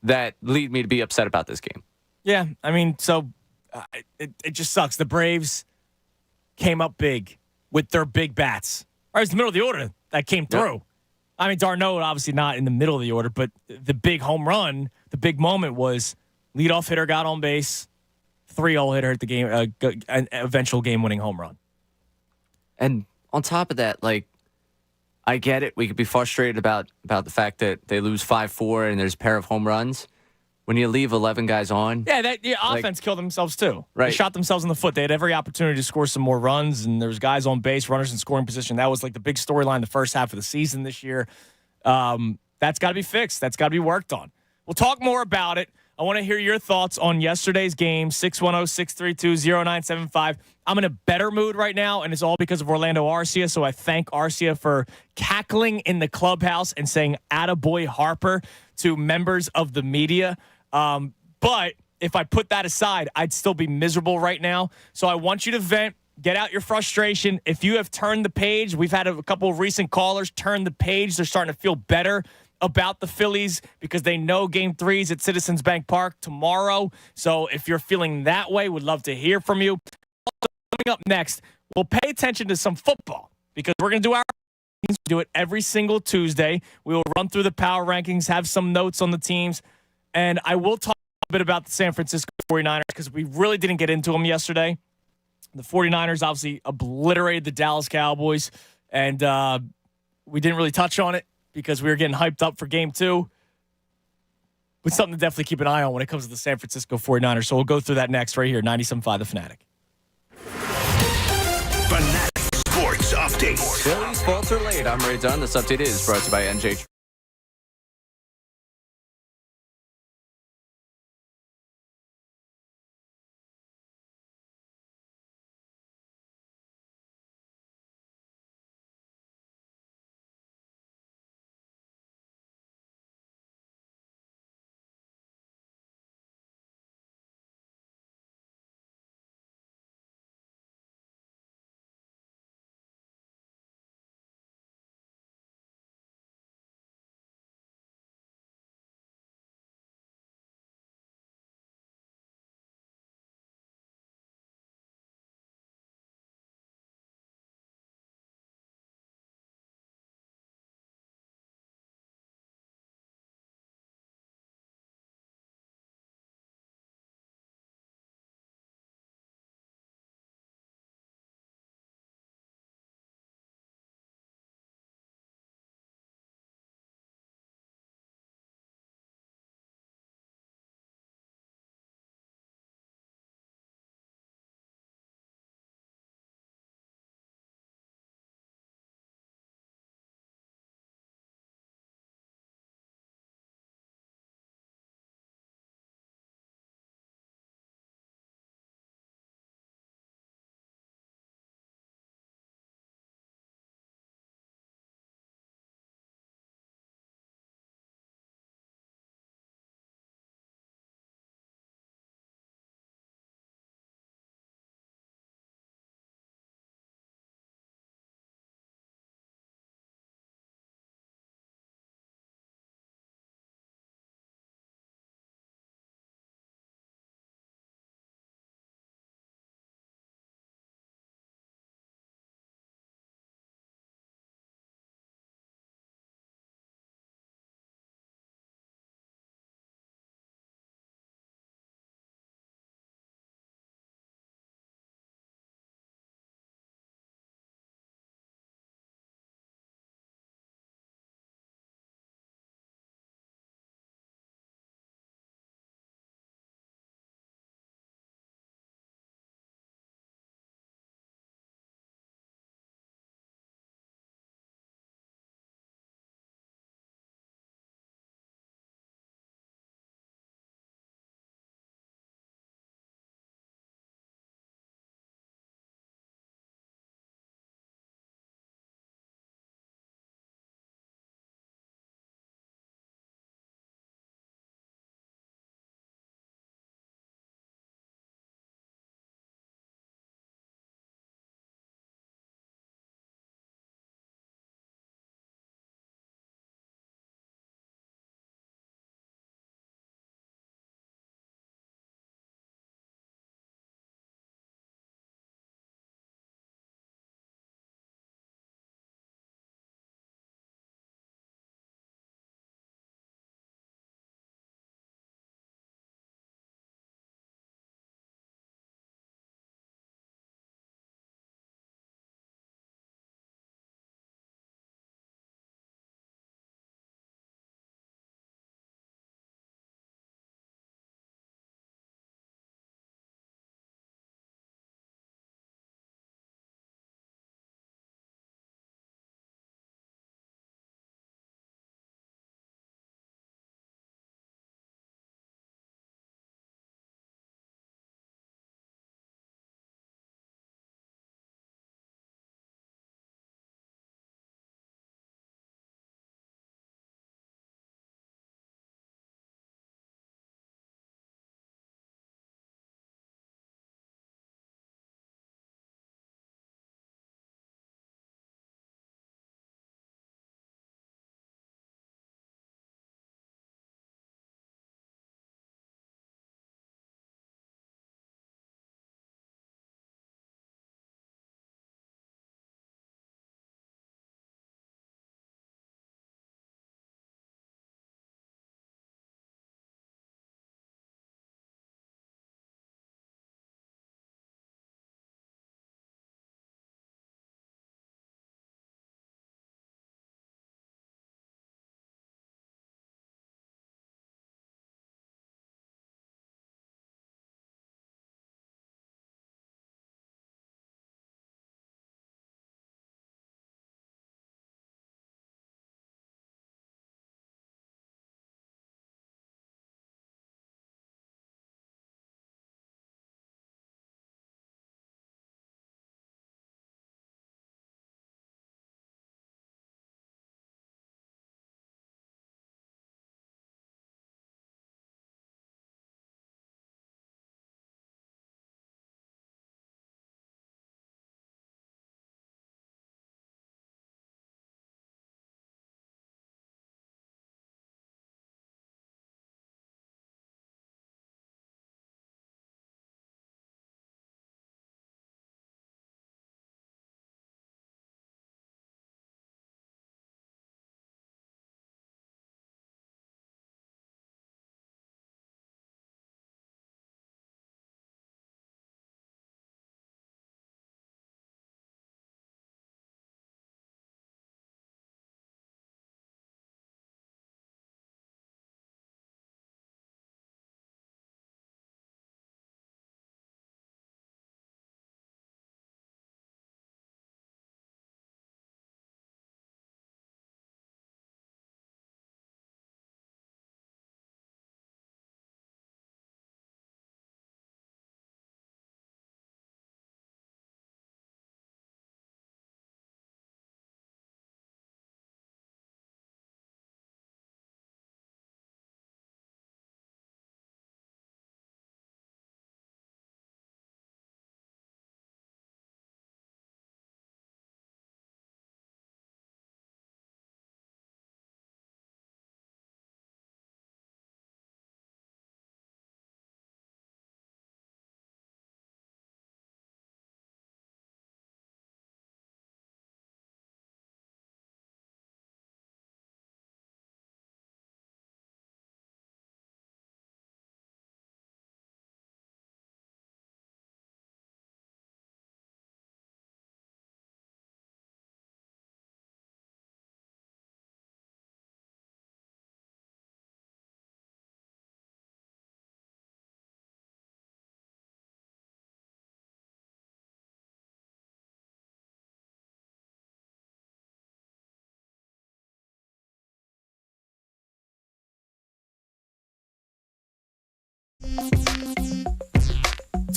Speaker 3: that lead me to be upset about this game.
Speaker 2: Yeah, I mean, so it just sucks. The Braves came up big with their big bats. Or it was the middle of the order that came through. Yep. I mean, D'Arnaud obviously not in the middle of the order, but the big home run, the big moment was leadoff hitter got on base, 3-0 hitter at the game, an eventual game-winning home run.
Speaker 3: And on top of that, like, I get it. We could be frustrated about the fact that they lose 5-4 and there's a pair of home runs. When you leave 11 guys on.
Speaker 2: Yeah, offense killed themselves too.
Speaker 3: Right.
Speaker 2: They shot themselves in the foot. They had every opportunity to score some more runs, and there's guys on base, runners in scoring position. That was like the big storyline the first half of the season this year. That's got to be fixed. That's got to be worked on. We'll talk more about it. I want to hear your thoughts on yesterday's game, 610-632-0975. I'm in a better mood right now, and it's all because of Orlando Arcia, so I thank Arcia for cackling in the clubhouse and saying attaboy Harper to members of the media. But if I put that aside, I'd still be miserable right now. So I want you to vent, get out your frustration. If you have turned the page, we've had a couple of recent callers turn the page. They're starting to feel better about the Phillies because they know Game 3 is at Citizens Bank Park tomorrow. So if you're feeling that way, would love to hear from you. Also, coming up next, we'll pay attention to some football because we're going to do our rankings. We do it every single Tuesday. We will run through the power rankings, have some notes on the teams, and I will talk a bit about the San Francisco 49ers because we really didn't get into them yesterday. The 49ers obviously obliterated the Dallas Cowboys, and we didn't really touch on it because we were getting hyped up for Game 2. But something to definitely keep an eye on when it comes to the San Francisco 49ers. So we'll go through that next right here, 97.5 The Fanatic.
Speaker 1: Fanatic Sports Update.
Speaker 3: Phillies falter late. I'm Ray Dunn. This update is brought to you by NJ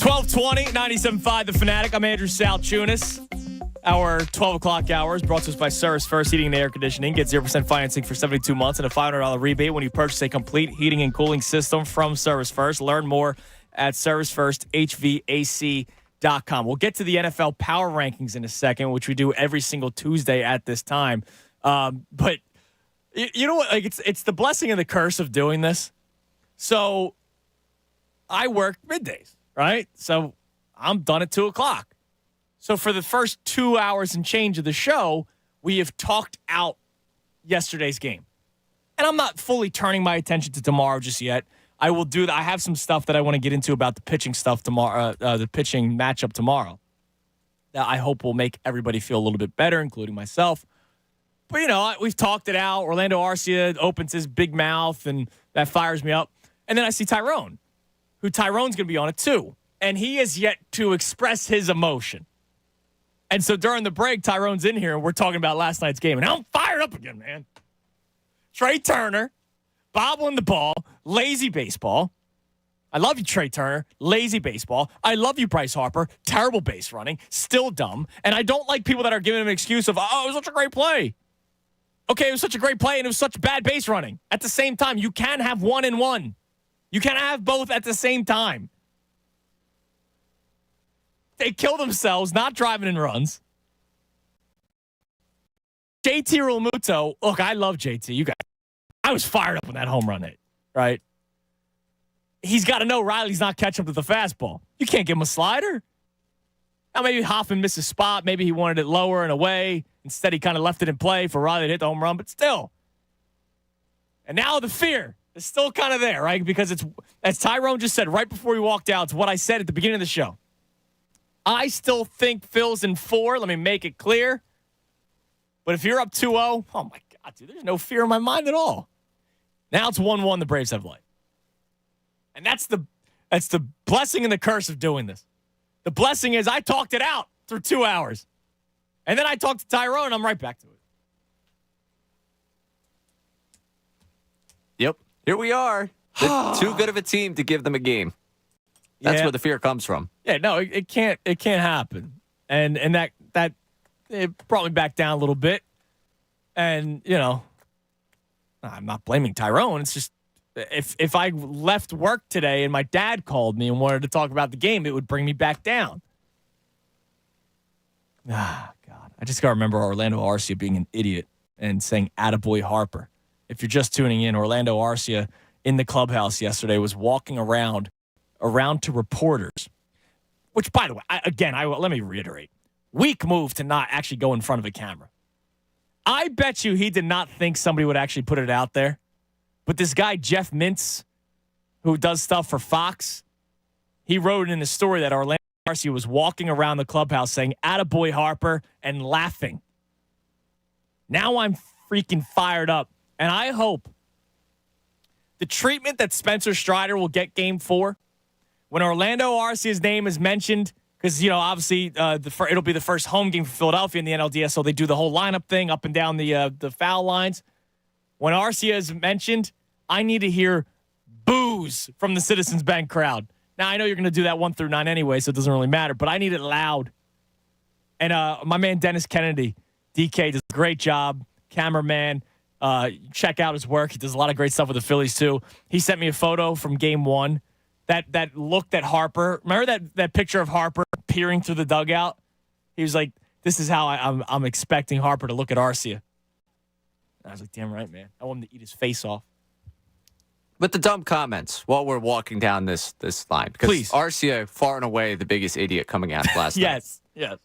Speaker 2: 1220, 97.5 The Fanatic. I'm Andrew Salchunas. Our 12 o'clock hour is brought to us by Service First Heating and Air Conditioning. Get 0% financing for 72 months and a $500 rebate when you purchase a complete heating and cooling system from Service First. Learn more at ServiceFirstHVAC.com. We'll get to the NFL power rankings in a second, which we do every single Tuesday at this time. But you know what? Like it's the blessing and the curse of doing this. So I work middays, right? So I'm done at 2 o'clock. So for the first 2 hours and change of the show, we have talked out yesterday's game. And I'm not fully turning my attention to tomorrow just yet. I will do that. I have some stuff that I want to get into about the pitching stuff tomorrow, the pitching matchup tomorrow, that I hope will make everybody feel a little bit better, including myself. But, you know, we've talked it out. Orlando Arcia opens his big mouth, and that fires me up. And then I see Tyrone's going to be on it too. And he has yet to express his emotion. And so during the break, Tyrone's in here, and we're talking about last night's game. And I'm fired up again, man. Trey Turner, bobbling the ball, lazy baseball. I love you, Trey Turner, lazy baseball. I love you, Bryce Harper, terrible base running, still dumb. And I don't like people that are giving him an excuse of, oh, it was such a great play. Okay, it was such a great play, and it was such bad base running. At the same time, you can have one and one. You can't have both at the same time. They kill themselves not driving in runs. JT Realmuto, look, I love JT. You guys, I was fired up when that home run hit, right? He's got to know Riley's not catching up to the fastball. You can't give him a slider. Now, maybe Hoffman missed his spot. Maybe he wanted it lower and away. Instead, he kind of left it in play for Riley to hit the home run, but still. And now the fear is still kind of there, right? Because it's, as Tyrone just said right before we walked out, it's what I said at the beginning of the show. I still think Phil's in 4. Let me make it clear. But if you're up 2-0, oh my God, dude, there's no fear in my mind at all. Now it's 1-1, the Braves have life. And that's the blessing and the curse of doing this. The blessing is I talked it out through 2 hours. And then I talked to Tyrone, and I'm right back to it.
Speaker 3: Yep. Here we are. Too good of a team to give them a game. That's where the fear comes from.
Speaker 2: Yeah, no, it can't happen. And that it brought me back down a little bit. And, you know, I'm not blaming Tyrone. It's just if I left work today and my dad called me and wanted to talk about the game, it would bring me back down. Ah, God. I just got to remember Orlando Arcia being an idiot and saying attaboy Harper. If you're just tuning in, Orlando Arcia in the clubhouse yesterday was walking around to reporters, which, by the way, let me reiterate, weak move to not actually go in front of a camera. I bet you he did not think somebody would actually put it out there. But this guy, Jeff Mintz, who does stuff for Fox, he wrote in his story that Orlando Arcia was walking around the clubhouse saying, attaboy Harper, and laughing. Now I'm freaking fired up. And I hope the treatment that Spencer Strider will get game 4, when Orlando Arcia's name is mentioned, because, you know, obviously it'll be the first home game for Philadelphia in the NLDS, so they do the whole lineup thing up and down the foul lines. When Arcia is mentioned, I need to hear boos from the Citizens Bank crowd. Now, I know you're going to do that 1 through 9 anyway, so it doesn't really matter, but I need it loud. And my man Dennis Kennedy, DK, does a great job, cameraman. Check out his work. He does a lot of great stuff with the Phillies, too. He sent me a photo from game 1. That look at Harper. Remember that picture of Harper peering through the dugout? He was like, this is how I'm expecting Harper to look at Arcia. And I was like, damn right, man. I want him to eat his face off.
Speaker 3: But the dumb comments while we're walking down this line. Because
Speaker 2: Please.
Speaker 3: Arcia, far and away, the biggest idiot coming out last night.
Speaker 2: Yes.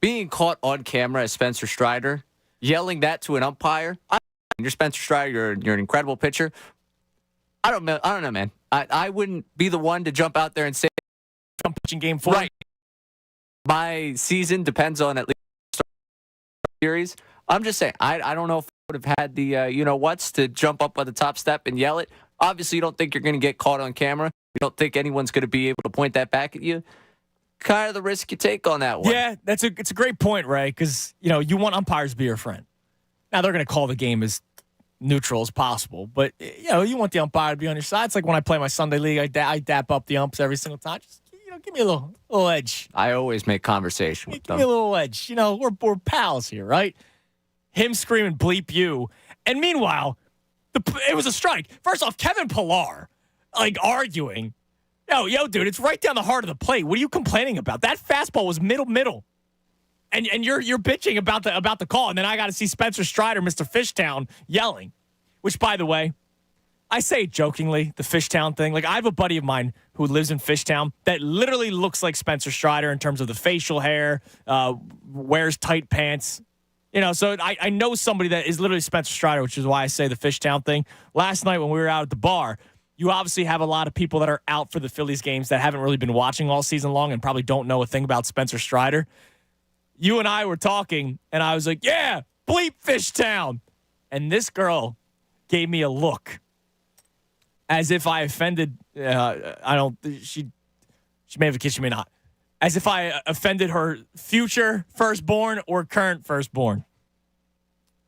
Speaker 3: Being caught on camera as Spencer Strider, yelling that to an umpire. You're Spencer Strider. You're an incredible pitcher. I don't know, man. I wouldn't be the one to jump out there and say
Speaker 2: I'm pitching game 4.
Speaker 3: Right. My season depends on at least series. I'm just saying, I don't know if I would have had the you-know-whats to jump up on the top step and yell it. Obviously, you don't think you're going to get caught on camera. You don't think anyone's going to be able to point that back at you. Kind of the risk you take on that one.
Speaker 2: Yeah, it's a great point, Ray, because, you know, you want umpires to be your friend. Now, they're going to call the game as neutral as possible, but, you know, you want the umpire to be on your side. It's like when I play my Sunday league, I dap up the umps every single time. Just, you give me a little edge.
Speaker 3: I always make conversation with
Speaker 2: Give
Speaker 3: them.
Speaker 2: me a little edge. We're pals here, right? Him screaming bleep you. And meanwhile, it was a strike. First off, Kevin Pillar, arguing. Yo, dude, it's right down the heart of the plate. What are you complaining about? That fastball was middle. And you're bitching about the call. And then I got to see Spencer Strider, Mr. Fishtown, yelling. Which, by the way, I say it jokingly, the Fishtown thing. I have a buddy of mine who lives in Fishtown that literally looks like Spencer Strider in terms of the facial hair, wears tight pants. So I know somebody that is literally Spencer Strider, which is why I say the Fishtown thing. Last night when we were out at the bar, you obviously have a lot of people that are out for the Phillies games that haven't really been watching all season long and probably don't know a thing about Spencer Strider. You and I were talking, and I was like, yeah, bleep Fishtown. And this girl gave me a look as if I offended, she may have a kid, she may not. As if I offended her future firstborn or current firstborn.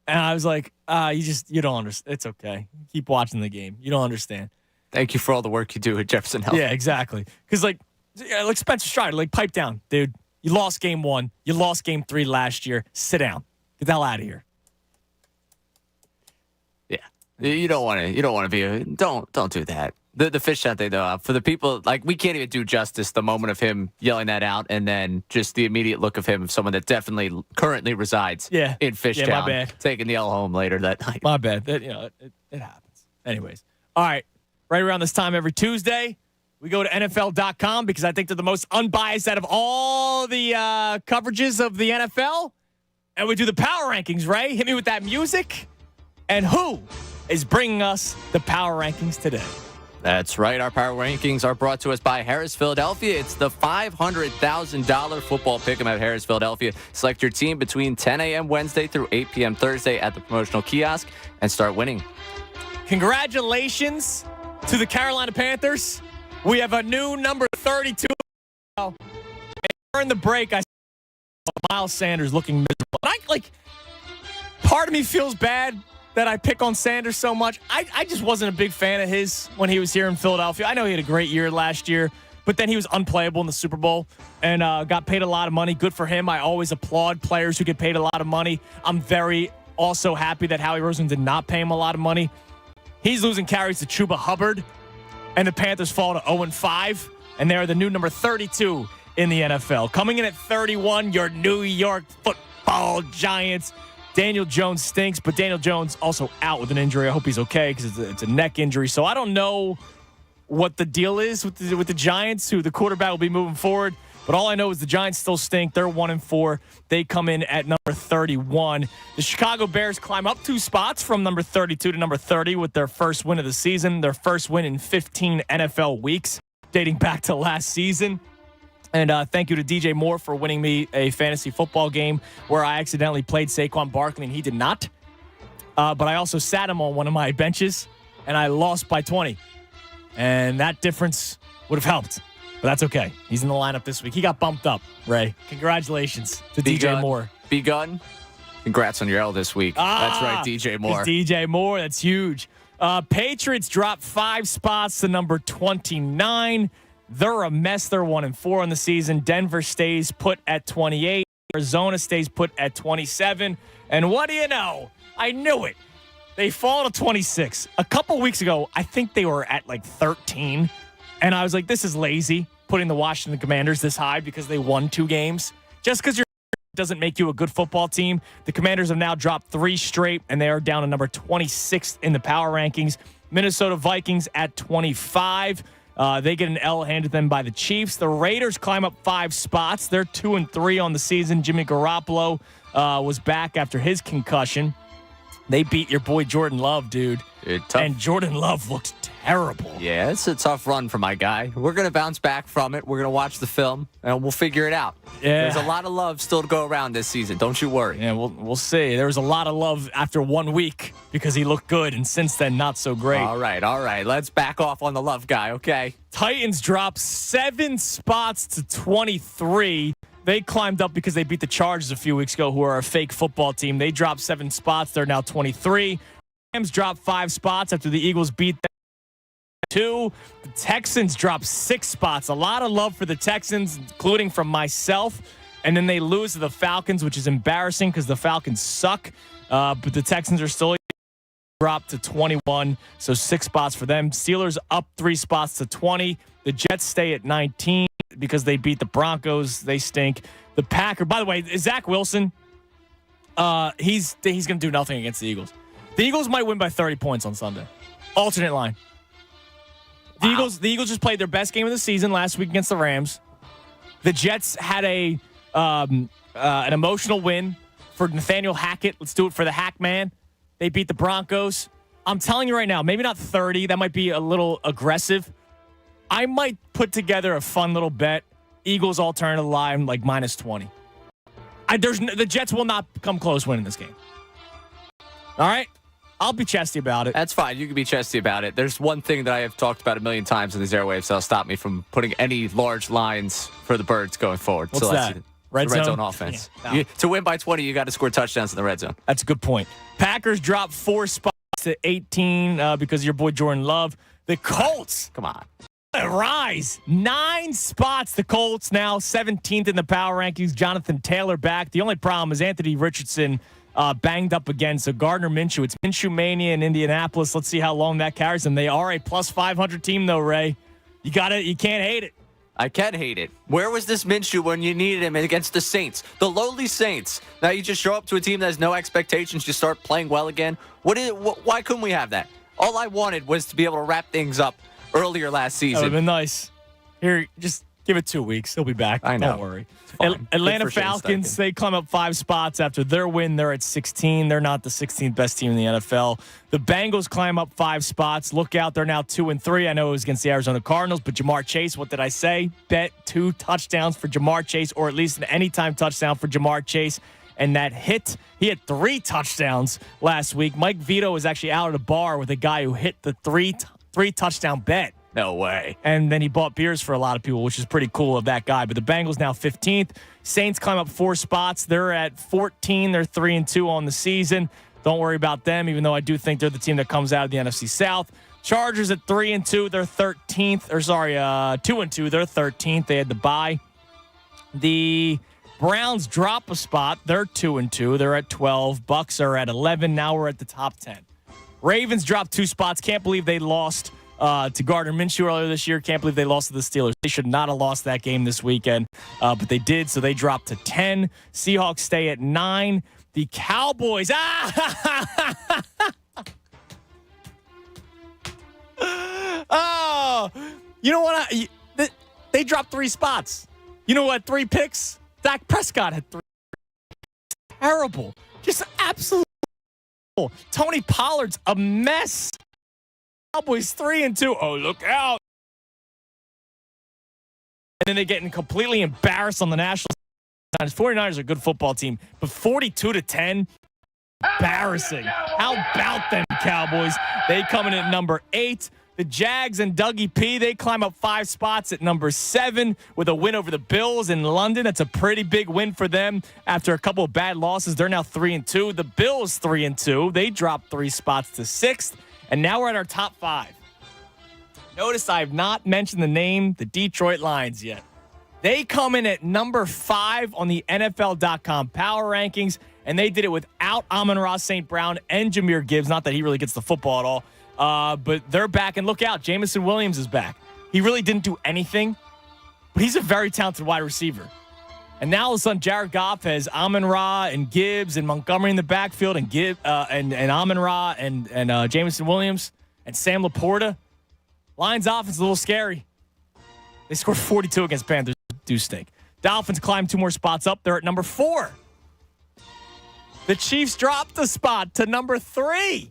Speaker 2: And I was like, you don't understand. It's okay. Keep watching the game. You don't understand.
Speaker 3: Thank you for all the work you do at Jefferson Health.
Speaker 2: Yeah, exactly. Because, Spencer Strider, pipe down, dude. You lost game 1. You lost game 3 last year. Sit down. Get the hell out of here.
Speaker 3: Yeah. You don't want to be don't do that. The fish shot thing, though, for the people, we can't even do justice the moment of him yelling that out and then just the immediate look of him of someone that definitely currently resides in Fishtown.
Speaker 2: Yeah, my bad.
Speaker 3: Taking the L home later that night.
Speaker 2: My bad. It happens. Anyways. All right. Right around this time every Tuesday, we go to NFL.com because I think they're the most unbiased out of all the coverages of the NFL. And we do the power rankings, Ray. Hit me with that music. And who is bringing us the power rankings today?
Speaker 3: That's right. Our power rankings are brought to us by Harris Philadelphia. It's the $500,000 football pick'em at Harris Philadelphia. Select your team between 10 a.m. Wednesday through 8 p.m. Thursday at the promotional kiosk and start winning.
Speaker 2: Congratulations to the Carolina Panthers. We have a new number 32. And during the break, I saw Miles Sanders looking miserable. And part of me feels bad that I pick on Sanders so much. I just wasn't a big fan of his when he was here in Philadelphia. I know he had a great year last year, but then he was unplayable in the Super Bowl and got paid a lot of money. Good for him. I always applaud players who get paid a lot of money. I'm very also happy that Howie Roseman did not pay him a lot of money. He's losing carries to Chuba Hubbard, and the Panthers fall to 0-5, and they're the new number 32 in the NFL. Coming in at 31, your New York Football Giants. Daniel Jones stinks, but Daniel Jones also out with an injury. I hope he's okay because it's a neck injury. So I don't know what the deal is with the Giants, who the quarterback will be moving forward. But all I know is the Giants still stink. They're 1-4. They come in at number 31. The Chicago Bears climb up 2 spots from number 32 to number 30 with their first win of the season, their first win in 15 NFL weeks, dating back to last season. And thank you to DJ Moore for winning me a fantasy football game where I accidentally played Saquon Barkley and he did not. But I also sat him on one of my benches and I lost by 20. And that difference would have helped. But that's okay. He's in the lineup this week. He got bumped up, Ray. Congratulations to DJ Moore.
Speaker 3: B-Gun, congrats on your L this week. That's right, DJ Moore.
Speaker 2: It's DJ Moore. That's huge. Patriots drop 5 spots to number 29. They're a mess. They're 1-4 on the season. Denver stays put at 28. Arizona stays put at 27. And what do you know? I knew it. They fall to 26. A couple weeks ago, I think they were at 13. And I was like, this is lazy, putting the Washington Commanders this high because they won 2 games. Just because your doesn't make you a good football team. The Commanders have now dropped 3 straight, and they are down to number 26 in the power rankings. Minnesota Vikings at 25. They get an L handed them by the Chiefs. The Raiders climb up 5 spots. They're 2-3 on the season. Jimmy Garoppolo was back after his concussion. They beat your boy Jordan Love, dude. And Jordan Love looks terrible.
Speaker 3: Yeah, it's a tough run for my guy. We're going to bounce back from it. We're going to watch the film, and we'll figure it out.
Speaker 2: Yeah.
Speaker 3: There's a lot of love still to go around this season. Don't you worry.
Speaker 2: Yeah, we'll see. There was a lot of love after 1 week because he looked good, and since then, not so great.
Speaker 3: All right. Let's back off on the love guy, okay?
Speaker 2: Titans drop 7 spots to 23. They climbed up because they beat the Chargers a few weeks ago, who are a fake football team. They dropped 7 spots. They're now 23. Rams dropped 5 spots after the Eagles beat them. 2. The Texans dropped 6 spots. A lot of love for the Texans, including from myself. And then they lose to the Falcons, which is embarrassing because the Falcons suck. But the Texans are still dropped to 21, so 6 spots for them. Steelers up 3 spots to 20. The Jets stay at 19 because they beat the Broncos. They stink. The Packers, by the way, Zach Wilson, he's going to do nothing against the Eagles. The Eagles might win by 30 points on Sunday. Alternate line. The Eagles just played their best game of the season last week against the Rams. The Jets had an emotional win for Nathaniel Hackett. Let's do it for the Hack Man. They beat the Broncos. I'm telling you right now, maybe not 30. That might be a little aggressive. I might put together a fun little bet. Eagles alternative line like minus 20. The Jets will not come close winning this game. All right? I'll be chesty about it.
Speaker 3: That's fine. You can be chesty about it. There's one thing that I have talked about a million times in these airwaves that'll stop me from putting any large lines for the Birds going forward.
Speaker 2: What's that?
Speaker 3: Red zone offense.
Speaker 2: Yeah, no.
Speaker 3: To win by 20, you got to score touchdowns in the red zone.
Speaker 2: That's a good point. Packers dropped 4 spots to 18 because of your boy Jordan Love. The Colts.
Speaker 3: Come on.
Speaker 2: Rise. 9 spots. The Colts now 17th in the power rankings. Jonathan Taylor back. The only problem is Anthony Richardson banged up again. So Gardner Minshew. It's Minshew Mania in Indianapolis. Let's see how long that carries them. They are a plus 500 team though, Ray. You can't hate it.
Speaker 3: I can hate it. Where was this Minshew when you needed him against the Saints? The lowly Saints. Now you just show up to a team that has no expectations. You start playing well again. Why couldn't we have that? All I wanted was to be able to wrap things up earlier last season.
Speaker 2: That would have been nice. Here, just give it 2 weeks. He'll be back.
Speaker 3: I know.
Speaker 2: Don't worry. Atlanta Falcons, they climb up 5 spots after their win. They're at 16. They're not the 16th best team in the NFL. The Bengals climb up 5 spots. Look out. They're now 2-3. I know it was against the Arizona Cardinals, but Jamar Chase, what did I say? Bet 2 touchdowns for Jamar Chase, or at least an anytime touchdown for Jamar Chase. And that hit. He had 3 touchdowns last week. Mike Vito was actually out at a bar with a guy who hit the 3 touchdown bet.
Speaker 3: No way.
Speaker 2: And then he bought beers for a lot of people, which is pretty cool of that guy. But the Bengals now 15th. Saints climb up 4 spots. They're at 14. They're 3-2 on the season. Don't worry about them, even though I do think they're the team that comes out of the NFC South. Chargers at 3-2. They're 13th. 2-2. They're 13th. They had the bye. The Browns drop a spot. They're 2-2. They're at 12. Bucks are at 11. Now we're at the top 10. Ravens dropped 2 spots. Can't believe they lost to Gardner Minshew earlier this year. Can't believe they lost to the Steelers. They should not have lost that game this weekend, but they did, so they dropped to 10. Seahawks stay at 9. The Cowboys. Oh, you know what? They dropped 3 spots. You know what? 3 picks. Dak Prescott had 3. Terrible. Just absolutely. Tony Pollard's a mess. Cowboys 3-2. Oh, look out. And then they're getting completely embarrassed on the national. 49ers are a good football team, but 42-10, embarrassing. How about them Cowboys? They come in at number 8. The Jags and Dougie P, they climb up 5 spots at number 7 with a win over the Bills in London. That's a pretty big win for them after a couple of bad losses. They're now 3-2. The Bills 3-2. They dropped 3 spots to 6th. And now we're at our top 5. Notice I have not mentioned the name, the Detroit Lions, yet. They come in at number 5 on the NFL.com power rankings, and they did it without Amon-Ra St. Brown and Jahmyr Gibbs. Not that he really gets the football at all, but they're back. And look out, Jameson Williams is back. He really didn't do anything, but he's a very talented wide receiver. And now all of a sudden, Jared Goff has Amon-Ra and Gibbs and Montgomery in the backfield, and Amon-Ra and Jameson Williams and Sam Laporta. Lions offense is a little scary. They scored 42 against Panthers. Do stink. Dolphins climb 2 more spots up. They're at number 4. The Chiefs dropped a spot to number 3.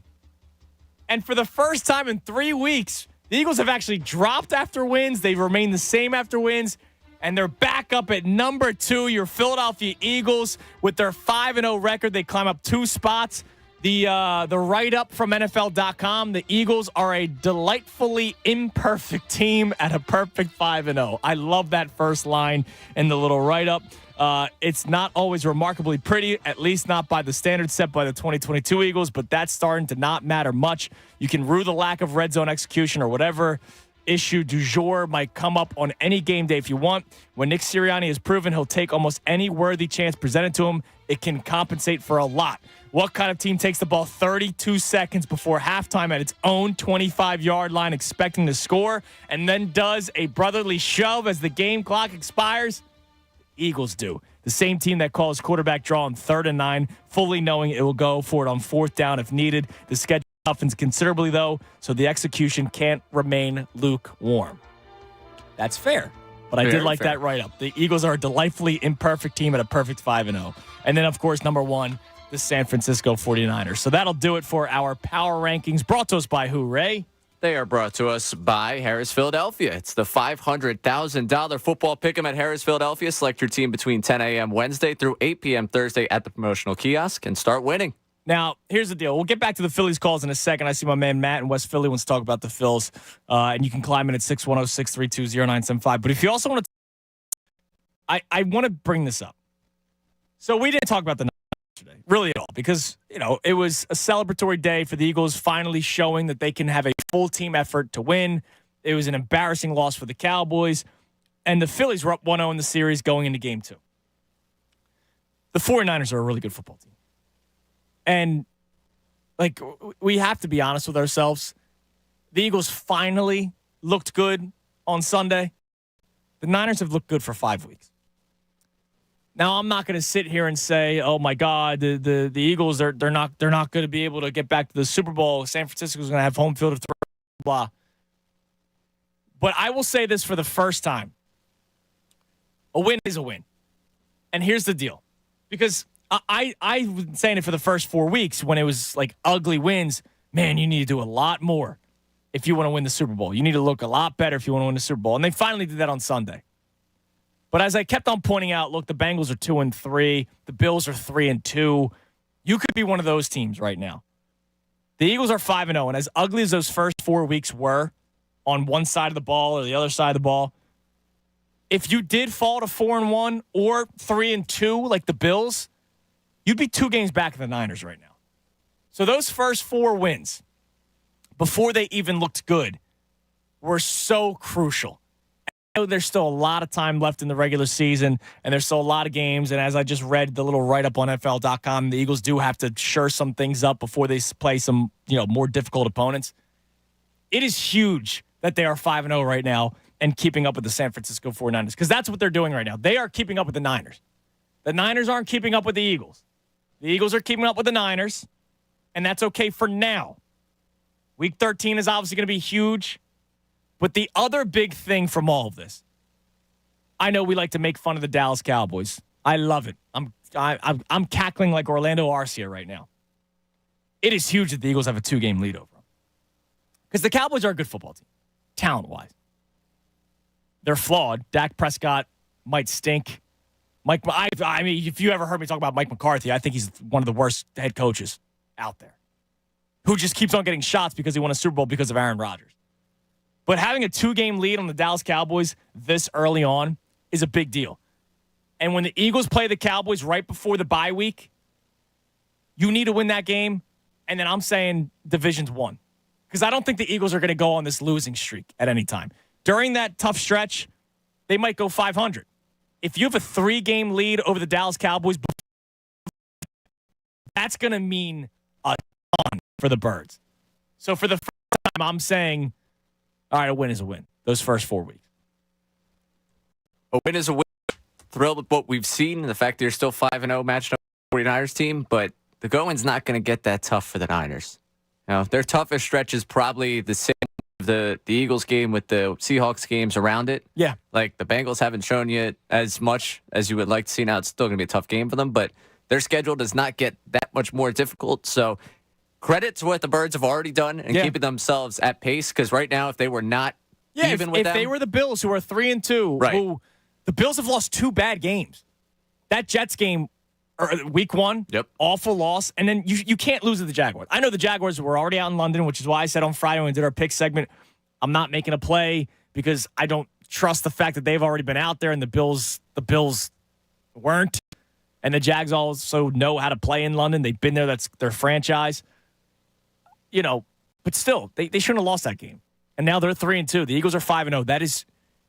Speaker 2: And for the first time in 3 weeks, the Eagles have actually dropped after wins. They've remained the same after wins. And they're back up at number 2. Your Philadelphia Eagles, with their 5-0 record, they climb up 2 spots. The write-up from NFL.com, the Eagles are a delightfully imperfect team at a perfect 5-0. I love that first line in the little write-up. It's not always remarkably pretty, at least not by the standards set by the 2022 Eagles, but that's starting to not matter much. You can rue the lack of red zone execution or whatever issue du jour might come up on any game day if you want. When Nick Sirianni has proven he'll take almost any worthy chance presented to him, it can compensate for a lot. What kind of team takes the ball 32 seconds before halftime at its own 25-yard line expecting to score and then does a brotherly shove as the game clock expires? Eagles do. The same team that calls quarterback draw on 3rd and 9, fully knowing it will go for it on 4th down if needed. The schedule toughens considerably, though, so the execution can't remain lukewarm. That's fair. But I did like that write-up. The Eagles are a delightfully imperfect team at a perfect 5-0. And then, of course, number 1, the San Francisco 49ers. So that'll do it for our power rankings. Brought to us by who, Ray?
Speaker 3: They are brought to us by Harris Philadelphia. It's the $500,000 football pick'em at Harris Philadelphia. Select your team between 10 a.m. Wednesday through 8 p.m. Thursday at the promotional kiosk and start winning.
Speaker 2: Now, here's the deal. We'll get back to the Phillies calls in a second. I see my man Matt in West Philly wants to talk about the Phils. And you can climb in at 610-632-0975. But if you also want to, I want to bring this up. So we didn't talk about the yesterday, really at all, because, it was a celebratory day for the Eagles finally showing that they can have a full team effort to win. It was an embarrassing loss for the Cowboys, and the Phillies were up 1-0 in the series going into game 2. The 49ers are a really good football team. And, we have to be honest with ourselves. The Eagles finally looked good on Sunday. The Niners have looked good for 5 weeks. Now, I'm not going to sit here and say, "Oh my God, the Eagles they're not going to be able to get back to the Super Bowl. San Francisco's going to have home field of blah." But I will say this for the first time: a win is a win. And here's the deal, because I've been saying it for the first 4 weeks when it was like ugly wins. Man, you need to do a lot more if you want to win the Super Bowl. You need to look a lot better if you want to win the Super Bowl, and they finally did that on Sunday. But as I kept on pointing out, look, the Bengals are 2-3. The Bills are 3-2. You could be one of those teams right now. The Eagles are 5-0, and as ugly as those first 4 weeks were on one side of the ball or the other side of the ball, if you did fall to 4-1 or 3-2 like the Bills, you'd be 2 games back of the Niners right now. So those first 4 wins, before they even looked good, were so crucial. I know there's still a lot of time left in the regular season, and there's still a lot of games. And as I just read the little write-up on NFL.com, the Eagles do have to shore some things up before they play some, more difficult opponents. It is huge that they are 5-0 right now and keeping up with the San Francisco 49ers, because that's what they're doing right now. They are keeping up with the Niners. The Niners aren't keeping up with the Eagles. The Eagles are keeping up with the Niners, and that's okay for now. Week 13 is obviously going to be huge. But the other big thing from all of this, I know we like to make fun of the Dallas Cowboys. I love it. I'm cackling like Orlando Arcia right now. It is huge that the Eagles have a 2-game lead over them, because the Cowboys are a good football team, talent-wise. They're flawed. Dak Prescott might stink. I mean, if you ever heard me talk about Mike McCarthy, I think he's one of the worst head coaches out there, who just keeps on getting shots because he won a Super Bowl because of Aaron Rodgers. But having a 2-game lead on the Dallas Cowboys this early on is a big deal. And when the Eagles play the Cowboys right before the bye week, you need to win that game. And then I'm saying division's won, because I don't think the Eagles are going to go on this losing streak at any time. During that tough stretch, they might go 500. If you have a 3-game lead over the Dallas Cowboys, that's going to mean a ton for the Birds. So for the first time, I'm saying, all right, a win is a win. Those first 4 weeks.
Speaker 3: A win is a win. Thrilled with what we've seen. The fact that you're still 5-0 matched up with the 49ers team, but the going's not going to get that tough for the Niners. Their toughest stretch is probably the same the Eagles game with the Seahawks games around it.
Speaker 2: Yeah.
Speaker 3: Like the Bengals haven't shown you as much as you would like to see. Now it's still going to be a tough game for them, but their schedule does not get that much more difficult. So credit to what the Birds have already done and keeping themselves at pace, because right now, if they were not even with them.
Speaker 2: If they were the Bills, who are 3-2,
Speaker 3: right.
Speaker 2: who the Bills have lost 2 bad games. That Jets game Week 1.
Speaker 3: Yep.
Speaker 2: Awful loss. And then you can't lose to the Jaguars. I know the Jaguars were already out in London, which is why I said on Friday when we did our pick segment, I'm not making a play because I don't trust the fact that they've already been out there and the Bills weren't. And the Jags also know how to play in London. They've been there. That's their franchise. But still, they shouldn't have lost that game. And now they're 3-2. The Eagles are 5-0. That is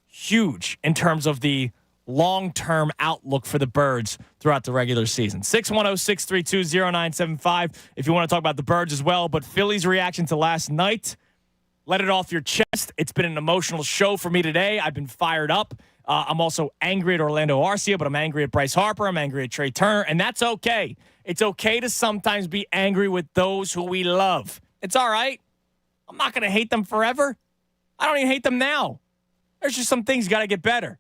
Speaker 2: huge in terms of the long-term outlook for the Birds throughout the regular season. 610-632-0975 if you want to talk about the Birds as well. But Philly's reaction to last night, let it off your chest. It's been an emotional show for me today. I've been fired up. I'm also angry at Orlando Arcia, but I'm angry at Bryce Harper. I'm angry at Trey Turner, and that's okay. It's okay to sometimes be angry with those who we love. It's all right. I'm not going to hate them forever. I don't even hate them now. There's just some things got to get better.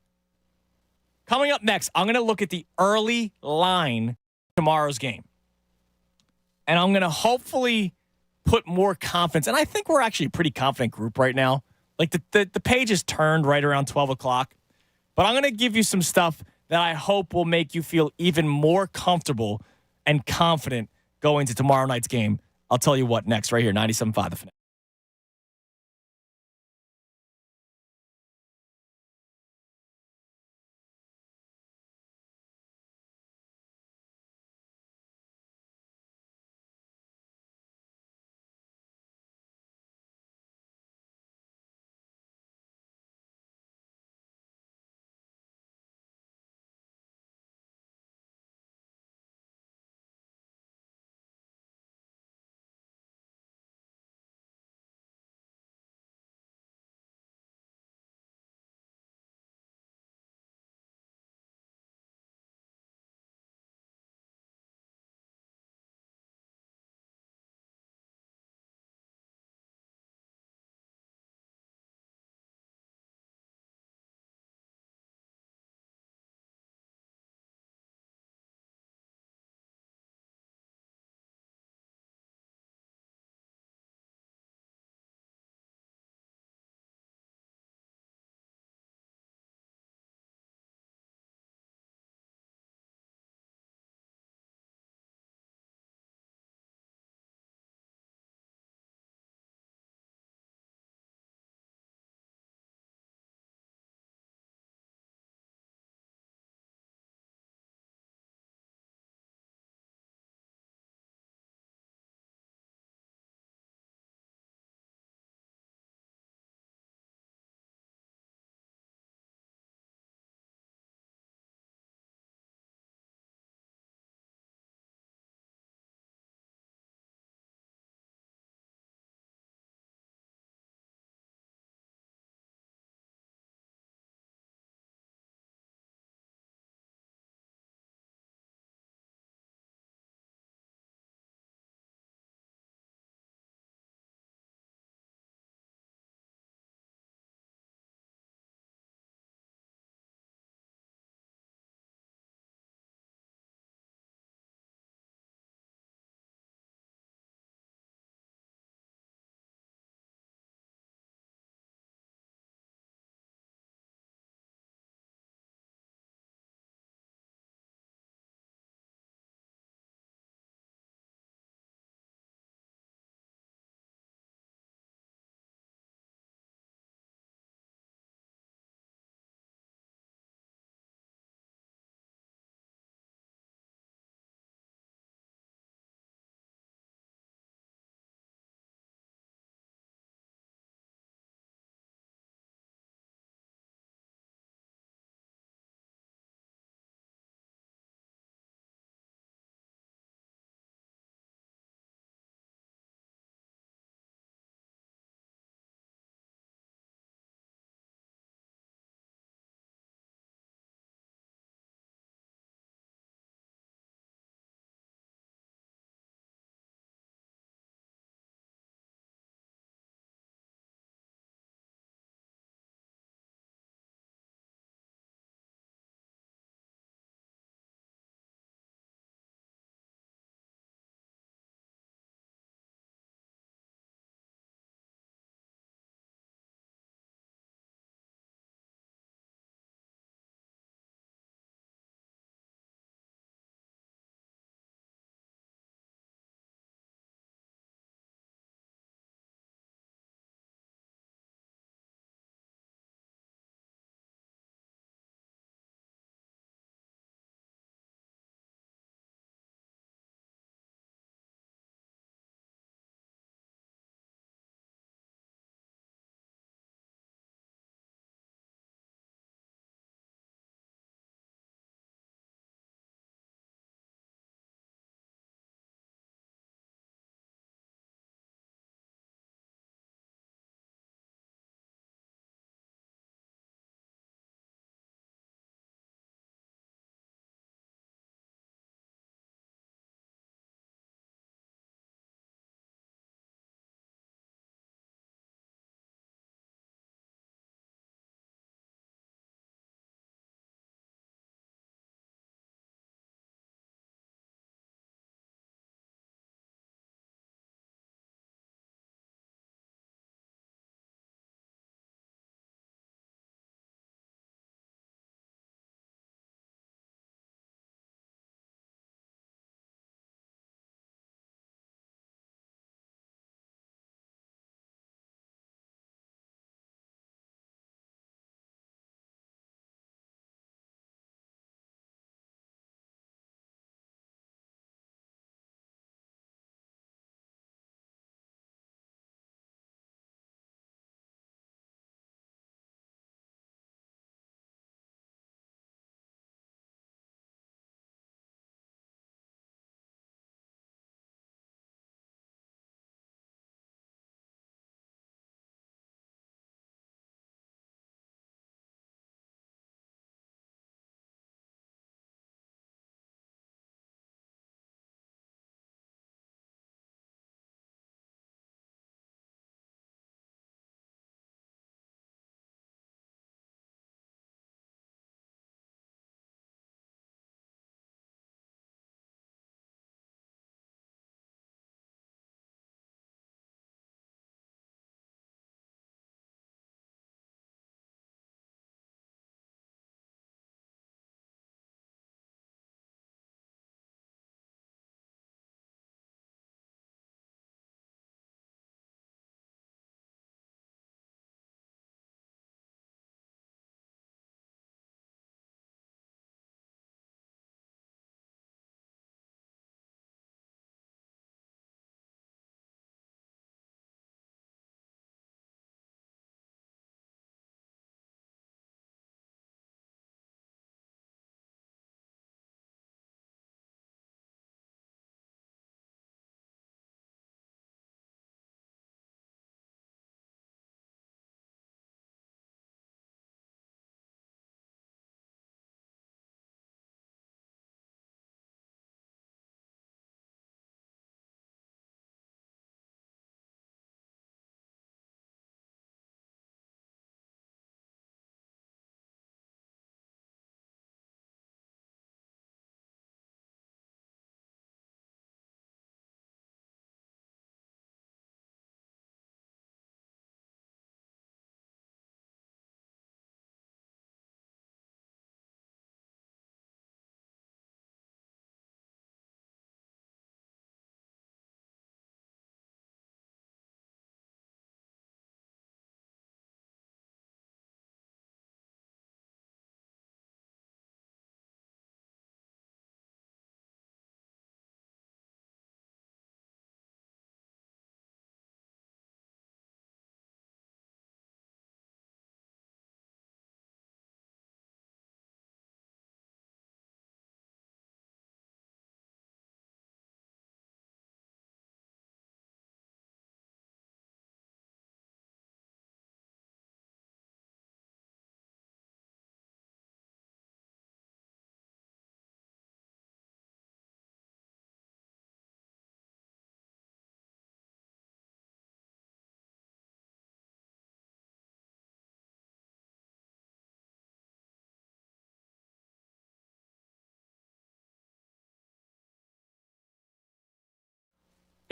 Speaker 2: Coming up next, I'm going to look at the early line tomorrow's game. And I'm going to hopefully put more confidence. And I think we're actually a pretty confident group right now. Like the page is turned right around 12 o'clock. But I'm going to give you some stuff that I hope will make you feel even more comfortable and confident going to tomorrow night's game. I'll tell you what next right here, 97.5 The Fanatic.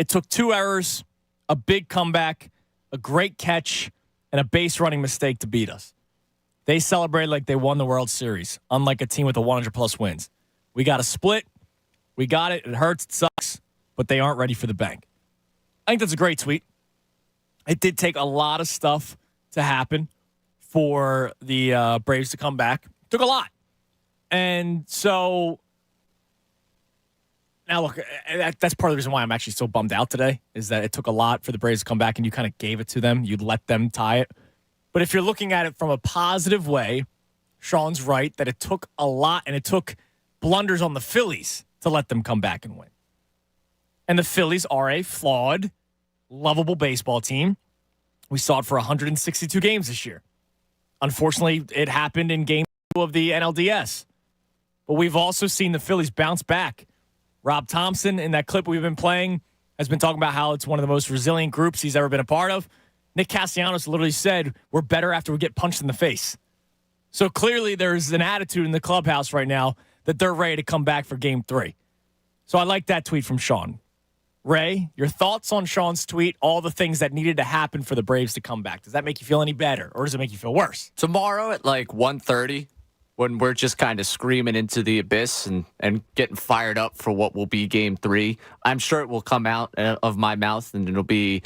Speaker 2: It took 2 errors, a big comeback, a great catch, and a base running mistake to beat us. They celebrated like they won the World Series, unlike a team with a 100-plus wins. We got a split. We got it. It hurts. It sucks. But they aren't ready for the bank. I think that's a great tweet. It did take a lot of stuff to happen for the Braves to come back. It took a lot. And so now, look, that's part of the reason why I'm actually so bummed out today is that it took a lot for the Braves to come back and you kind of gave it to them. You let them tie it. But if you're looking at it from a positive way, Sean's right that it took a lot and it took blunders on the Phillies to let them come back and win. And the Phillies are a flawed, lovable baseball team. We saw it for 162 games this year. Unfortunately, it happened in game 2 of the NLDS. But we've also seen the Phillies bounce back. Rob Thompson, in that clip we've been playing, has been talking about how it's one of the most resilient groups he's ever been a part of. Nick Castellanos literally said, we're better after we get punched in the face. So clearly there's an attitude in the clubhouse right now that they're ready to come back for game 3. So I like that tweet from Sean. Ray, your thoughts on Sean's tweet, all the things that needed to happen for the Braves to come back. Does that make you feel any better or does it make you feel worse?
Speaker 3: Tomorrow at like 1:30, when we're just kind of screaming into the abyss and getting fired up for what will be game 3, I'm sure it will come out of my mouth and it'll be,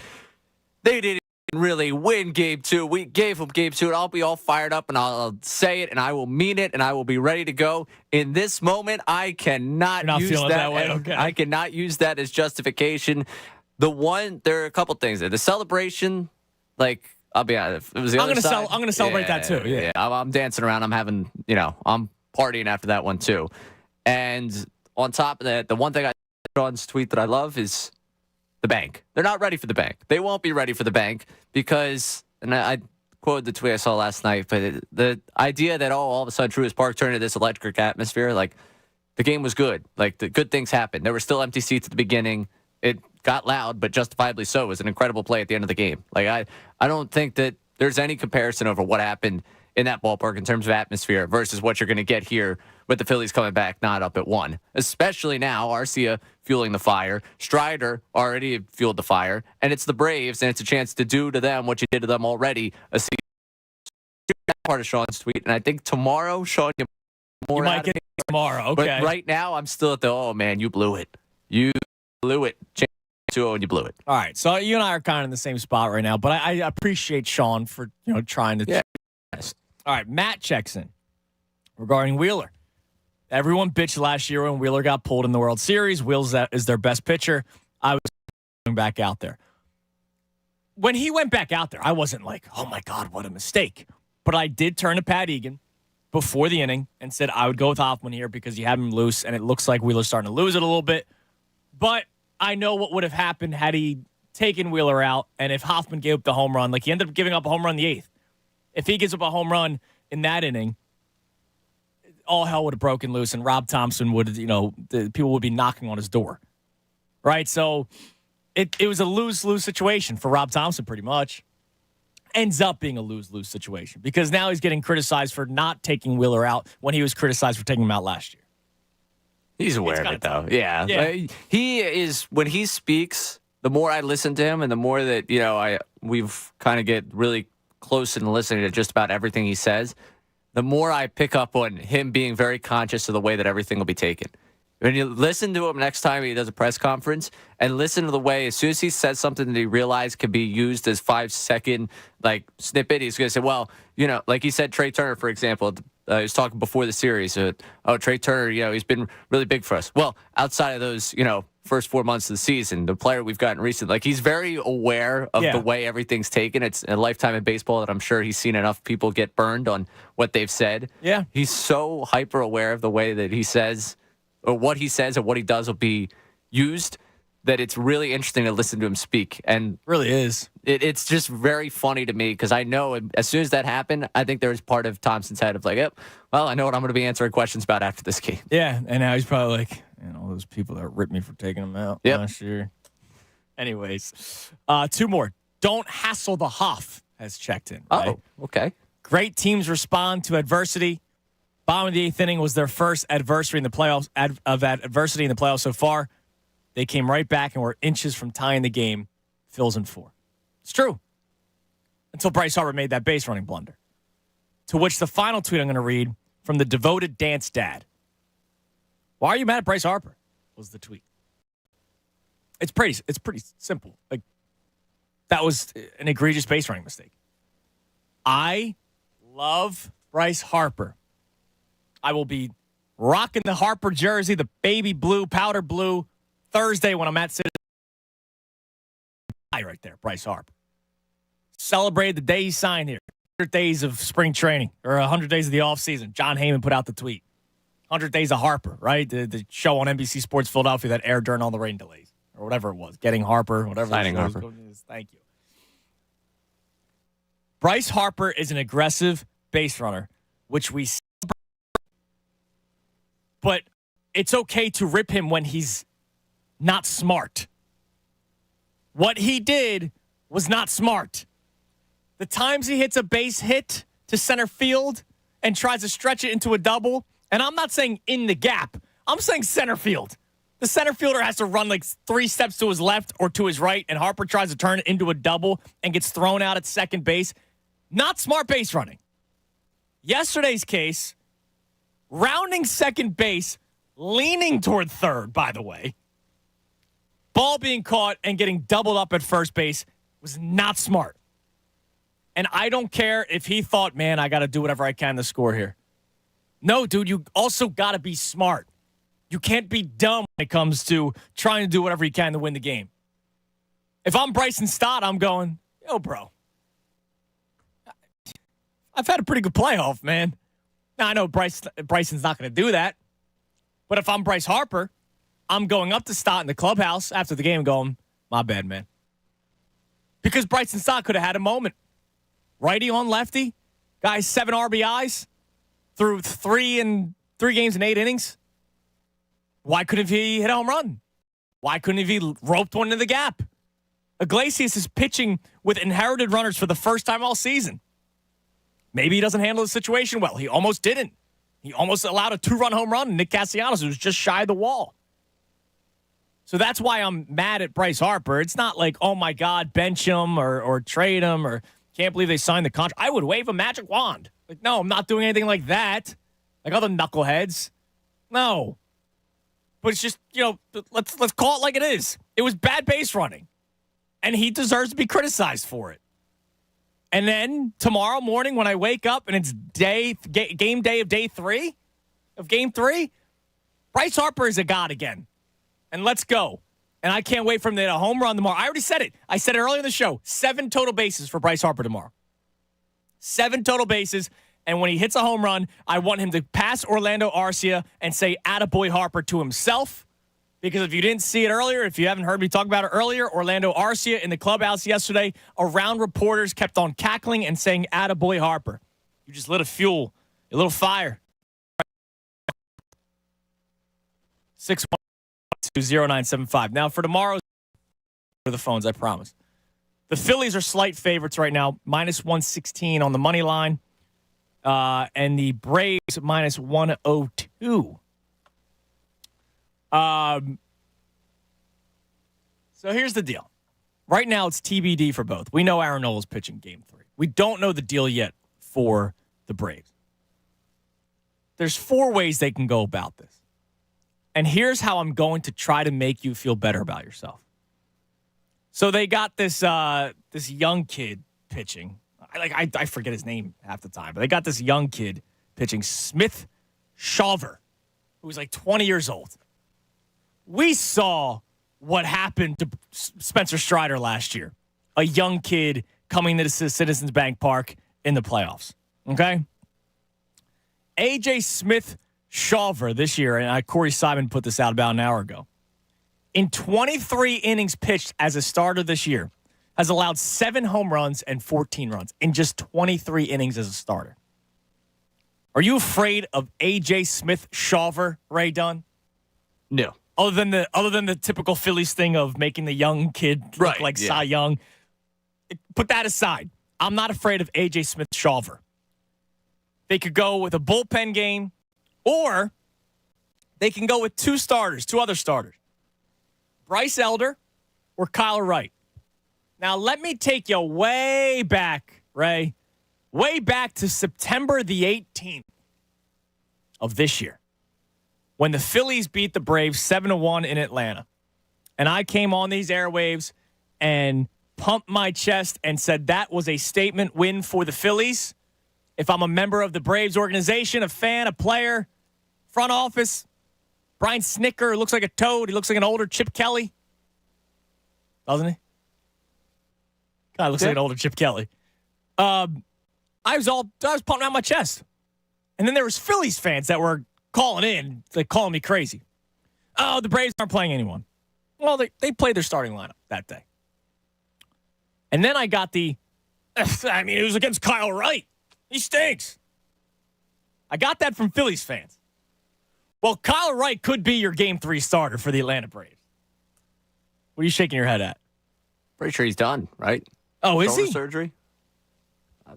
Speaker 3: they didn't really win game 2. We gave them game 2, and I'll be all fired up, and I'll say it, and I will mean it, and I will be ready to go. In this moment, I cannot use that
Speaker 2: way. Okay.
Speaker 3: I cannot use that as justification. There are a couple things there. The celebration, like, I'll be honest, it was the other side.
Speaker 2: I'm gonna celebrate that too. Yeah.
Speaker 3: I'm dancing around. I'm having, I'm partying after that one too. And on top of that, the one thing I Sean's tweet that I love is the bank. They're not ready for the bank. They won't be ready for the bank because, and I quoted the tweet I saw last night, but the idea that, all of a sudden Truist Park turned into this electric atmosphere, like the game was good. Like the good things happened. There were still empty seats at the beginning. It got loud, but justifiably so. It was an incredible play at the end of the game. Like I don't think that there's any comparison over what happened in that ballpark in terms of atmosphere versus what you're going to get here with the Phillies coming back not up at 1. Especially now, Arcia fueling the fire. Strider already fueled the fire. And it's the Braves, and it's a chance to do to them what you did to them already. A season. That part of Sean's tweet. And I think tomorrow, Sean, you
Speaker 2: might get it tomorrow. Okay.
Speaker 3: But right now, I'm still at the, oh, man, you blew it. You blew it. Change 2-0 and you blew it.
Speaker 2: All right. So you and I are kind of in the same spot right now, but I appreciate Sean for trying to.
Speaker 3: Yeah.
Speaker 2: All right, Matt checks in regarding Wheeler. Everyone bitched last year when Wheeler got pulled in the World Series. Wheeler is their best pitcher. I was going back out there. When he went back out there, I wasn't like, oh, my God, what a mistake. But I did turn to Pat Egan before the inning and said I would go with Hoffman here because you have him loose, and it looks like Wheeler's starting to lose it a little bit. But I know what would have happened had he taken Wheeler out, and if Hoffman gave up the home run, like he ended up giving up a home run in the 8th. If he gives up a home run in that inning, all hell would have broken loose, and Rob Thompson would, the people would be knocking on his door, right? So it was a lose-lose situation for Rob Thompson pretty much. Ends up being a lose-lose situation because now he's getting criticized for not taking Wheeler out when he was criticized for taking him out last year.
Speaker 3: He's aware of it, though. Yeah. He is, when he speaks, the more I listen to him and the more that, we've kind of get really close and listening to just about everything he says, the more I pick up on him being very conscious of the way that everything will be taken. When you listen to him next time he does a press conference and listen to the way, as soon as he says something that he realized could be used as 5-second snippet, he's going to say, well, like he said, Trey Turner, for example, he was talking before the series. Trey Turner, he's been really big for us. Well, outside of those, first 4 months of the season, the player we've gotten recently, he's very aware of the way everything's taken. It's a lifetime in baseball that I'm sure he's seen enough people get burned on what they've said.
Speaker 2: Yeah.
Speaker 3: He's so hyper aware of the way that he says, or what he says and what he does will be used, that it's really interesting to listen to him speak. And
Speaker 2: really is.
Speaker 3: It's just very funny to me because I know as soon as that happened, I think there was part of Thompson's head of yep, well, I know what I'm going to be answering questions about after this game.
Speaker 2: Yeah, and now he's probably like, all those people that ripped me for taking him out last year. Anyways, 2 more. Don't hassle the Hoff has checked in. Right?
Speaker 3: Oh, okay.
Speaker 2: Great teams respond to adversity. Bottom of the 8th inning was their first adversity in the playoffs so far. they came right back and were inches from tying the game. Phil's in 4. It's true. Until Bryce Harper made that base running blunder. To which the final tweet I'm going to read from the devoted Dance Dad. Why are you mad at Bryce Harper? Was the tweet. It's pretty simple. Like, that was an egregious base running mistake. I love Bryce Harper. I will be rocking the Harper jersey, the baby blue, powder blue, Thursday when I'm at Citizen. Right there, Bryce Harper. Celebrated the day he signed here. 100 days of spring training, or 100 days of the offseason. John Heyman put out the tweet. 100 Days of Harper, right? The show on NBC Sports Philadelphia that aired during all the rain delays, or whatever it was. Getting Harper, whatever.
Speaker 3: Signing Harper.
Speaker 2: Thank you. Bryce Harper is an aggressive base runner, which we see. But it's okay to rip him when he's not smart. What he did was not smart. The times he hits a base hit to center field and tries to stretch it into a double, and I'm not saying in the gap, I'm saying center field. The center fielder has to run like 3 steps to his left or to his right, and Harper tries to turn it into a double and gets thrown out at second base. Not smart base running. Yesterday's case, rounding second base, leaning toward third, by the way. Ball being caught and getting doubled up at first base was not smart. And I don't care if he thought, man, I got to do whatever I can to score here. No, dude, you also got to be smart. You can't be dumb when it comes to trying to do whatever you can to win the game. If I'm Bryson Stott, I'm going, yo, bro. I've had a pretty good playoff, man. Now, I know Bryson's not going to do that. But if I'm Bryce Harper, I'm going up to Stott in the clubhouse after the game going, my bad, man. Because Bryson Stott could have had a moment. Righty on lefty. Guys, 7 RBIs through 3 games and 8 innings. Why couldn't he hit a home run? Why couldn't he roped one into the gap? Iglesias is pitching with inherited runners for the first time all season. Maybe he doesn't handle the situation well. He almost didn't. He almost allowed a 2-run home run, and Nick Castellanos was just shy of the wall. So that's why I'm mad at Bryce Harper. It's not like, oh, my God, bench him or trade him or can't believe they signed the contract. I would wave a magic wand. Like, no, I'm not doing anything like that. Like other knuckleheads. No. But it's just, let's call it like it is. It was bad base running. And he deserves to be criticized for it. And then tomorrow morning when I wake up and it's game day of day 3 of game 3, Bryce Harper is a god again. And let's go. And I can't wait for him to hit a home run tomorrow. I already said it. I said it earlier in the show. 7 total bases for Bryce Harper tomorrow. 7 total bases. And when he hits a home run, I want him to pass Orlando Arcia and say attaboy Harper to himself. Because if you didn't see it earlier, if you haven't heard me talk about it earlier, Orlando Arcia in the clubhouse yesterday, around reporters kept on cackling and saying attaboy Harper. You just lit a little fire. 612-0975. Now for tomorrow's for the phones, I promise. The Phillies are slight favorites right now, -116 on the money line. And the Braves -102. So here's the deal. Right now, it's TBD for both. We know Aaron Nola's pitching game 3. We don't know the deal yet for the Braves. There's 4 ways they can go about this. And here's how I'm going to try to make you feel better about yourself. So they got this young kid pitching. I forget his name half the time, but they got this young kid pitching, Smith Shawver, who's like 20 years old. We saw what happened to Spencer Strider last year, a young kid coming to Citizens Bank Park in the playoffs. Okay? A.J. Smith Shawver this year, and Corey Simon put this out about an hour ago, in 23 innings pitched as a starter this year, has allowed 7 home runs and 14 runs in just 23 innings as a starter. Are you afraid of A.J. Smith Shawver, Ray Dunn?
Speaker 3: No.
Speaker 2: Other than the typical Phillies thing of making the young kid look like Cy Young. Put that aside. I'm not afraid of A.J. Smith Shawver. They could go with a bullpen game, or they can go with 2 other starters. Bryce Elder or Kyle Wright. Now, let me take you way back, Ray, way back to September the 18th of this year when the Phillies beat the Braves 7-1 in Atlanta. And I came on these airwaves and pumped my chest and said that was a statement win for the Phillies. If I'm a member of the Braves organization, a fan, a player, front office, Brian Snicker looks like a toad. He looks like an older Chip Kelly. Doesn't he? God, looks like an older Chip Kelly. I was pumping out my chest. And then there was Phillies fans that were calling in, like calling me crazy. Oh, the Braves aren't playing anyone. Well, they played their starting lineup that day. And then I got it was against Kyle Wright. He stinks. I got that from Phillies fans. Well, Kyle Wright could be your Game 3 starter for the Atlanta Braves. What are you shaking your head at?
Speaker 3: Pretty sure he's done, right?
Speaker 2: Oh, is he?
Speaker 3: Surgery. I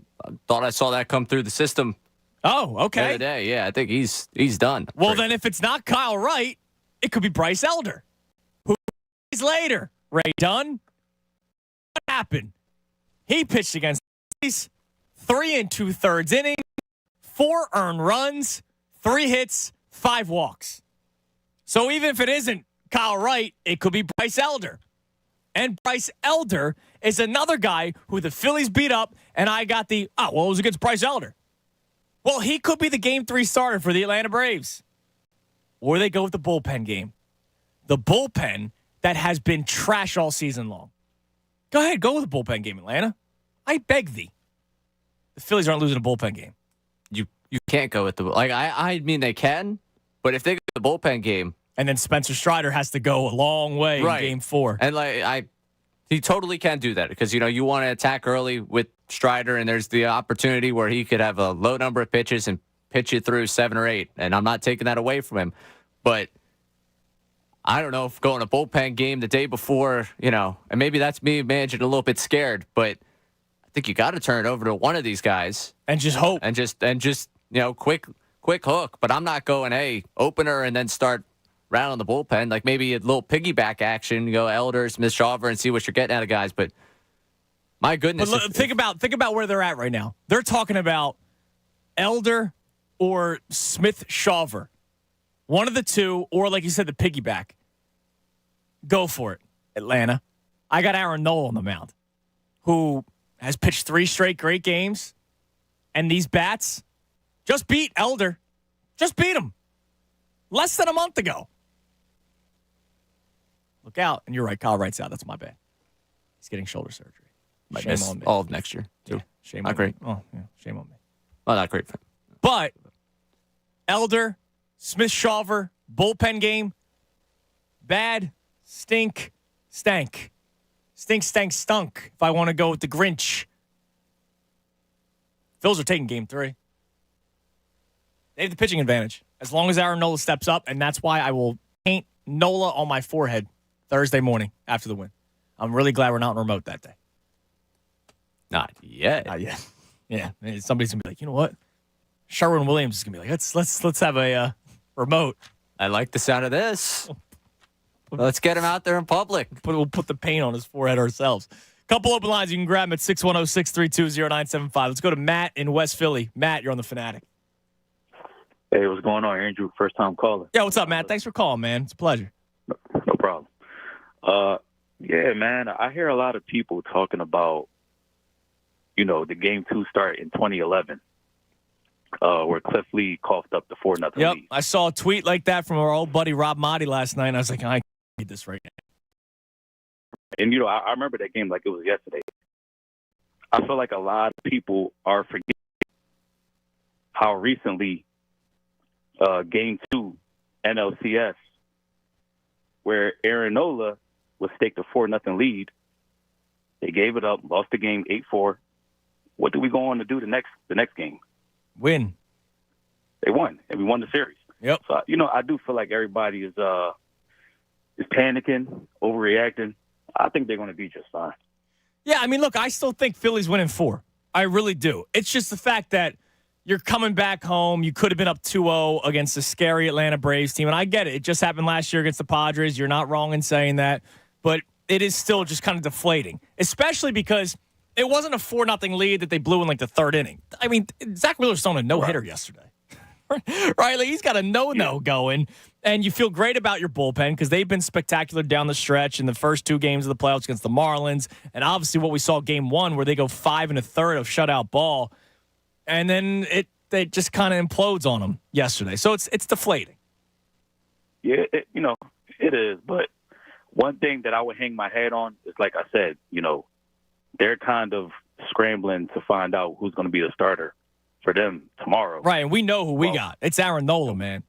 Speaker 3: thought I saw that come through the system.
Speaker 2: Oh, okay.
Speaker 3: The other day, yeah, I think he's done.
Speaker 2: Well, then if it's not Kyle Wright, it could be Bryce Elder. Who days later, Ray Dunn? What happened? He pitched against the Phillies, 3 2/3 innings, 4 earned runs, 3 hits, 5 walks. So even if it isn't Kyle Wright, it could be Bryce Elder. And Bryce Elder is another guy who the Phillies beat up, and I got it was against Bryce Elder. Well, he could be the Game 3 starter for the Atlanta Braves. Or they go with the bullpen game. The bullpen that has been trash all season long. Go ahead, go with the bullpen game, Atlanta. I beg thee. The Phillies aren't losing a bullpen game.
Speaker 3: You can't go with I mean they can, but if they go with the bullpen game,
Speaker 2: and then Spencer Strider has to go a long way in Game 4.
Speaker 3: And he totally can do that because you want to attack early with Strider, and there's the opportunity where he could have a low number of pitches and pitch you through 7 or 8, and I'm not taking that away from him. But I don't know if going a bullpen game the day before, and maybe that's me managing a little bit scared, but I think you got to turn it over to one of these guys
Speaker 2: and just hope
Speaker 3: and just quick hook. But I'm not going opener and then start round on the bullpen, like maybe a little piggyback action, Elder, Smith, Shawver, and see what you're getting out of guys. But my goodness,
Speaker 2: but think about where they're at right now. They're talking about Elder or Smith, Shawver, one of the two, or like you said, the piggyback. Go for it, Atlanta. I got Aaron Nola on the mound, who has pitched 3 straight great games, and these bats just beat Elder, just beat him less than a month ago. Look out. And you're right. Kyle Wright's out. That's my bad. He's getting shoulder surgery.
Speaker 3: Might
Speaker 2: Shame
Speaker 3: miss
Speaker 2: on me.
Speaker 3: all of next year, too.
Speaker 2: Yeah, shame
Speaker 3: not
Speaker 2: on
Speaker 3: great.
Speaker 2: me. Oh, yeah. Shame on me.
Speaker 3: Well, not great.
Speaker 2: But Elder, Smith, Shawver, bullpen game, bad, stink, stank. Stink, stank, stunk, if I want to go with the Grinch. Phils are taking Game 3. They have the pitching advantage. As long as Aaron Nola steps up, and that's why I will paint Nola on my forehead Thursday morning after the win. I'm really glad we're not on remote that day.
Speaker 3: Not yet.
Speaker 2: Not yet. Yeah. Somebody's going to be like, you know what? Sherwin-Williams is going to be like, let's have a remote.
Speaker 3: I like the sound of this. Let's get him out there in public.
Speaker 2: We'll put the paint on his forehead ourselves. Couple open lines. You can grab them at 610-632-0975. Let's go to Matt in West Philly. Matt, you're on the Fanatic.
Speaker 15: Hey, what's going on, Andrew? First time caller.
Speaker 2: Yeah, what's up, Matt? Thanks for calling, man. It's a pleasure.
Speaker 15: No problem. Yeah, man, I hear a lot of people talking about, the Game 2 start in 2011, where Cliff Lee coughed up the 4-0
Speaker 2: Yep,
Speaker 15: lead.
Speaker 2: I saw a tweet like that from our old buddy Rob Motti last night, and I was like, I can't read this right now.
Speaker 15: And, I remember that game like it was yesterday. I feel like a lot of people are forgetting how recently Game 2 NLCS, where Aaron Nola was staked a 4-0 lead. They gave it up, lost the game 8-4. What do we go on to do the next game?
Speaker 2: Win.
Speaker 15: They won, and we won the series.
Speaker 2: Yep.
Speaker 15: So I do feel like everybody is panicking, overreacting. I think they're going to be just fine.
Speaker 2: Yeah, I mean, look, I still think Philly's winning 4. I really do. It's just the fact that, you're coming back home. You could have been up 2-0 against the scary Atlanta Braves team. And I get it. It just happened last year against the Padres. You're not wrong in saying that. But it is still just kind of deflating, especially because it wasn't a 4-0 lead that they blew in like the third inning. I mean, Zach Wheeler's thrown a no-hitter yesterday. Right? Like he's got a no-no going. And you feel great about your bullpen because they've been spectacular down the stretch in the first 2 games of the playoffs against the Marlins. And obviously what we saw game 1 where they go 5 1/3 of shutout ball. And then it just kind of implodes on them yesterday. So it's deflating.
Speaker 15: Yeah, it is. But one thing that I would hang my head on is, like I said, they're kind of scrambling to find out who's going to be the starter for them tomorrow.
Speaker 2: Right, and we know who we got. It's Aaron Nola, man.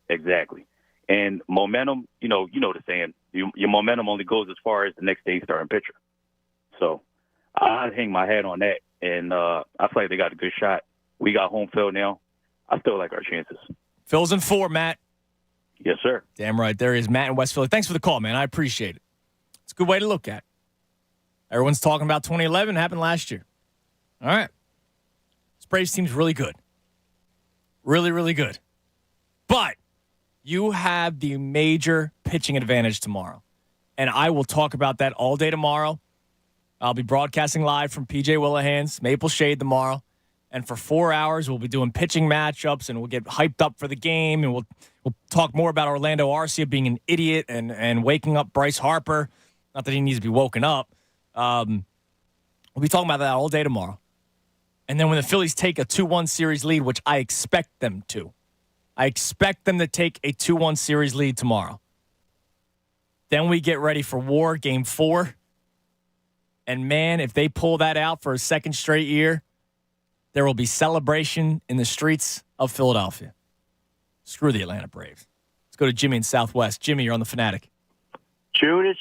Speaker 15: Exactly. And momentum, you know the saying, your momentum only goes as far as the next day's starting pitcher. So I hang my head on that, and I feel like they got a good shot. We got home field now. I still like our chances.
Speaker 2: Phil's in 4, Matt.
Speaker 15: Yes, sir.
Speaker 2: Damn right. There is Matt in West Philly. Thanks for the call, man. I appreciate it. It's a good way to look at it. Everyone's talking about 2011. Happened last year. All right. This Braves team's really good. Really, really good. But you have the major pitching advantage tomorrow. And I will talk about that all day tomorrow. I'll be broadcasting live from PJ Willahan's Maple Shade tomorrow. And for 4 hours, we'll be doing pitching matchups, and we'll get hyped up for the game, and we'll talk more about Orlando Arcia being an idiot and waking up Bryce Harper. Not that he needs to be woken up. We'll be talking about that all day tomorrow. And then when the Phillies take a 2-1 series lead, which I expect them to. I expect them to take a 2-1 series lead tomorrow. Then we get ready for War Game 4. And, man, if they pull that out for a second straight year, there will be celebration in the streets of Philadelphia. Screw the Atlanta Braves. Let's go to Jimmy in Southwest. Jimmy, you're on the Fanatic.
Speaker 16: Chunis.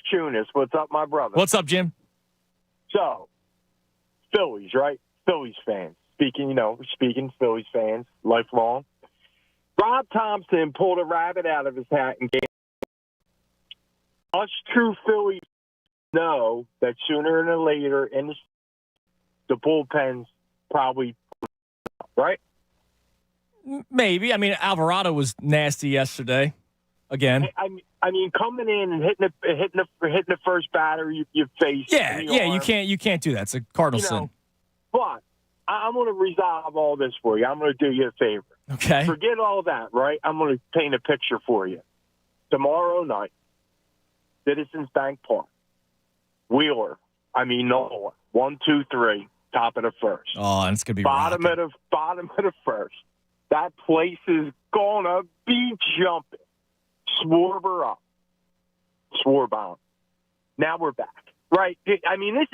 Speaker 16: What's up, my brother?
Speaker 2: What's up, Jim?
Speaker 16: So, Phillies, right? Phillies fans. Speaking Phillies fans, lifelong. Rob Thompson pulled a rabbit out of his hat and gave us true Phillies know that sooner or later in the bullpen's probably right.
Speaker 2: Maybe. I mean, Alvarado was nasty yesterday. Again.
Speaker 16: I mean, coming in and hitting the first batter you face.
Speaker 2: Yeah. You can't do that. It's a cardinal sin.
Speaker 16: But I'm going to resolve all this for you. I'm going to do you a favor.
Speaker 2: Okay.
Speaker 16: Forget all that, right? I'm going to paint a picture for you. Tomorrow night, Citizens Bank Park, Nola, 1, 2, 3. Top of the first.
Speaker 2: Oh, and it's gonna be
Speaker 16: bottom of the first. That place is gonna be jumping. Schwarber up. Schwarbound. Now we're back. Right? I mean, this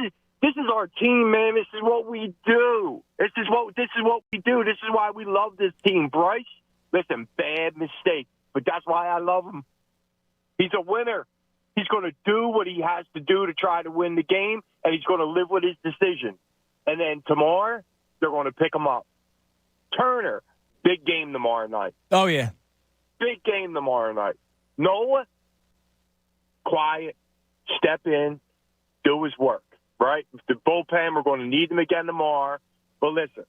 Speaker 16: is our team, man. This is what we do. This is what we do. This is why we love this team. Bryce, listen, bad mistake, but that's why I love him. He's a winner. He's going to do what he has to do to try to win the game, and he's going to live with his decision. And then tomorrow, they're going to pick him up. Turner, big game tomorrow night.
Speaker 2: Oh, yeah.
Speaker 16: Big game tomorrow night. Nola, quiet, step in, do his work, right? The bullpen, we're going to need them again tomorrow. But listen,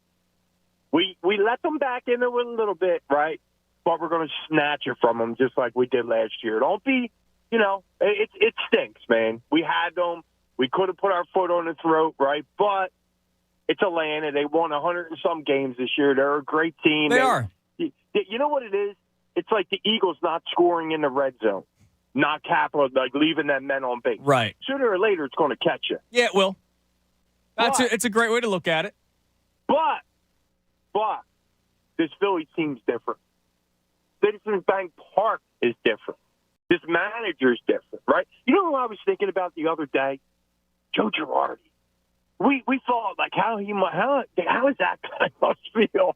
Speaker 16: we let them back in there with a little bit, right? But we're going to snatch it from them just like we did last year. Don't be, it stinks, man. We had them. We could have put our foot on the throat, right? But it's Atlanta. They won 100 and some games this year. They're a great team.
Speaker 2: They are.
Speaker 16: You know what it is? It's like the Eagles not scoring in the red zone, not like leaving them men on base.
Speaker 2: Right.
Speaker 16: Sooner or later, it's going to catch you.
Speaker 2: Yeah, it will. It's a great way to look at it.
Speaker 16: But this Philly team's different. Citizens Bank Park is different. This manager's different, right? You know who I was thinking about the other day? Joe Girardi. We thought, like, how is that guy must feel?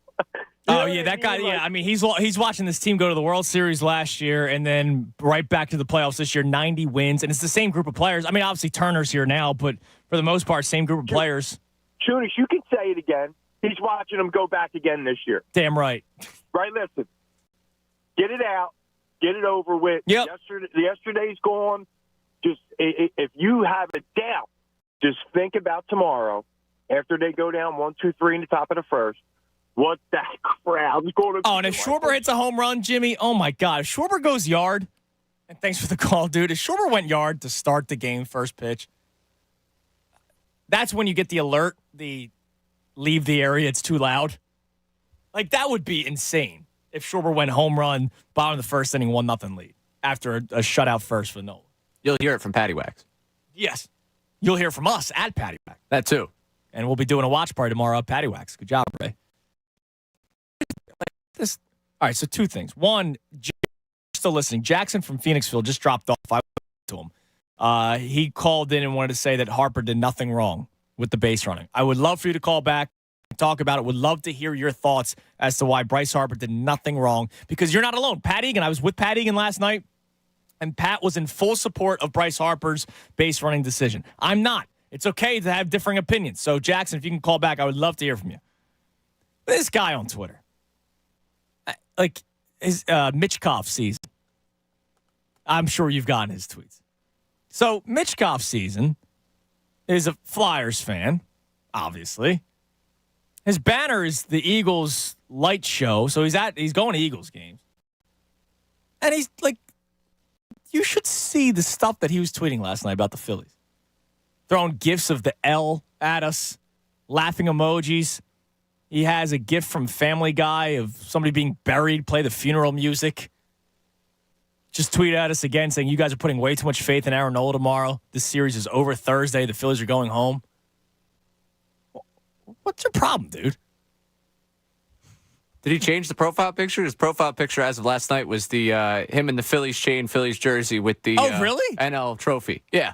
Speaker 2: Oh, yeah, that guy, yeah. I mean, he's watching this team go to the World Series last year and then right back to the playoffs this year, 90 wins. And it's the same group of players. I mean, obviously Turner's here now, but for the most part, same group of players.
Speaker 16: Chunis, you can say it again. He's watching them go back again this year.
Speaker 2: Damn right.
Speaker 16: Right, listen. Get it out. Get it over with.
Speaker 2: Yep.
Speaker 16: Yesterday's gone. Just if you have a doubt, just think about tomorrow after they go down 1, 2, 3 in the top of the first. What that crowd's going to
Speaker 2: Oh, and if Schwarber hits a home run, Jimmy, oh, my God. If Schwarber goes yard, and thanks for the call, dude. If Schwarber went yard to start the game, first pitch, that's when you get the alert, the leave the area, it's too loud. Like, that would be insane if Schwarber went home run, bottom of the first inning, 1-0 lead after a shutout first for Nolan.
Speaker 3: You'll hear it from Patty Wax.
Speaker 2: Yes. You'll hear from us at Patty Wax.
Speaker 3: That too.
Speaker 2: And we'll be doing a watch party tomorrow at Patty Wax. Good job, Ray. All right, so two things. One, still listening. Jackson from Phoenixville just dropped off. I went to him. He called in and wanted to say that Harper did nothing wrong with the base running. I would love for you to call back and talk about it. Would love to hear your thoughts as to why Bryce Harper did nothing wrong, because you're not alone. Pat Egan, I was with Pat Egan last night, and Pat was in full support of Bryce Harper's base running decision. I'm not. It's okay to have differing opinions. So, Jackson, if you can call back, I would love to hear from you. This guy on Twitter, like his Mitchkov season, I'm sure you've gotten his tweets. So, Mitchkov season is a Flyers fan, obviously. His banner is the Eagles light show, so he's going to Eagles games. And he's like, you should see the stuff that he was tweeting last night about the Phillies. Throwing gifs of the L at us, laughing emojis. He has a gift from Family Guy of somebody being buried, play the funeral music. Just tweeted at us again saying, you guys are putting way too much faith in Aaron Nola tomorrow. This series is over Thursday. The Phillies are going home. What's your problem, dude?
Speaker 3: Did he change the profile picture? His profile picture as of last night was the him in the Phillies chain, Phillies jersey with the
Speaker 2: really?
Speaker 3: NL trophy. Yeah.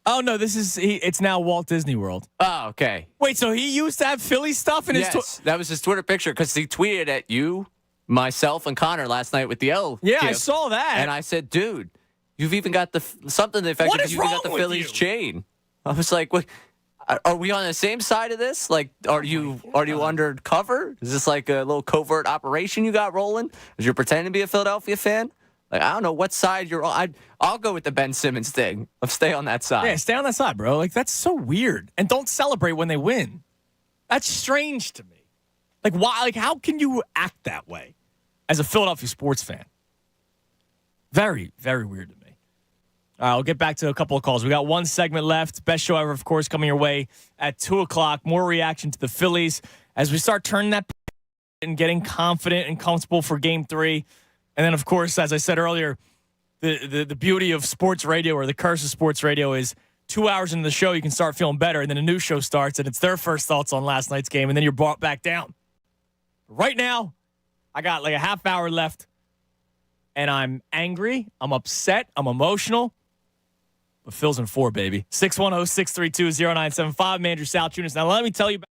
Speaker 2: Oh, no, it's now Walt Disney World.
Speaker 3: Oh, okay.
Speaker 2: Wait, so he used to have Philly stuff in his
Speaker 3: that was his Twitter picture because he tweeted at you, myself, and Connor last night with the L.
Speaker 2: Yeah, I
Speaker 3: gift.
Speaker 2: saw that.
Speaker 3: And I said, dude, you've even got something to the effect
Speaker 2: What
Speaker 3: of
Speaker 2: is
Speaker 3: you even got
Speaker 2: wrong
Speaker 3: the
Speaker 2: with
Speaker 3: Phillies
Speaker 2: you?
Speaker 3: chain. I was like, what? Are we on the same side of this? Like, are you undercover? Is this like a little covert operation you got rolling? Is you pretending to be a Philadelphia fan? Like, I don't know what side you're on. I'll go with the Ben Simmons thing. Let's stay on that side.
Speaker 2: Yeah, stay on that side, bro. Like, that's so weird. And don't celebrate when they win. That's strange to me. Like, why? Like, how can you act that way as a Philadelphia sports fan? Very, very weird to me. All right, I'll get back to a couple of calls. We got one segment left. Best show ever, of course, coming your way at 2 o'clock. More reaction to the Phillies as we start turning that and getting confident and comfortable for Game 3. And then, of course, as I said earlier, the beauty of sports radio, or the curse of sports radio, is 2 hours into the show, you can start feeling better, and then a new show starts, and it's their first thoughts on last night's game, and then you're brought back down. Right now, I got like a half hour left, and I'm angry, I'm upset, I'm emotional, but Phil's in 4, baby. 610-632-0975, Andrew South Jr. Now, let me tell you about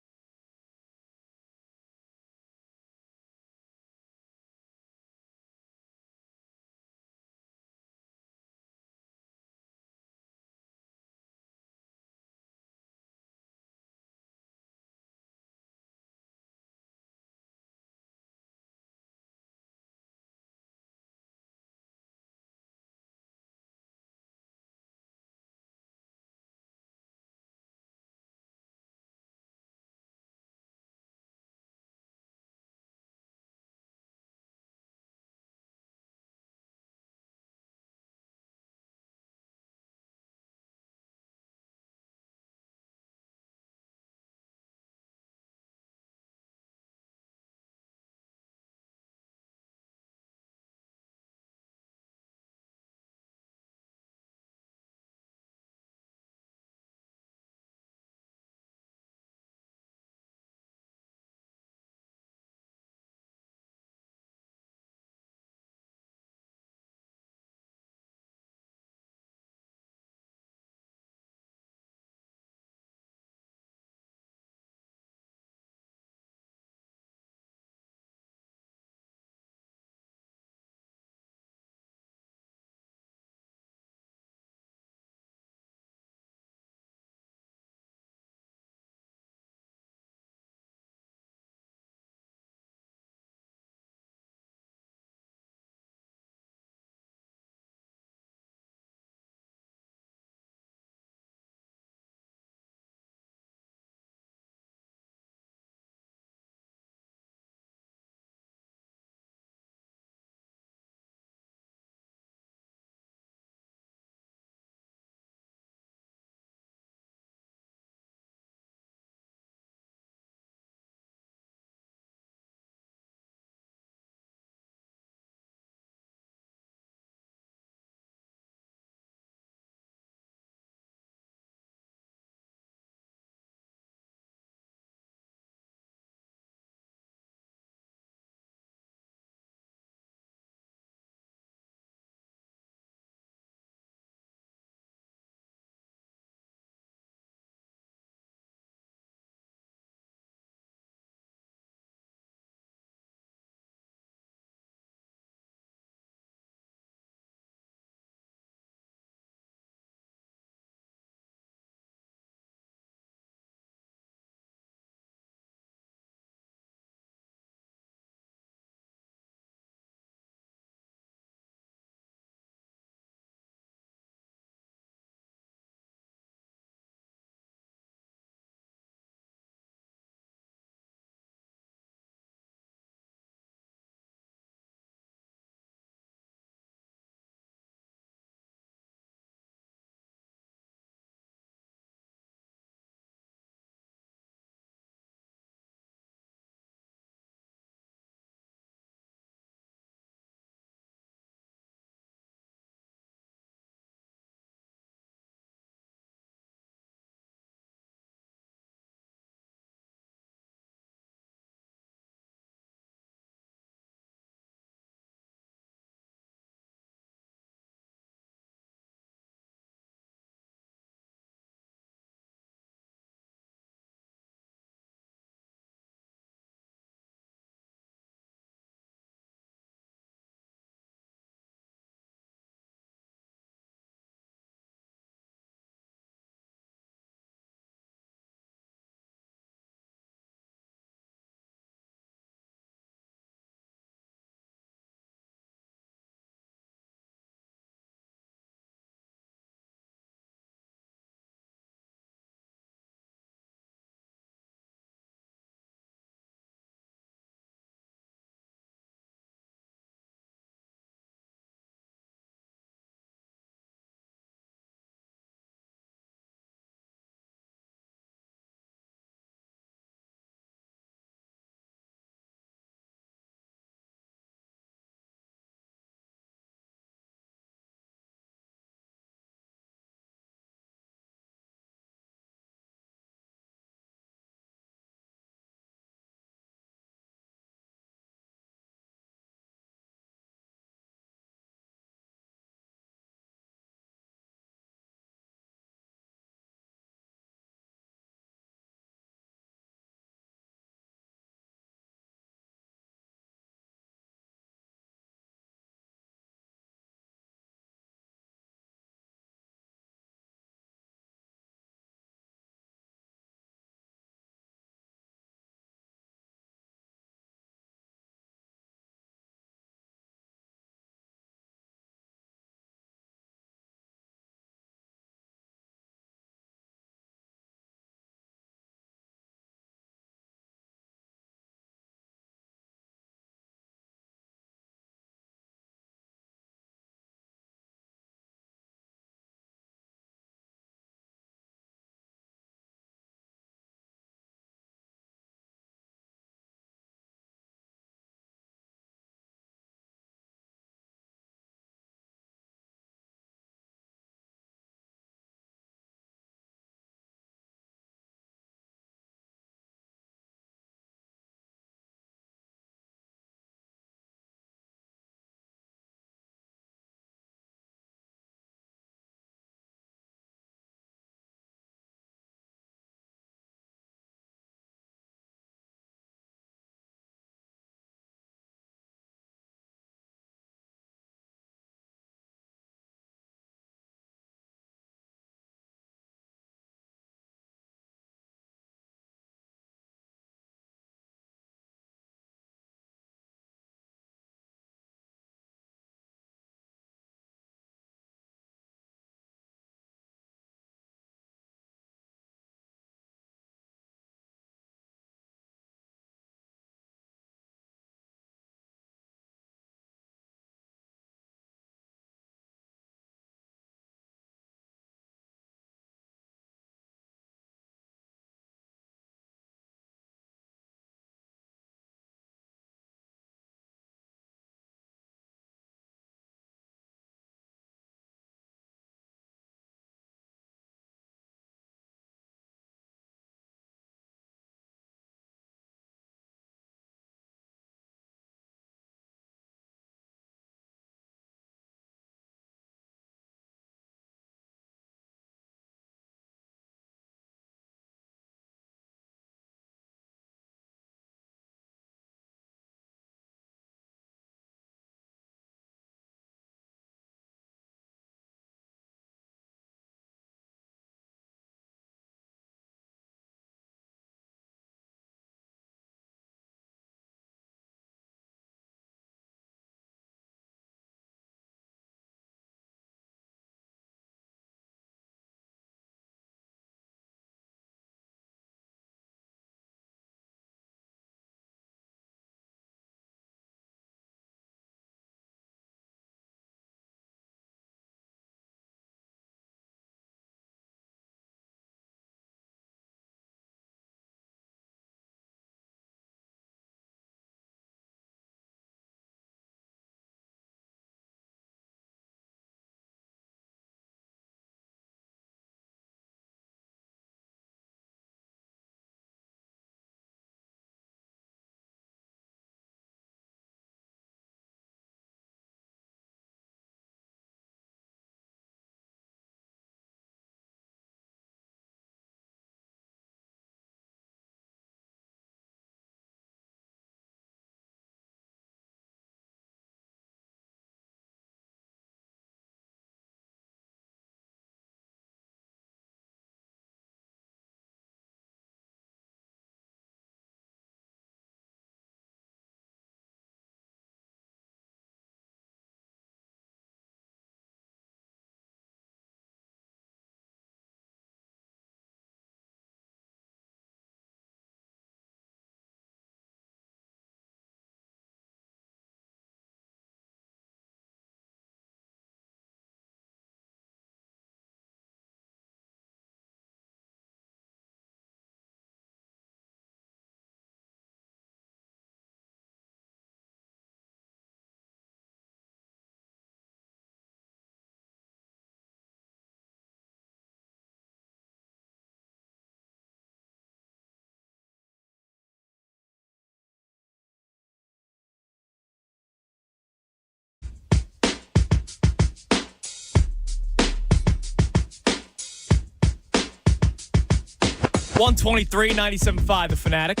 Speaker 2: 123, 97.5, The Fanatic.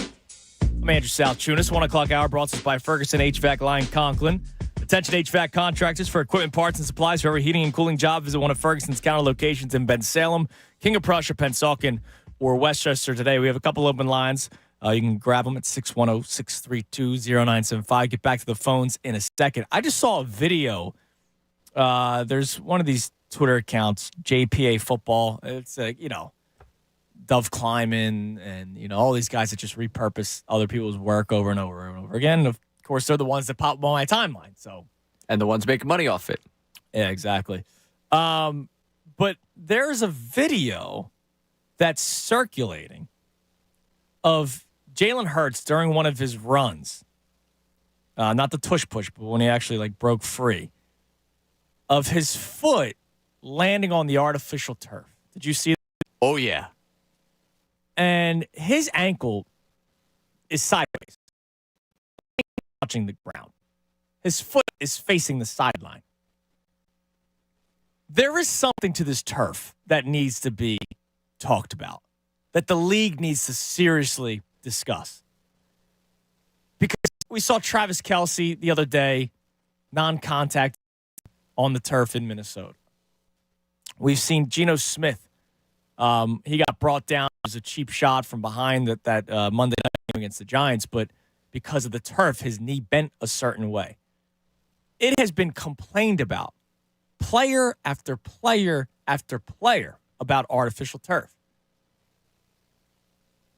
Speaker 2: I'm Andrew South-Tunis. 1 o'clock hour brought to us by Ferguson HVAC Line Conklin. Attention HVAC contractors for equipment, parts, and supplies for every heating and cooling job. Visit one of Ferguson's counter locations in Bensalem, King of Prussia, Pennsauken, or Westchester today. We have a couple open lines. You can grab them at 610-632-0975. Get back to the phones in a second. I just saw a video. There's one of these Twitter accounts, JPA Football. It's Dove Kleiman and all these guys that just repurpose other people's work over and over and over again. And of course, they're the ones that pop up on my timeline.
Speaker 3: And the ones making money off it.
Speaker 2: Yeah, exactly. But there's a video that's circulating of Jalen Hurts during one of his runs. Not the tush push, but when he actually broke free. Of his foot landing on the artificial turf. Did you see that?
Speaker 3: Oh, yeah.
Speaker 2: And his ankle is sideways, touching the ground. His foot is facing the sideline. There is something to this turf that needs to be talked about, that the league needs to seriously discuss. Because we saw Travis Kelce the other day, non-contact on the turf in Minnesota. We've seen Geno Smith. He got brought down. It was a cheap shot from behind that Monday night game against the Giants, but because of the turf, his knee bent a certain way. It has been complained about, player after player after player, about artificial turf.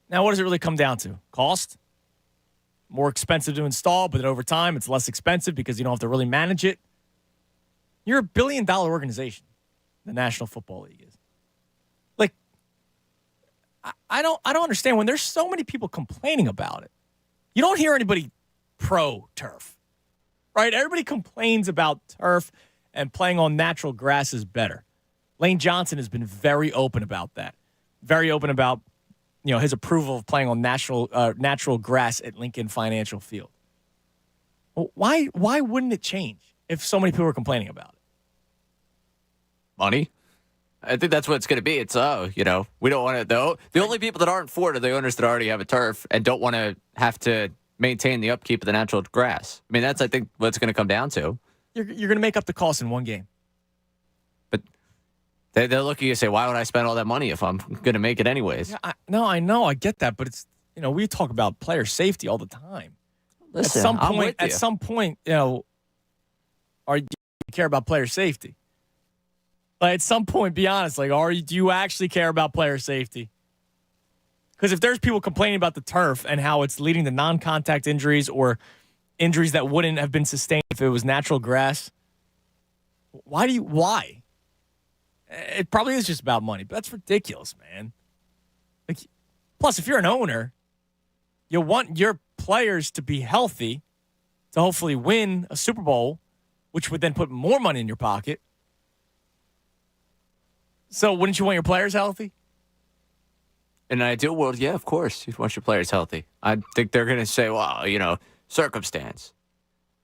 Speaker 2: Now, what does it really come down to? Cost? More expensive to install, but then over time, it's less expensive because you don't have to really manage it. You're a $1 billion organization, the National Football League is. I don't understand when there's so many people complaining about it. You don't hear anybody pro turf, right? Everybody complains about turf and playing on natural grass is better. Lane Johnson has been very open about that. Very open about, his approval of playing on natural grass at Lincoln Financial Field. Well, why wouldn't it change if so many people were complaining about it?
Speaker 3: Money. I think that's what it's going to be. It's, we don't want to, though. The only people that aren't for it are the owners that already have a turf and don't want to have to maintain the upkeep of the natural grass. I mean, that's, I think, what it's going to come down to.
Speaker 2: You're going to make up the cost in one game.
Speaker 3: But they're looking to say, why would I spend all that money if I'm going to make it anyways?
Speaker 2: Yeah, I know. I get that. But it's, we talk about player safety all the time.
Speaker 3: Listen,
Speaker 2: at some point, do you care about player safety? At some point, be honest. Do you actually care about player safety? Because if there's people complaining about the turf and how it's leading to non-contact injuries or injuries that wouldn't have been sustained if it was natural grass, why? It probably is just about money, but that's ridiculous, man. Plus, if you're an owner, you want your players to be healthy to hopefully win a Super Bowl, which would then put more money in your pocket. So wouldn't you want your players healthy?
Speaker 3: In an ideal world, yeah, of course. You want your players healthy. I think they're going to say, well, circumstance.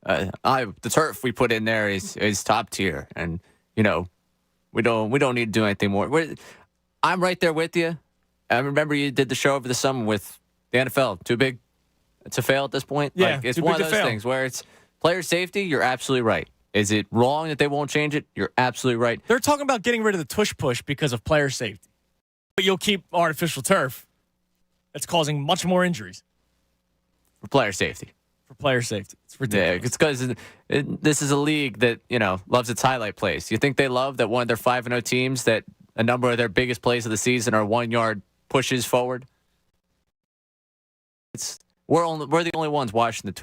Speaker 3: The turf we put in there is top tier. And, we don't need to do anything more. I'm right there with you. I remember you did the show over the summer with the NFL. Too big to fail at this point?
Speaker 2: Yeah,
Speaker 3: it's one of those things where it's player safety. You're absolutely right. Is it wrong that they won't change it? You're absolutely right.
Speaker 2: They're talking about getting rid of the tush push because of player safety. But you'll keep artificial turf. That's causing much more injuries.
Speaker 3: For player safety.
Speaker 2: It's ridiculous.
Speaker 3: Yeah, it's because this is a league that, loves its highlight plays. You think they love that one of their 5-0 teams, that a number of their biggest plays of the season are 1-yard pushes forward? We're the only ones watching the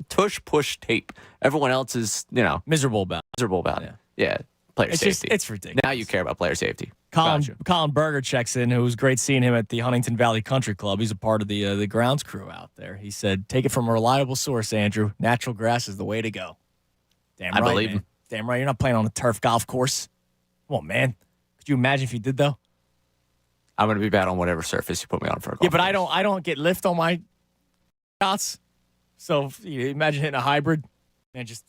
Speaker 3: tush push tape. Everyone else is,
Speaker 2: miserable about
Speaker 3: it. Yeah. Player safety.
Speaker 2: It's ridiculous.
Speaker 3: Now you care about player safety.
Speaker 2: Colin Berger checks in. It was great seeing him at the Huntington Valley Country Club. He's a part of the grounds crew out there. He said, take it from a reliable source, Andrew. Natural grass is the way to go. Damn right, I believe him. Damn right. You're not playing on a turf golf course. Come on, man. Could you imagine if you did, though?
Speaker 3: I'm going to be bad on whatever surface you put me on for a golf
Speaker 2: but
Speaker 3: course.
Speaker 2: I don't get lift on my shots. So imagine hitting a hybrid and just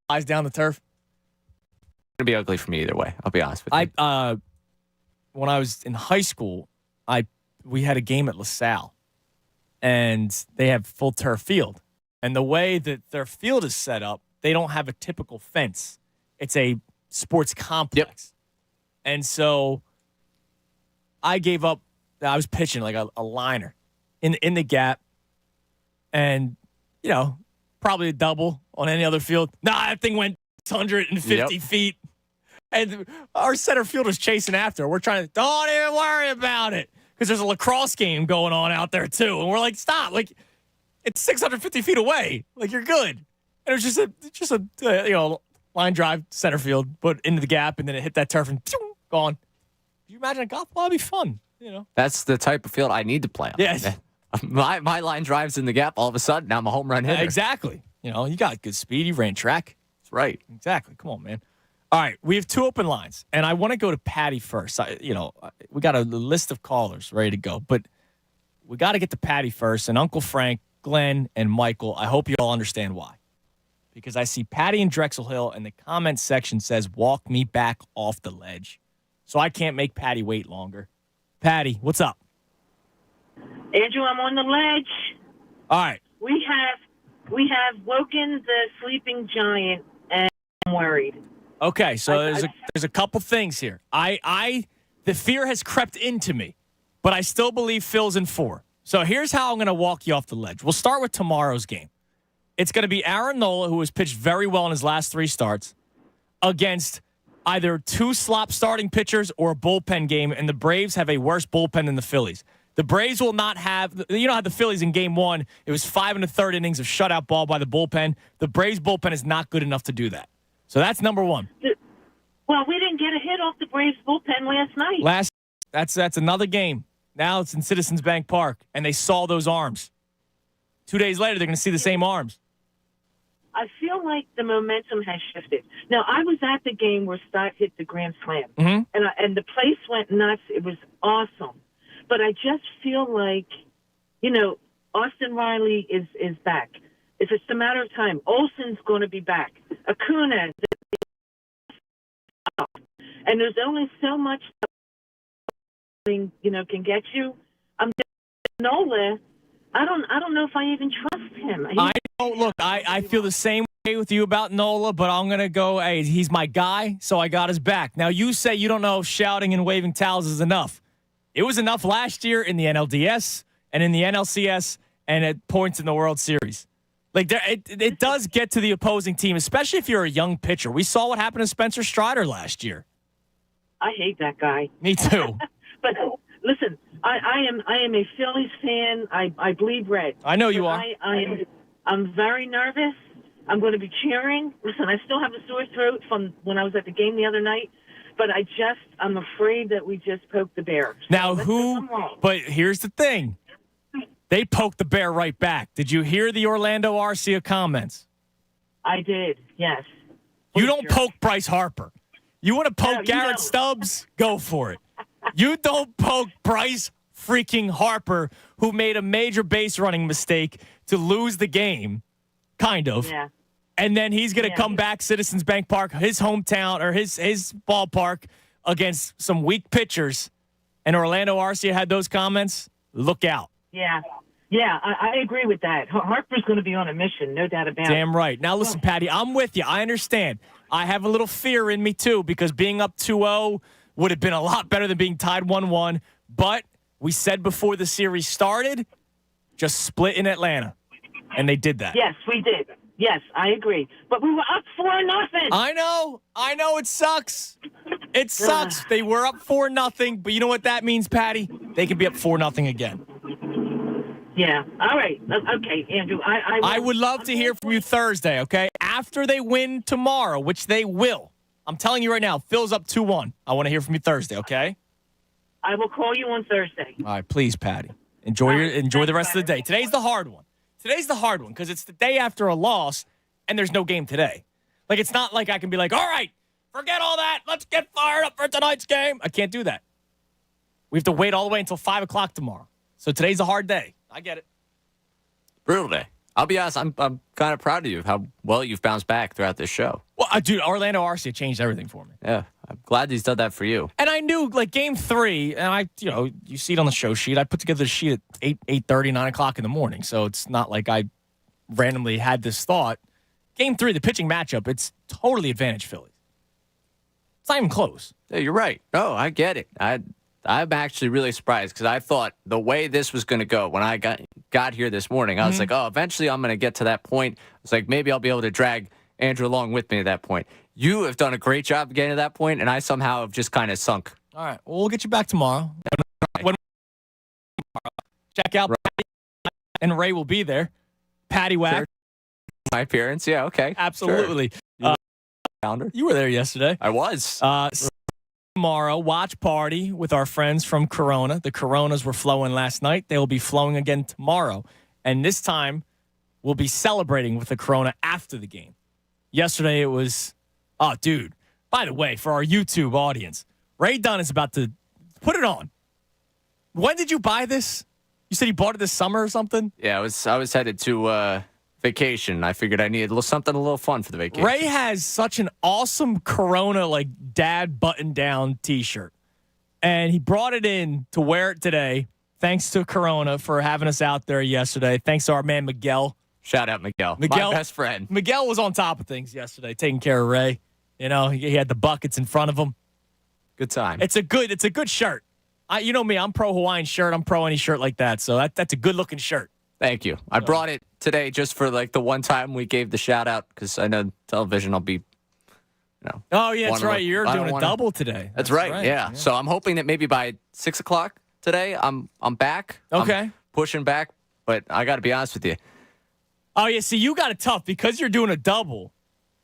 Speaker 2: flies down the turf.
Speaker 3: It's going to be ugly for me either way. I'll be honest with you.
Speaker 2: When I was in high school, I we had a game at LaSalle, and they have full turf field. And the way that their field is set up, they don't have a typical fence. It's a sports complex. Yep. And so I gave up. I was pitching like a liner in the gap, and, probably a double on any other field. That thing went 150 feet. And our center fielder's chasing after. We're trying to, don't even worry about it. Because there's a lacrosse game going on out there, too. And we're like, stop. Like, it's 650 feet away. Like, you're good. And it was just a line drive center field, but into the gap, and then it hit that turf and gone. Can you imagine a golf ball? That'd be fun,
Speaker 3: That's the type of field I need to play on.
Speaker 2: Yes.
Speaker 3: My line drives in the gap. All of a sudden, I'm a home run hitter.
Speaker 2: Exactly. You got good speed. You ran track.
Speaker 3: That's right.
Speaker 2: Exactly. Come on, man. All right, we have 2 open lines, and I want to go to Patty first. We got a list of callers ready to go, but we got to get to Patty first. And Uncle Frank, Glenn, and Michael, I hope you all understand why. Because I see Patty in Drexel Hill, and the comment section says, walk me back off the ledge. So I can't make Patty wait longer. Patty, what's up?
Speaker 17: Andrew, I'm on the ledge.
Speaker 2: All right.
Speaker 17: We have woken the sleeping giant, and I'm worried.
Speaker 2: Okay, so there's a couple things here. The fear has crept into me, but I still believe Phil's in 4. So here's how I'm going to walk you off the ledge. We'll start with tomorrow's game. It's going to be Aaron Nola, who has pitched very well in his last 3 starts, against either 2 slop starting pitchers or a bullpen game, and the Braves have a worse bullpen than the Phillies. The Braves will not have – how the Phillies in game 1, it was 5 1/3 innings of shutout ball by the bullpen. The Braves bullpen is not good enough to do that. So that's number 1.
Speaker 17: Well, we didn't get a hit off the Braves bullpen last night.
Speaker 2: That's another game. Now it's in Citizens Bank Park, and they saw those arms. 2 days later, they're going to see the same arms.
Speaker 17: I feel like the momentum has shifted. Now, I was at the game where Stott hit the grand slam, and the place went nuts. It was awesome. But I just feel like, Austin Riley is back. It's just a matter of time. Olsen's going to be back. Acuna, and there's only so much can get you. Nola. I don't know if I even trust him.
Speaker 2: I feel the same way with you about Nola, but I'm gonna go. Hey, he's my guy, so I got his back. Now you say you don't know if shouting and waving towels is enough. It was enough last year in the NLDS and in the NLCS and at points in the World Series. Like it does get to the opposing team, especially if you're a young pitcher. We saw what happened to Spencer Strider last year.
Speaker 17: I hate that guy.
Speaker 2: Me too.
Speaker 17: But listen, I am a Phillies fan. I bleed red.
Speaker 2: I know you are.
Speaker 17: I'm very nervous. I'm going to be cheering. Listen, I still have a sore throat from when I was at the game the other night. But I'm afraid that we just poked the bear.
Speaker 2: Now but here's the thing. They poked the bear right back. Did you hear the Orlando Arcia comments?
Speaker 17: I did, yes.
Speaker 2: You don't poke Bryce Harper. You want to poke Garrett Stubbs? Go for it. You don't poke Bryce freaking Harper, who made a major base running mistake to lose the game, kind of.
Speaker 17: Yeah.
Speaker 2: And then he's going to come back Citizens Bank Park, his hometown or his ballpark, against some weak pitchers. And Orlando Arcia had those comments. Look out.
Speaker 17: Yeah. Yeah, I agree with that. Harper's going to be on a mission, no doubt about it.
Speaker 2: Damn right. Now, listen, Patty, I'm with you. I understand. I have a little fear in me, too, because being up 2-0 would have been a lot better than being tied 1-1. But we said before the series started, just split in Atlanta. And they did that.
Speaker 17: Yes, we did. Yes, I agree. But we were up 4-0.
Speaker 2: I know. It sucks. It sucks. They were up 4-0. But you know what that means, Patty? They can be up 4-0 again.
Speaker 17: Yeah. All right. Okay, Andrew.
Speaker 2: I would love to hear from you Thursday, okay? After they win tomorrow, which they will. I'm telling you right now, Phil's up 2-1. I want to hear from you Thursday, okay?
Speaker 17: I will call you on Thursday.
Speaker 2: All right, please, Patty. Enjoy the rest of the day. Today's the hard one. Today's the hard one because it's the day after a loss and there's no game today. Like, it's not like I can be like, all right, forget all that. Let's get fired up for tonight's game. I can't do that. We have to wait all the way until 5 o'clock tomorrow. So today's a hard day. I get it.
Speaker 3: Brutal day. I'll be honest, I'm kind of proud of you of how well you've bounced back throughout this show.
Speaker 2: Well, dude, Orlando Arcia changed everything for me.
Speaker 3: Yeah. I'm glad he's done that for you.
Speaker 2: And I knew, like, Game 3, and you see it on the show sheet. I put together the sheet at 8:30, 9 o'clock in the morning, so it's not like I randomly had this thought. Game 3, the pitching matchup, it's totally advantage Phillies. It's not even close.
Speaker 3: Yeah, you're right. No, I get it. I'm actually really surprised because I thought the way this was going to go when I got here this morning, I was like, oh, eventually I'm going to get to that point. It's like maybe I'll be able to drag Andrew along with me at that point. You have done a great job getting to that point, and I somehow have just kind of sunk.
Speaker 2: All right. Well, we'll get you back tomorrow. Check out Patty, and Ray will be there. Patty Whack.
Speaker 3: Sure. My appearance, yeah, okay.
Speaker 2: Absolutely.
Speaker 3: Sure.
Speaker 2: You were there yesterday.
Speaker 3: I was.
Speaker 2: Tomorrow, watch party with our friends from Corona. The Coronas were flowing last night. They will be flowing again tomorrow. And this time, we'll be celebrating with the Corona after the game. Yesterday, it was, oh, dude. By the way, for our YouTube audience, Ray Dunn is about to put it on. When did you buy this? You said you bought it this summer or something?
Speaker 3: Yeah, I was headed to vacation. I figured I needed something a little fun for the vacation.
Speaker 2: Ray has such an awesome Corona, like, dad button-down T-shirt. And he brought it in to wear it today. Thanks to Corona for having us out there yesterday. Thanks to our man, Miguel.
Speaker 3: Shout out, Miguel. My best friend.
Speaker 2: Miguel was on top of things yesterday, taking care of Ray. You know, he had the buckets in front of him.
Speaker 3: Good time.
Speaker 2: It's a good shirt. You know me, I'm pro Hawaiian shirt. I'm pro any shirt like that. So that's a good-looking shirt.
Speaker 3: Thank you. I brought it today just for, like, the one time we gave the shout-out because I know television I'll be,
Speaker 2: Oh, yeah, that's right. You're doing a double today.
Speaker 3: That's right, yeah. So I'm hoping that maybe by 6 o'clock today I'm back.
Speaker 2: Okay.
Speaker 3: I'm pushing back, but I got to be honest with you.
Speaker 2: Oh, yeah, see, you got it tough because you're doing a double.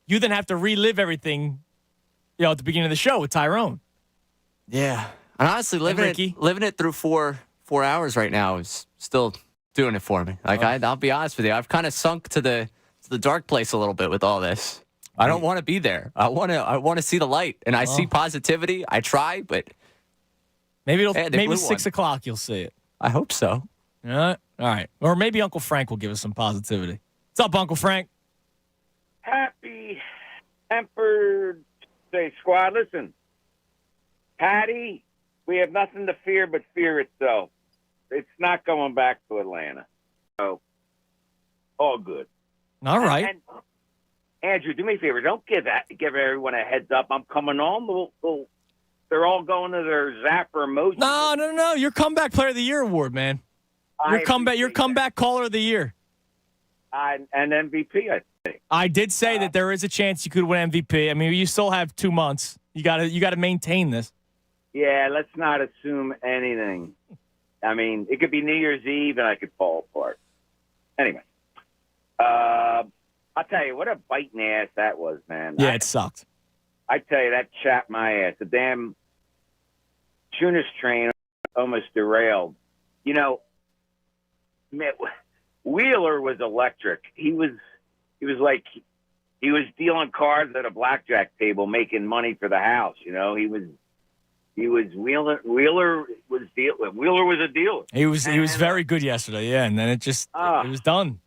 Speaker 2: You then have to relive everything, at the beginning of the show with Tyrone.
Speaker 3: Yeah. And honestly, living it through 4 hours right now is still doing it for me. Like, I'll be honest with you. I've kind of sunk to the dark place a little bit with all this. I don't want to be there. I want to see the light, and I see positivity. I try, but
Speaker 2: maybe 6 o'clock you'll see it.
Speaker 3: I hope so.
Speaker 2: All right. Or maybe Uncle Frank will give us some positivity. What's up, Uncle Frank?
Speaker 5: Happy Tempered Day, squad. Listen, Patty, we have nothing to fear but fear itself. It's not going back to Atlanta. So, all good.
Speaker 2: All right.
Speaker 5: And Andrew, do me a favor. Don't give everyone a heads up. I'm coming on. They're all going to their Zapper emoji.
Speaker 2: No. Your Comeback Player of the Year award, man. Your comeback caller of the year.
Speaker 5: And MVP, I think.
Speaker 2: I did say that there is a chance you could win MVP. I mean, you still have 2 months. You got to maintain this.
Speaker 5: Yeah, let's not assume anything. I mean, it could be New Year's Eve and I could fall apart. Anyway, I'll tell you, what a bite in the ass that was, man.
Speaker 2: Yeah, it sucked.
Speaker 5: I tell you, that chapped my ass. The damn Tunis train almost derailed. Man, Wheeler was electric. He was dealing cards at a blackjack table, making money for the house. Wheeler was a dealer.
Speaker 2: He was very good yesterday, yeah, and then it was done.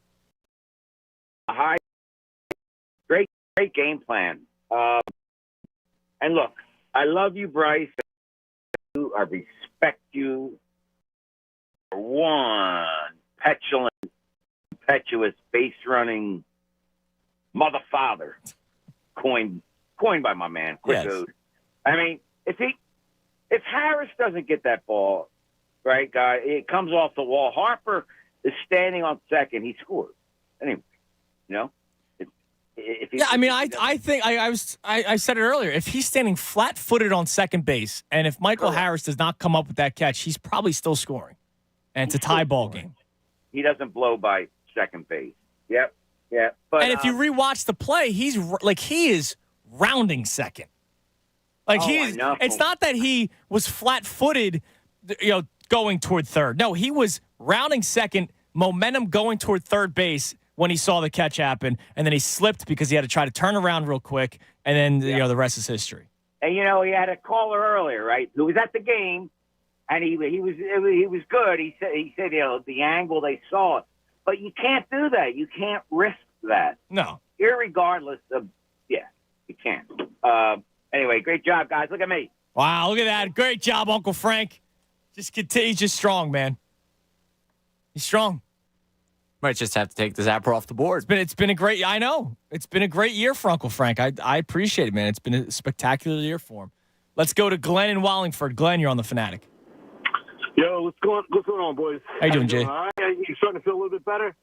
Speaker 5: Great game plan. And look, I love you, Bryce. I respect you. For one petulant, impetuous, base-running mother father, coined by my man, Quick Ode. I mean, if Harris doesn't get that ball, right, guy, it comes off the wall. Harper is standing on second. He scores. Anyway,
Speaker 2: I think I said it earlier. If he's standing flat-footed on second base, and if Michael Harris does not come up with that catch, he's probably still scoring, and it's a tie ball game.
Speaker 5: He doesn't blow by second base. Yep. Yeah. But,
Speaker 2: and if you rewatch the play, he is rounding second. It's not that he was flat-footed, going toward third. No, he was rounding second, momentum going toward third base when he saw the catch happen, and then he slipped because he had to try to turn around real quick, and then the rest is history.
Speaker 5: And he had a caller earlier, right, who was at the game, and he was good. He said the angle they saw it, but you can't do that. You can't risk that.
Speaker 2: No.
Speaker 5: Irregardless of you can't. Anyway, great job, guys. Look at me.
Speaker 2: Wow, look at that. Great job, Uncle Frank. Just continue. He's just strong, man. He's strong.
Speaker 3: Might just have to take the zapper off the board.
Speaker 2: It's been a great. I know it's been a great year for Uncle Frank. I appreciate it, man. It's been a spectacular year for him. Let's go to Glenn in Wallingford. Glenn, you're on the Fanatic.
Speaker 18: Yo, what's going on, boys?
Speaker 2: How you doing, Jay?
Speaker 18: All right, you starting to feel a little bit better?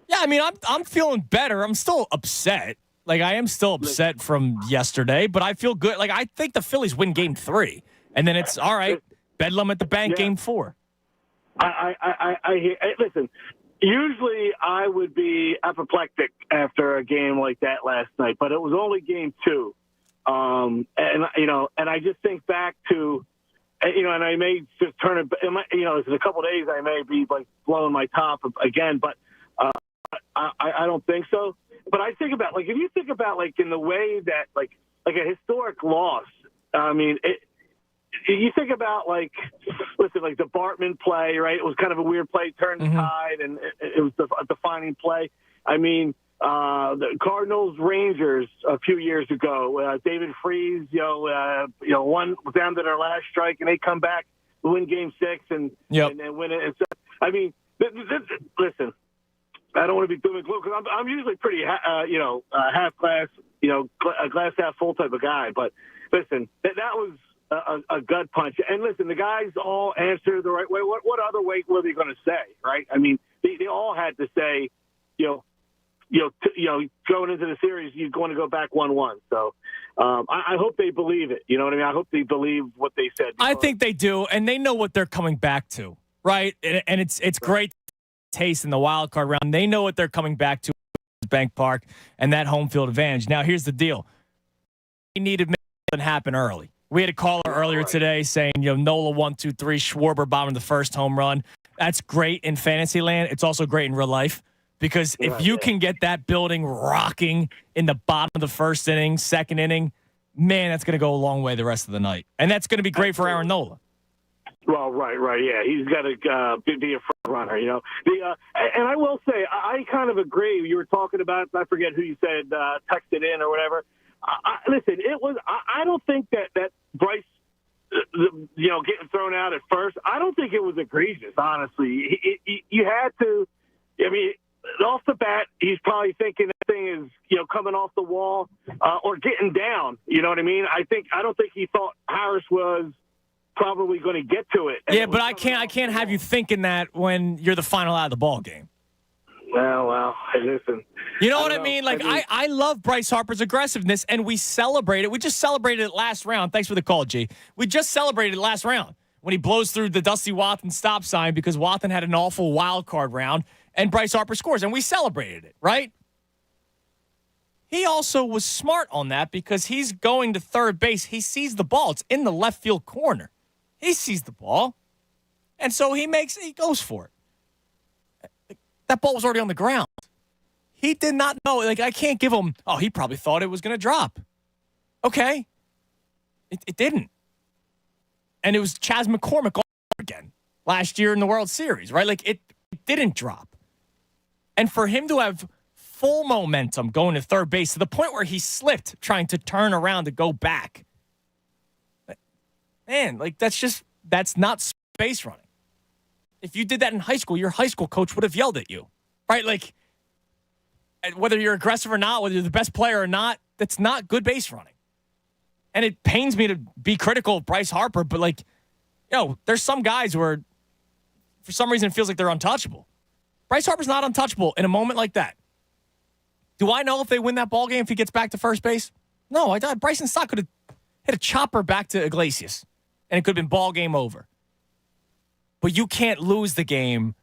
Speaker 2: Yeah, I mean, I'm feeling better. I'm still upset. Like, I am still upset from yesterday, but I feel good. Like, I think the Phillies win Game 3, and then it's all right. Bedlam at the bank, Game 4.
Speaker 18: I hear. Listen. Usually, I would be apoplectic after a game like that last night, but it was only Game 2, and I just think back to, and I may just turn it. In a couple of days, I may be like blowing my top again, but I don't think so. But I think about, like, if you think about, like, in the way that, like a historic loss, I mean, you think about, like, listen, like the Bartman play, right? It was kind of a weird play, turned the tide, and it was a defining play. I mean, the Cardinals-Rangers a few years ago, David Freese, one was down to their last strike, and they come back, win Game 6, and win it. And so, I mean, listen. I don't want to be doom and gloom because I'm usually pretty, half glass, a glass half full type of guy. But listen, that was a gut punch. And listen, the guys all answered the right way. What other way were they going to say, right? I mean, they all had to say, going into the series, you're going to go back 1-1. So I hope they believe it. You know what I mean? I hope they believe what they said.
Speaker 2: I think they do, and they know what they're coming back to, right? And it's great. Taste in the wild card round. They know what they're coming back to, Bank Park, and that home field advantage. Now, here's the deal. We needed to make something happen early. We had a caller earlier today saying, Nola 1, 2, 3, Schwarber bombing the first home run. That's great in fantasy land. It's also great in real life because if you can get that building rocking in the bottom of the first inning, second inning, man, that's going to go a long way the rest of the night. And that's going to be great for Aaron Nola.
Speaker 18: Well, right, yeah. He's got to be a front runner, and I will say, I kind of agree. You were talking about, I forget who you said, texted in or whatever. Listen, it was. I don't think that Bryce, getting thrown out at first. I don't think it was egregious. Honestly, you had to. I mean, off the bat, he's probably thinking that thing is, coming off the wall or getting down. You know what I mean? I don't think he thought Harris was probably going to get to it.
Speaker 2: Yeah, but I can't have you thinking that when you're the final out of the ball game.
Speaker 18: Well, listen.
Speaker 2: You know what I mean? Like, I love Bryce Harper's aggressiveness, and we celebrate it. We just celebrated it last round. Thanks for the call, G. We just celebrated it last round when he blows through the Dusty Wathan stop sign because Wathan had an awful wild card round, and Bryce Harper scores, and we celebrated it, right? He also was smart on that because he's going to third base. He sees the ball. It's in the left field corner. He sees the ball, and so he goes for it. That ball was already on the ground. He did not know. Like, I can't give him, he probably thought it was going to drop. Okay. It didn't. And it was Chas McCormick all over again last year in the World Series, right? Like, it didn't drop. And for him to have full momentum going to third base to the point where he slipped trying to turn around to go back. Man, like, that's not space running. If you did that in high school, your high school coach would have yelled at you, right? Like, whether you're aggressive or not, whether you're the best player or not, that's not good base running. And it pains me to be critical of Bryce Harper, but, like, there's some guys where, for some reason, it feels like they're untouchable. Bryce Harper's not untouchable in a moment like that. Do I know if they win that ball game if he gets back to first base? No, I thought Bryson Stott could have hit a chopper back to Iglesias, and it could have been ball game over. But you can't lose the game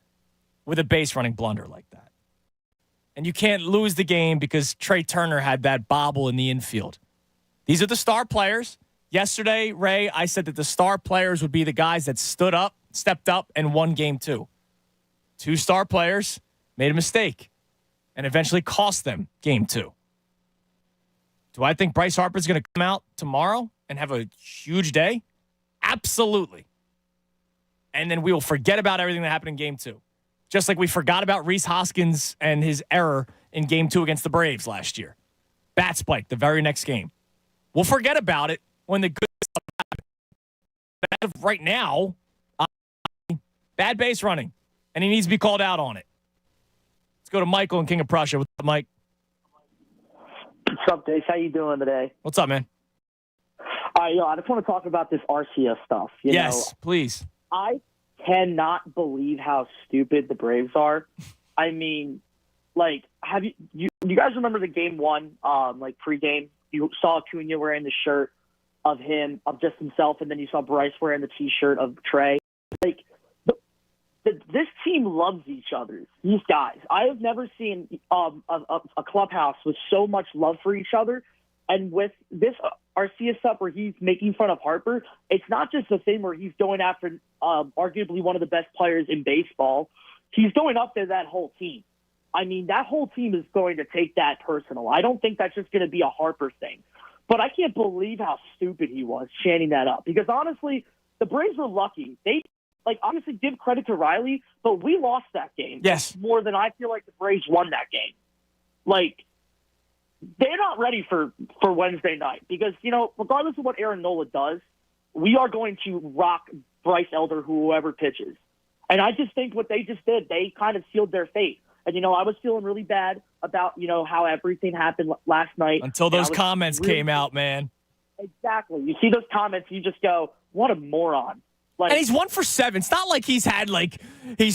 Speaker 2: with a base running blunder like that. And you can't lose the game because Trey Turner had that bobble in the infield. These are the star players. Yesterday, Ray, I said that the star players would be the guys that stepped up, and won Game 2. 2 star players made a mistake and eventually cost them Game 2. Do I think Bryce Harper's going to come out tomorrow and have a huge day? Absolutely. And then we will forget about everything that happened in Game 2. Just like we forgot about Rhys Hoskins and his error in Game 2 against the Braves last year. Bat spike the very next game. We'll forget about it when the good stuff happens. But as of right now, bad base running, and he needs to be called out on it. Let's go to Michael in King of Prussia. What's up, Mike?
Speaker 19: What's up, Dace? How you doing today?
Speaker 2: What's up, man?
Speaker 19: I just want to talk about this Arcia stuff.
Speaker 2: Yes, please.
Speaker 19: I cannot believe how stupid the Braves are. I mean, like, have you guys remember the game one, like pregame? You saw Acuna wearing the shirt of just himself, and then you saw Bryce wearing the T-shirt of Trey. Like, this team loves each other. These guys. I have never seen a clubhouse with so much love for each other. And with this Arcia stuff where he's making fun of Harper, it's not just a thing where he's going after arguably one of the best players in baseball. He's going after that whole team. I mean, that whole team is going to take that personal. I don't think that's just going to be a Harper thing. But I can't believe how stupid he was chanting that up. Because honestly, the Braves were lucky. They obviously give credit to Riley, but we lost that game.
Speaker 2: Yes.
Speaker 19: More than I feel like the Braves won that game. Like, they're not ready for Wednesday night because, regardless of what Aaron Nola does, we are going to rock Bryce Elder, whoever pitches. And I just think what they just did, they kind of sealed their fate. And, I was feeling really bad about, how everything happened last night.
Speaker 2: Until those comments came out, man.
Speaker 19: Exactly. You see those comments, you just go, what a moron.
Speaker 2: And he's 1 for 7. It's not like he's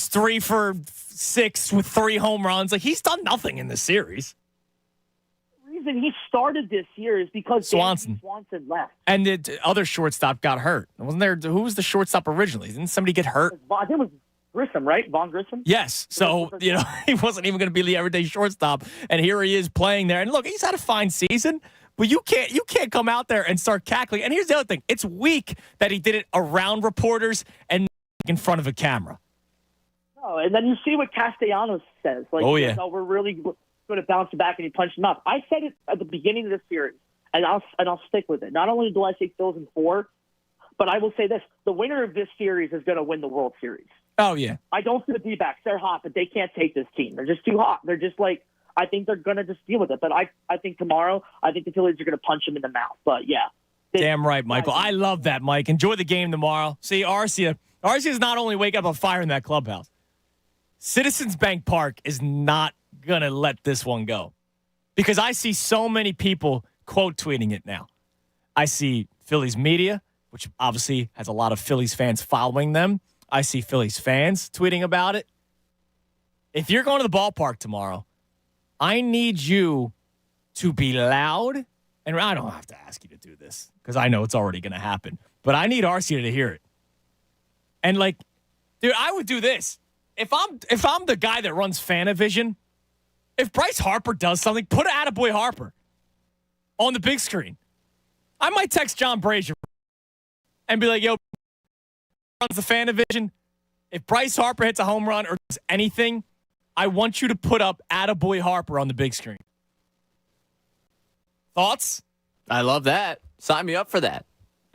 Speaker 2: 3 for 6 with 3 home runs. Like, he's done nothing in this series.
Speaker 19: The reason he started this year is because Swanson left.
Speaker 2: And the other shortstop got hurt. Wasn't there? Who was the shortstop originally? Didn't somebody get hurt?
Speaker 19: I think it was Grissom, right? Vaughn Grissom?
Speaker 2: Yes. So, he wasn't even going to be the everyday shortstop. And here he is playing there. And look, he's had a fine season. But you can't come out there and start cackling. And here's the other thing. It's weak that he did it around reporters and in front of a camera.
Speaker 19: Oh, and then you see what Castellanos says. Like, we're really going to bounce back, and he punched him up. I said it at the beginning of this series, and I'll stick with it. Not only do I say Phillies in 4, but I will say this. The winner of this series is going to win the World Series.
Speaker 2: Oh, yeah.
Speaker 19: I don't see the D-backs. They're hot, but they can't take this team. They're just too hot. They're just like, I think they're going to just deal with it. But I think tomorrow, I think the Phillies are going to punch him in the mouth. But, yeah.
Speaker 2: Damn right, Michael. I love that, Mike. Enjoy the game tomorrow. See, Arcia's not only waking up a fire in that clubhouse. Citizens Bank Park is not going to let this one go. Because I see so many people quote tweeting it now. I see Phillies media, which obviously has a lot of Phillies fans following them. I see Phillies fans tweeting about it. If you're going to the ballpark tomorrow, I need you to be loud. And I don't have to ask you to do this because I know it's already going to happen. But I need Arcia to hear it. And dude, I would do this. If I'm the guy that runs Fanavision, if Bryce Harper does something, put Attaboy Harper on the big screen. I might text John Brazier and be like, yo, runs the Fanavision. If Bryce Harper hits a home run or does anything, I want you to put up Attaboy Harper on the big screen. Thoughts?
Speaker 3: I love that. Sign me up for that.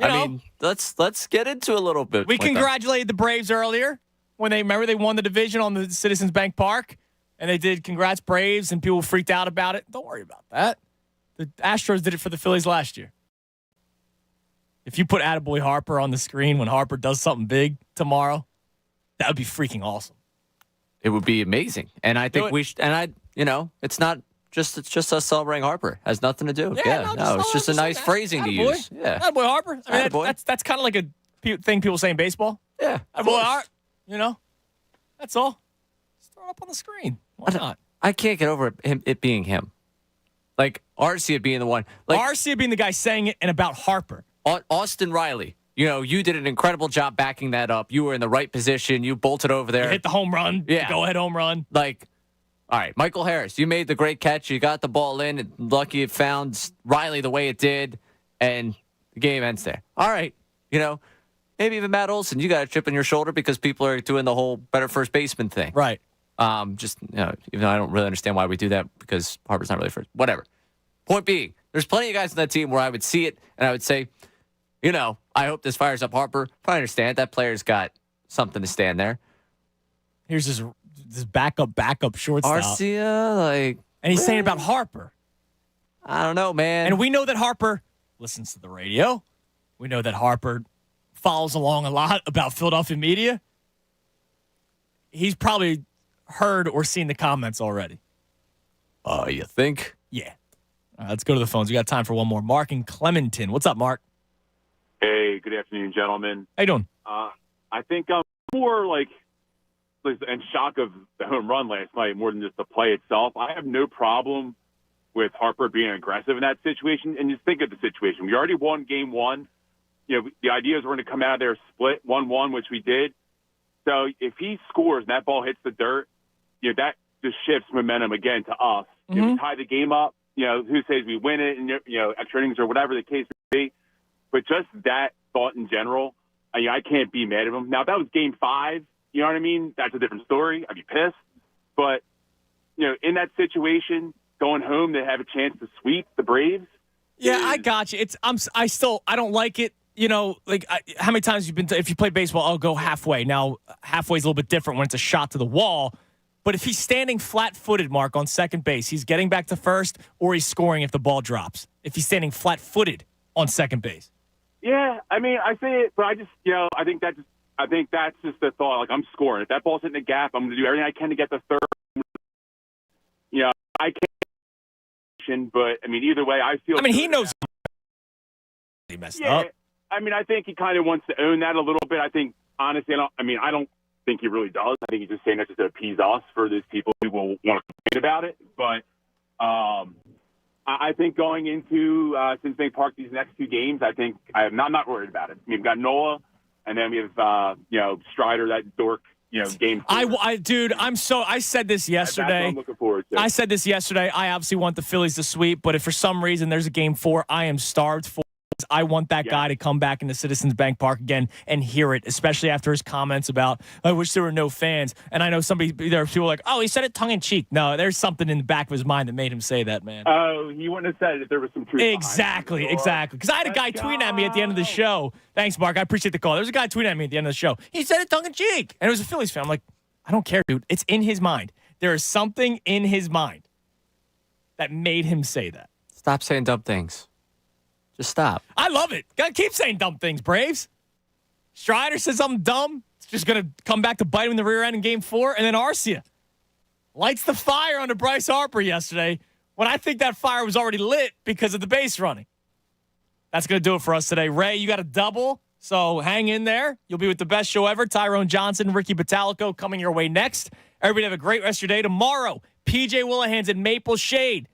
Speaker 3: I mean, let's get into a little bit.
Speaker 2: We congratulated the Braves earlier when they won the division on the Citizens Bank Park, and they did congrats Braves, and people freaked out about it. Don't worry about that. The Astros did it for the Phillies last year. If you put Attaboy Harper on the screen when Harper does something big tomorrow, that would be freaking awesome.
Speaker 3: It would be amazing. And I think we should, it's not just, it's just us celebrating Harper. It has nothing to do. It's just a nice phrasing to use. Yeah.
Speaker 2: Attaboy Harper. I mean, that's kind of like a thing people say in baseball.
Speaker 3: Yeah.
Speaker 2: Attaboy Harper. That's all. Just throw it up on the screen. Why not?
Speaker 3: I can't get over it being him. Like Arcia being the one. Like
Speaker 2: Arcia being the guy saying it and about Harper.
Speaker 3: Austin Riley. You did an incredible job backing that up. You were in the right position. You bolted over there.
Speaker 2: You hit the home run.
Speaker 3: Yeah.
Speaker 2: Go-ahead home run.
Speaker 3: All right, Michael Harris, you made the great catch. You got the ball in. And lucky it found Riley the way it did. And the game ends there. All right. Maybe even Matt Olson, you got a chip on your shoulder because people are doing the whole better first baseman thing.
Speaker 2: Right.
Speaker 3: Even though I don't really understand why we do that because Harper's not really first. Whatever. Point being, there's plenty of guys on that team where I would see it and I would say, I hope this fires up Harper. I understand that player's got something to stand there.
Speaker 2: Here's this backup shortstop.
Speaker 3: Arcia,
Speaker 2: and he's saying about Harper.
Speaker 3: I don't know, man.
Speaker 2: And we know that Harper listens to the radio. We know that Harper follows along a lot about Philadelphia media. He's probably heard or seen the comments already.
Speaker 3: You think?
Speaker 2: Yeah. All right, let's go to the phones. We got time for one more. Mark in Clementon. What's up, Mark?
Speaker 4: Hey, good afternoon, gentlemen.
Speaker 2: How you doing?
Speaker 4: I think I'm more like in shock of the home run last night more than just the play itself. I have no problem with Harper being aggressive in that situation. And just think of the situation. We already won game one. You know, the idea is we're going to come out of there split 1-1, which we did. So if he scores and that ball hits the dirt, you know, that just shifts momentum again to us.
Speaker 2: Mm-hmm.
Speaker 4: If we tie the game up, you know, who says we win it and, you know, extra innings or whatever the case may be. But just that thought in general, I can't be mad at him. Now, if that was game 5, you know what I mean? That's a different story. I'd be pissed. But, you know, in that situation, going home to have a chance to sweep the Braves.
Speaker 2: Yeah, I got you. I don't like it. You know, like how many times you've been if you play baseball, I'll go halfway. Now, halfway is a little bit different when it's a shot to the wall. But if he's standing flat-footed, Mark, on second base, he's getting back to first or he's scoring if the ball drops. If he's standing flat-footed on second base.
Speaker 4: Yeah, I mean, I say it, but I just, you know, I think that's just the thought. Like, I'm scoring. If that ball's hitting the gap, I'm going to do everything I can to get the third. You know, I can't, but, I mean, either way, I feel.
Speaker 2: I mean, he knows he messed up.
Speaker 4: I mean, I think he kind of wants to own that a little bit. I think, honestly, I don't think he really does. I think he's just saying that just to appease us for those people who will want to complain about it. But I think going into Cincinnati Park these next 2 games, I'm not worried about it. I mean, we've got Nola, and then we have you know, Strider, that dork. You know, game 4.
Speaker 2: Dude, I said this yesterday.
Speaker 4: That's what I'm looking forward to.
Speaker 2: I said this yesterday. I obviously want the Phillies to sweep, but if for some reason there's a game 4, I am starved for. I want that guy to come back into Citizens Bank Park again and hear it, especially after his comments about, I wish there were no fans. And I know there are people like, oh, he said it tongue-in-cheek. No, there's something in the back of his mind that made him say that, man.
Speaker 4: Oh, he wouldn't have said it if there was some truth.
Speaker 2: Exactly. Because I had a guy tweeting at me at the end of the show. Thanks, Mark. I appreciate the call. There was a guy tweeting at me at the end of the show. He said it tongue-in-cheek. And it was a Phillies fan. I'm like, I don't care, dude. It's in his mind. There is something in his mind that made him say that.
Speaker 3: Stop saying dumb things. Just stop.
Speaker 2: I love it. Gotta keep saying dumb things, Braves. Strider says something dumb. It's just going to come back to bite him in the rear end in game 4. And then Arcia lights the fire under Bryce Harper yesterday when I think that fire was already lit because of the base running. That's going to do it for us today. Ray, you got a double, so hang in there. You'll be with the best show ever. Tyrone Johnson, Ricky Batalico coming your way next. Everybody have a great rest of your day. Tomorrow, PJ Willihan's in Maple Shade.